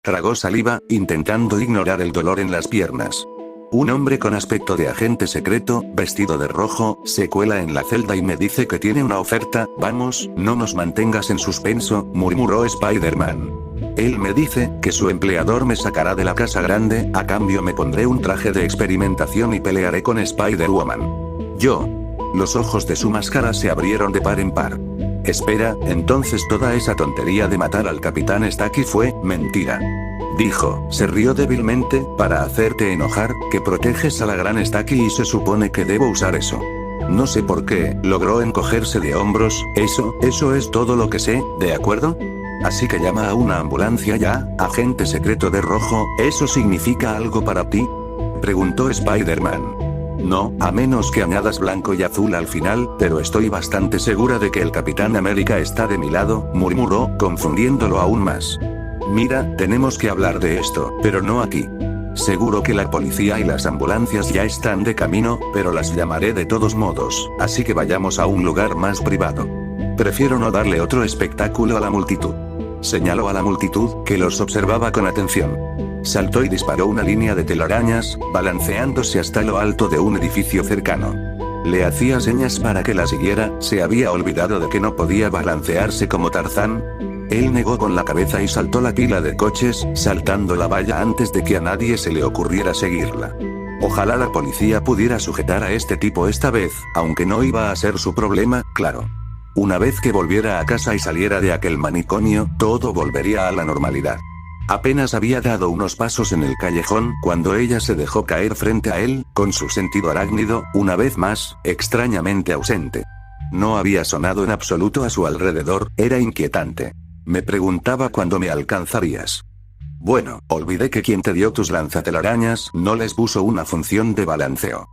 Tragó saliva, intentando ignorar el dolor en las piernas. Un hombre con aspecto de agente secreto, vestido de rojo, se cuela en la celda y me dice que tiene una oferta. Vamos, no nos mantengas en suspenso, murmuró Spider-Man. Él me dice que su empleador me sacará de la casa grande, a cambio me pondré un traje de experimentación y pelearé con Spider-Woman. Yo. Los ojos de su máscara se abrieron de par en par. Espera, entonces toda esa tontería de matar al Capitán Stacy fue mentira. Dijo, se rió débilmente, para hacerte enojar, que proteges a la gran Stacy y se supone que debo usar eso. No sé por qué, logró encogerse de hombros. Eso es todo lo que sé, ¿de acuerdo? Así que llama a una ambulancia ya, agente secreto de rojo. ¿Eso significa algo para ti?, preguntó Spider-Man. No, a menos que añadas blanco y azul al final, pero estoy bastante segura de que el Capitán América está de mi lado, murmuró, confundiéndolo aún más. Mira, tenemos que hablar de esto, pero no aquí. Seguro que la policía y las ambulancias ya están de camino, pero las llamaré de todos modos, así que vayamos a un lugar más privado. Prefiero no darle otro espectáculo a la multitud. Señaló a la multitud, que los observaba con atención. Saltó y disparó una línea de telarañas, balanceándose hasta lo alto de un edificio cercano. Le hacía señas para que la siguiera. ¿Se había olvidado de que no podía balancearse como Tarzán? Él negó con la cabeza y saltó la pila de coches, saltando la valla antes de que a nadie se le ocurriera seguirla. Ojalá la policía pudiera sujetar a este tipo esta vez, aunque no iba a ser su problema, claro. Una vez que volviera a casa y saliera de aquel manicomio, todo volvería a la normalidad. Apenas había dado unos pasos en el callejón, cuando ella se dejó caer frente a él, con su sentido arácnido, una vez más, extrañamente ausente. No había sonado en absoluto a su alrededor, era inquietante. Me preguntaba cuándo me alcanzarías. Bueno, olvidé que quien te dio tus lanzatelarañas no les puso una función de balanceo.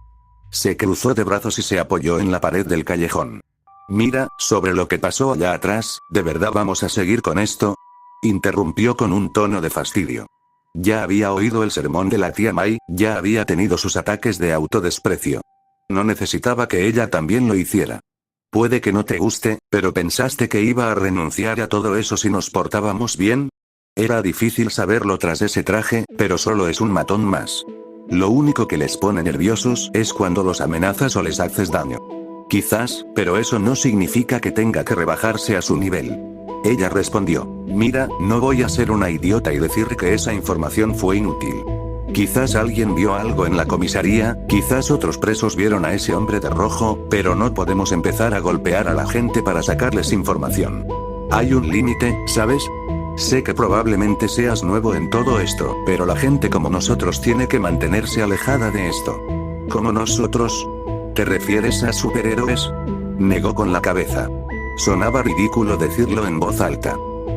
Se cruzó de brazos y se apoyó en la pared del callejón. Mira, sobre lo que pasó allá atrás, ¿de verdad vamos a seguir con esto? Interrumpió con un tono de fastidio. Ya había oído el sermón de la tía Mai, ya había tenido sus ataques de autodesprecio. No necesitaba que ella también lo hiciera. Puede que no te guste, pero ¿pensaste que iba a renunciar a todo eso si nos portábamos bien? Era difícil saberlo tras ese traje, pero solo es un matón más. Lo único que les pone nerviosos es cuando los amenazas o les haces daño. Quizás, pero eso no significa que tenga que rebajarse a su nivel. Ella respondió, mira, no voy a ser una idiota y decir que esa información fue inútil. Quizás alguien vio algo en la comisaría, quizás otros presos vieron a ese hombre de rojo, pero no podemos empezar a golpear a la gente para sacarles información. Hay un límite, ¿sabes? Sé que probablemente seas nuevo en todo esto, pero la gente como nosotros tiene que mantenerse alejada de esto. ¿Como nosotros? ¿Te refieres a superhéroes? Negó con la cabeza. Sonaba ridículo decirlo en voz alta.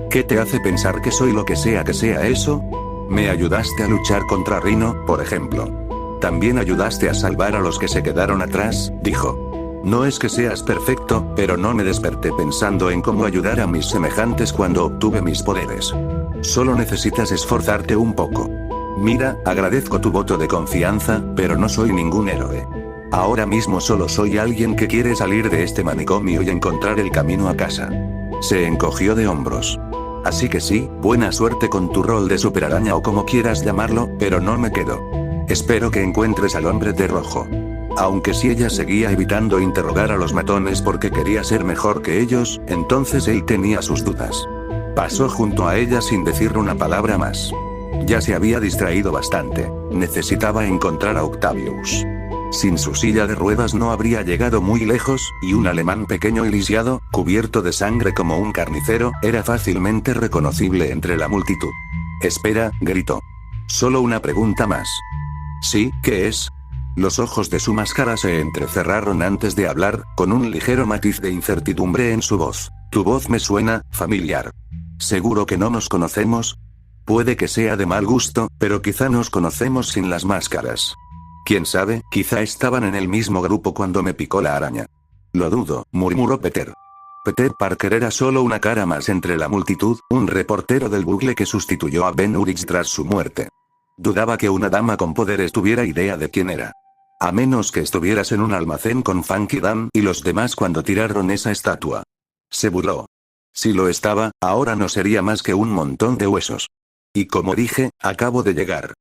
¿Qué te hace pensar que soy lo que sea eso? Me ayudaste a luchar contra Rhino, por ejemplo. También ayudaste a salvar a los que se quedaron atrás, dijo. No es que seas perfecto, pero no me desperté pensando en cómo ayudar a mis semejantes cuando obtuve mis poderes. Solo necesitas esforzarte un poco. Mira, agradezco tu voto de confianza, pero no soy ningún héroe. Ahora mismo solo soy alguien que quiere salir de este manicomio y encontrar el camino a casa. Se encogió de hombros. Así que sí, buena suerte con tu rol de superaraña o como quieras llamarlo, pero no me quedo. Espero que encuentres al hombre de rojo. Aunque si ella seguía evitando interrogar a los matones porque quería ser mejor que ellos, entonces él tenía sus dudas. Pasó junto a ella sin decir una palabra más. Ya se había distraído bastante. Necesitaba encontrar a Octavius. Sin su silla de ruedas no habría llegado muy lejos, y un alemán pequeño y lisiado, cubierto de sangre como un carnicero, era fácilmente reconocible entre la multitud. Espera, gritó. Solo una pregunta más. ¿Sí, qué es? Los ojos de su máscara se entrecerraron antes de hablar, con un ligero matiz de incertidumbre en su voz. Tu voz me suena familiar. ¿Seguro que no nos conocemos? Puede que sea de mal gusto, pero quizá nos conocemos sin las máscaras. Quién sabe, quizá estaban en el mismo grupo cuando me picó la araña. Lo dudo, murmuró Peter. Peter Parker era solo una cara más entre la multitud, un reportero del Bugle que sustituyó a Ben Urich tras su muerte. Dudaba que una dama con poderes tuviera idea de quién era. A menos que estuvieras en un almacén con Funky Dan y los demás cuando tiraron esa estatua. Se burló. Si lo estaba, ahora no sería más que un montón de huesos. Y como dije, acabo de llegar.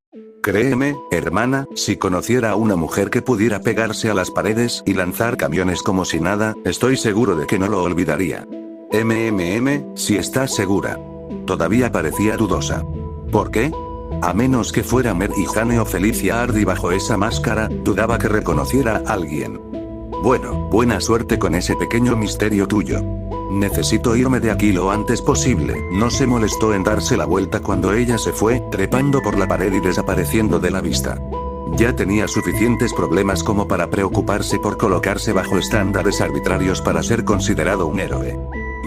Créeme, hermana, si conociera a una mujer que pudiera pegarse a las paredes y lanzar camiones como si nada, estoy seguro de que no lo olvidaría. Si estás segura. Todavía parecía dudosa. ¿Por qué? A menos que fuera Mary Jane o Felicia Hardy bajo esa máscara, dudaba que reconociera a alguien. Bueno, buena suerte con ese pequeño misterio tuyo. Necesito irme de aquí lo antes posible. No se molestó en darse la vuelta cuando ella se fue, trepando por la pared y desapareciendo de la vista. Ya tenía suficientes problemas como para preocuparse por colocarse bajo estándares arbitrarios para ser considerado un héroe.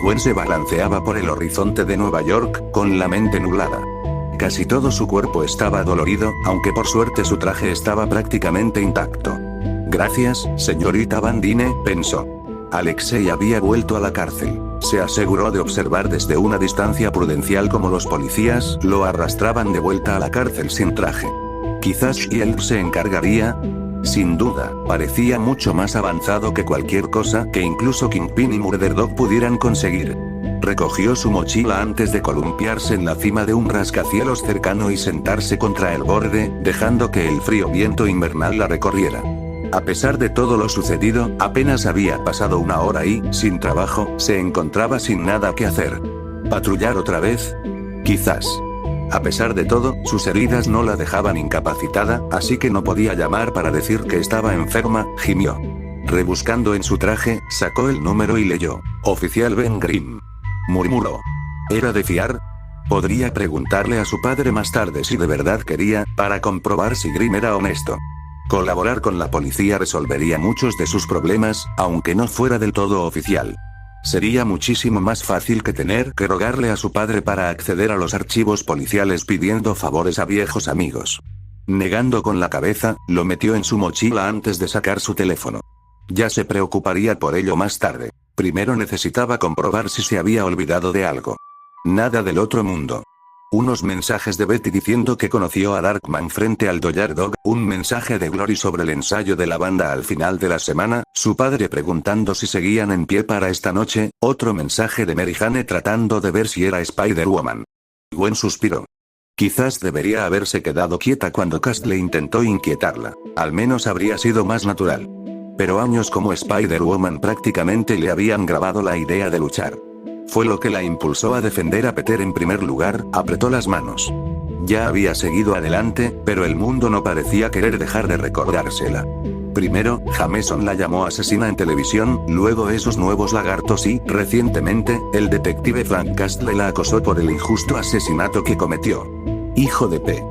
Gwen se balanceaba por el horizonte de Nueva York, con la mente nublada. Casi todo su cuerpo estaba dolorido, aunque por suerte su traje estaba prácticamente intacto. Gracias, señorita Van Dyne, pensó. Alexei había vuelto a la cárcel. Se aseguró de observar desde una distancia prudencial cómo los policías lo arrastraban de vuelta a la cárcel sin traje. Quizás él se encargaría. Sin duda, parecía mucho más avanzado que cualquier cosa que incluso Kingpin y Murder Dog pudieran conseguir. Recogió su mochila antes de columpiarse en la cima de un rascacielos cercano y sentarse contra el borde, dejando que el frío viento invernal la recorriera. A pesar de todo lo sucedido, apenas había pasado una hora y, sin trabajo, se encontraba sin nada que hacer. ¿Patrullar otra vez? Quizás. A pesar de todo, sus heridas no la dejaban incapacitada, así que no podía llamar para decir que estaba enferma, gimió. Rebuscando en su traje, sacó el número y leyó. Oficial Ben Grimm. Murmuró. ¿Era de fiar? Podría preguntarle a su padre más tarde si de verdad quería, para comprobar si Grimm era honesto. Colaborar con la policía resolvería muchos de sus problemas, aunque no fuera del todo oficial. Sería muchísimo más fácil que tener que rogarle a su padre para acceder a los archivos policiales pidiendo favores a viejos amigos. Negando con la cabeza, lo metió en su mochila antes de sacar su teléfono. Ya se preocuparía por ello más tarde. Primero necesitaba comprobar si se había olvidado de algo. Nada del otro mundo. Unos mensajes de Betty diciendo que conoció a Darkman frente al Dollar Dog, un mensaje de Glory sobre el ensayo de la banda al final de la semana, su padre preguntando si seguían en pie para esta noche, otro mensaje de Mary Jane tratando de ver si era Spider-Woman. Gwen suspiró. Quizás debería haberse quedado quieta cuando Castle intentó inquietarla, al menos habría sido más natural. Pero años como Spider-Woman prácticamente le habían grabado la idea de luchar. Fue lo que la impulsó a defender a Peter en primer lugar, apretó las manos. Ya había seguido adelante, pero el mundo no parecía querer dejar de recordársela. Primero, Jameson la llamó asesina en televisión, luego esos nuevos lagartos y, recientemente, el detective Frank Castle la acosó por el injusto asesinato que cometió. Hijo de P.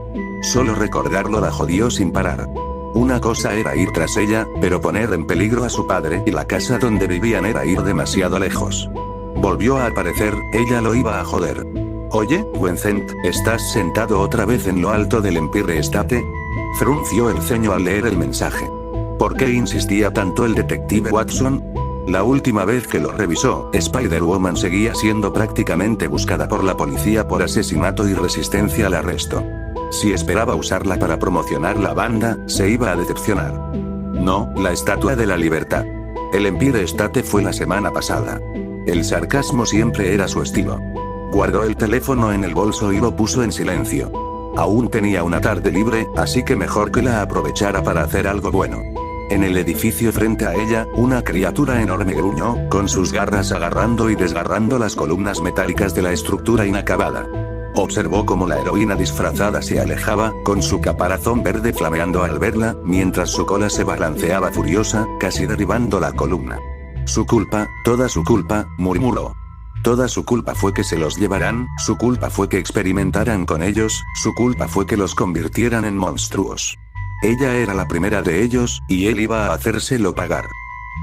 Solo recordarlo la jodió sin parar. Una cosa era ir tras ella, pero poner en peligro a su padre y la casa donde vivían era ir demasiado lejos. Volvió a aparecer, ella lo iba a joder. Oye, Vincent, ¿estás sentado otra vez en lo alto del Empire State? Frunció el ceño al leer el mensaje. ¿Por qué insistía tanto el detective Watson? La última vez que lo revisó, Spider-Woman seguía siendo prácticamente buscada por la policía por asesinato y resistencia al arresto. Si esperaba usarla para promocionar la banda, se iba a decepcionar. No, la Estatua de la Libertad. El Empire State fue la semana pasada. El sarcasmo siempre era su estilo. Guardó el teléfono en el bolso y lo puso en silencio. Aún tenía una tarde libre, así que mejor que la aprovechara para hacer algo bueno. En el edificio frente a ella, una criatura enorme gruñó, con sus garras agarrando y desgarrando las columnas metálicas de la estructura inacabada. Observó cómo la heroína disfrazada se alejaba, con su caparazón verde flameando al verla, mientras su cola se balanceaba furiosa, casi derribando la columna. Su culpa, toda su culpa, murmuró. Toda su culpa fue que se los llevaran, su culpa fue que experimentaran con ellos, su culpa fue que los convirtieran en monstruos. Ella era la primera de ellos, y él iba a hacérselo pagar.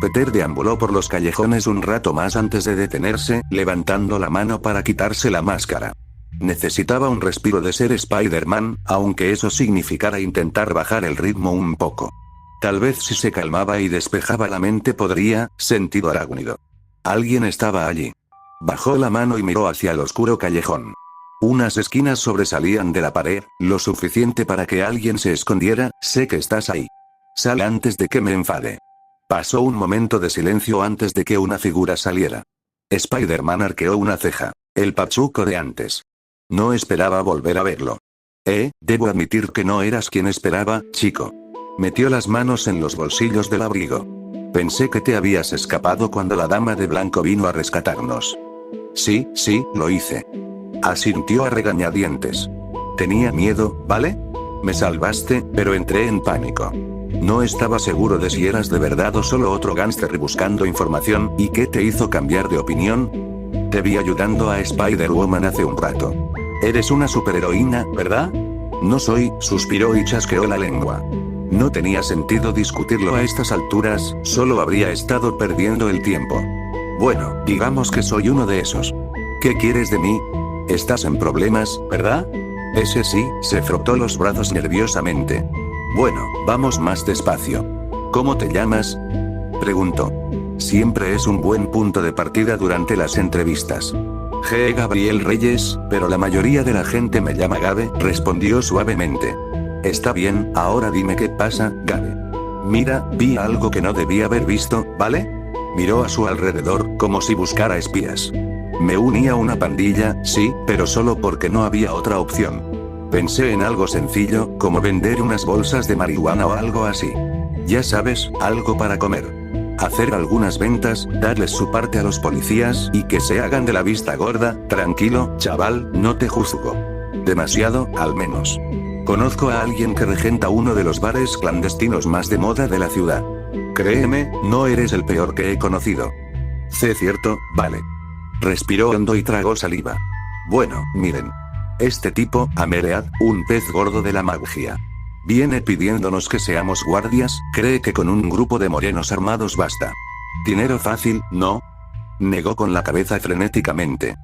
Peter deambuló por los callejones un rato más antes de detenerse, levantando la mano para quitarse la máscara. Necesitaba un respiro de ser Spider-Man, aunque eso significara intentar bajar el ritmo un poco. Tal vez si se calmaba y despejaba la mente podría, sentido arácnido. Alguien estaba allí. Bajó la mano y miró hacia el oscuro callejón. Unas esquinas sobresalían de la pared, lo suficiente para que alguien se escondiera. Sé que estás ahí. Sal antes de que me enfade. Pasó un momento de silencio antes de que una figura saliera. Spider-Man arqueó una ceja. El Pachuco de antes. No esperaba volver a verlo. Debo admitir que no eras quien esperaba, chico. Metió las manos en los bolsillos del abrigo. Pensé que te habías escapado cuando la dama de blanco vino a rescatarnos. Sí, lo hice. Asintió a regañadientes. Tenía miedo, ¿vale? Me salvaste, pero entré en pánico. No estaba seguro de si eras de verdad o solo otro gángster buscando información. ¿Y qué te hizo cambiar de opinión? Te vi ayudando a Spider-Woman hace un rato. Eres una superheroína, ¿verdad? No soy, suspiró y chasqueó la lengua. No tenía sentido discutirlo a estas alturas, solo habría estado perdiendo el tiempo. Bueno, digamos que soy uno de esos. ¿Qué quieres de mí? Estás en problemas, ¿verdad? Ese sí, se frotó los brazos nerviosamente. Bueno, vamos más despacio. ¿Cómo te llamas? Preguntó. Siempre es un buen punto de partida durante las entrevistas. G. Gabriel Reyes, pero la mayoría de la gente me llama Gabe, respondió suavemente. Está bien, ahora dime qué pasa, Gabe. Mira, vi algo que no debía haber visto, ¿vale? Miró a su alrededor, como si buscara espías. Me uní a una pandilla, sí, pero solo porque no había otra opción. Pensé en algo sencillo, como vender unas bolsas de marihuana o algo así. Ya sabes, algo para comer. Hacer algunas ventas, darles su parte a los policías y que se hagan de la vista gorda. Tranquilo, chaval, no te juzgo. Demasiado, al menos. Conozco a alguien que regenta uno de los bares clandestinos más de moda de la ciudad. Créeme, no eres el peor que he conocido. Sé cierto, vale. Respiró hondo y tragó saliva. Bueno, miren. Este tipo, Ameread, un pez gordo de la magia. Viene pidiéndonos que seamos guardias, cree que con un grupo de morenos armados basta. Dinero fácil, ¿no? Negó con la cabeza frenéticamente.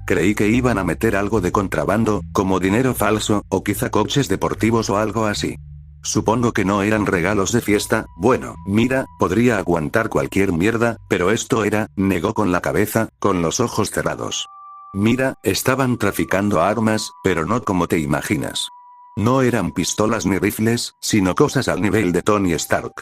Creí que iban a meter algo de contrabando, como dinero falso, o quizá coches deportivos o algo así. Supongo que no eran regalos de fiesta. Bueno, mira, podría aguantar cualquier mierda, pero esto era, negó con la cabeza, con los ojos cerrados. Mira, estaban traficando armas, pero no como te imaginas. No eran pistolas ni rifles, sino cosas al nivel de Tony Stark.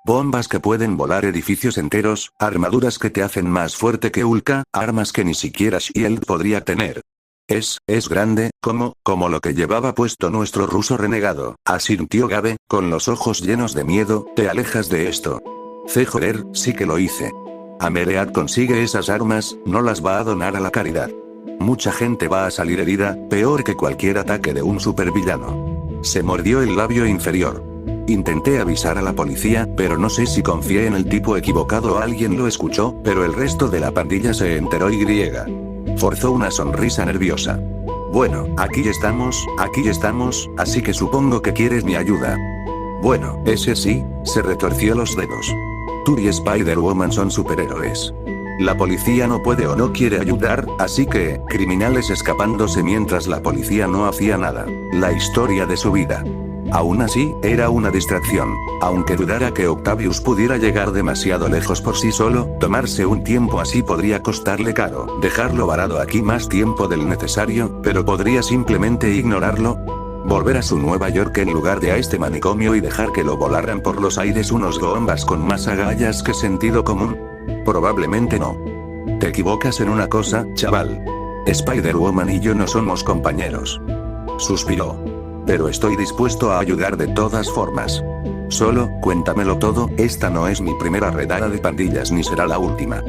Bombas que pueden volar edificios enteros, armaduras que te hacen más fuerte que Hulk, armas que ni siquiera Shield podría tener. Es grande, como lo que llevaba puesto nuestro ruso renegado, asintió Gabe, con los ojos llenos de miedo. Te alejas de esto. Joder, sí que lo hice. Ameread consigue esas armas, no las va a donar a la caridad. Mucha gente va a salir herida, peor que cualquier ataque de un supervillano. Se mordió el labio inferior. Intenté avisar a la policía, pero no sé si confié en el tipo equivocado o alguien lo escuchó, pero el resto de la pandilla se enteró y forzó una sonrisa nerviosa. Bueno, aquí estamos, así que supongo que quieres mi ayuda. Bueno, ese sí, se retorció los dedos. Tú y Spider-Woman son superhéroes. La policía no puede o no quiere ayudar, así que, criminales escapándose mientras la policía no hacía nada. La historia de su vida. Aún así, era una distracción. Aunque dudara que Octavius pudiera llegar demasiado lejos por sí solo, tomarse un tiempo así podría costarle caro. Dejarlo varado aquí más tiempo del necesario, pero podría simplemente ignorarlo. Volver a su Nueva York en lugar de a este manicomio y dejar que lo volaran por los aires unos gombas con más agallas que sentido común. Probablemente no. Te equivocas en una cosa, chaval. Spider-Woman y yo no somos compañeros. Suspiró. Pero estoy dispuesto a ayudar de todas formas. Solo, cuéntamelo todo, esta no es mi primera redada de pandillas ni será la última.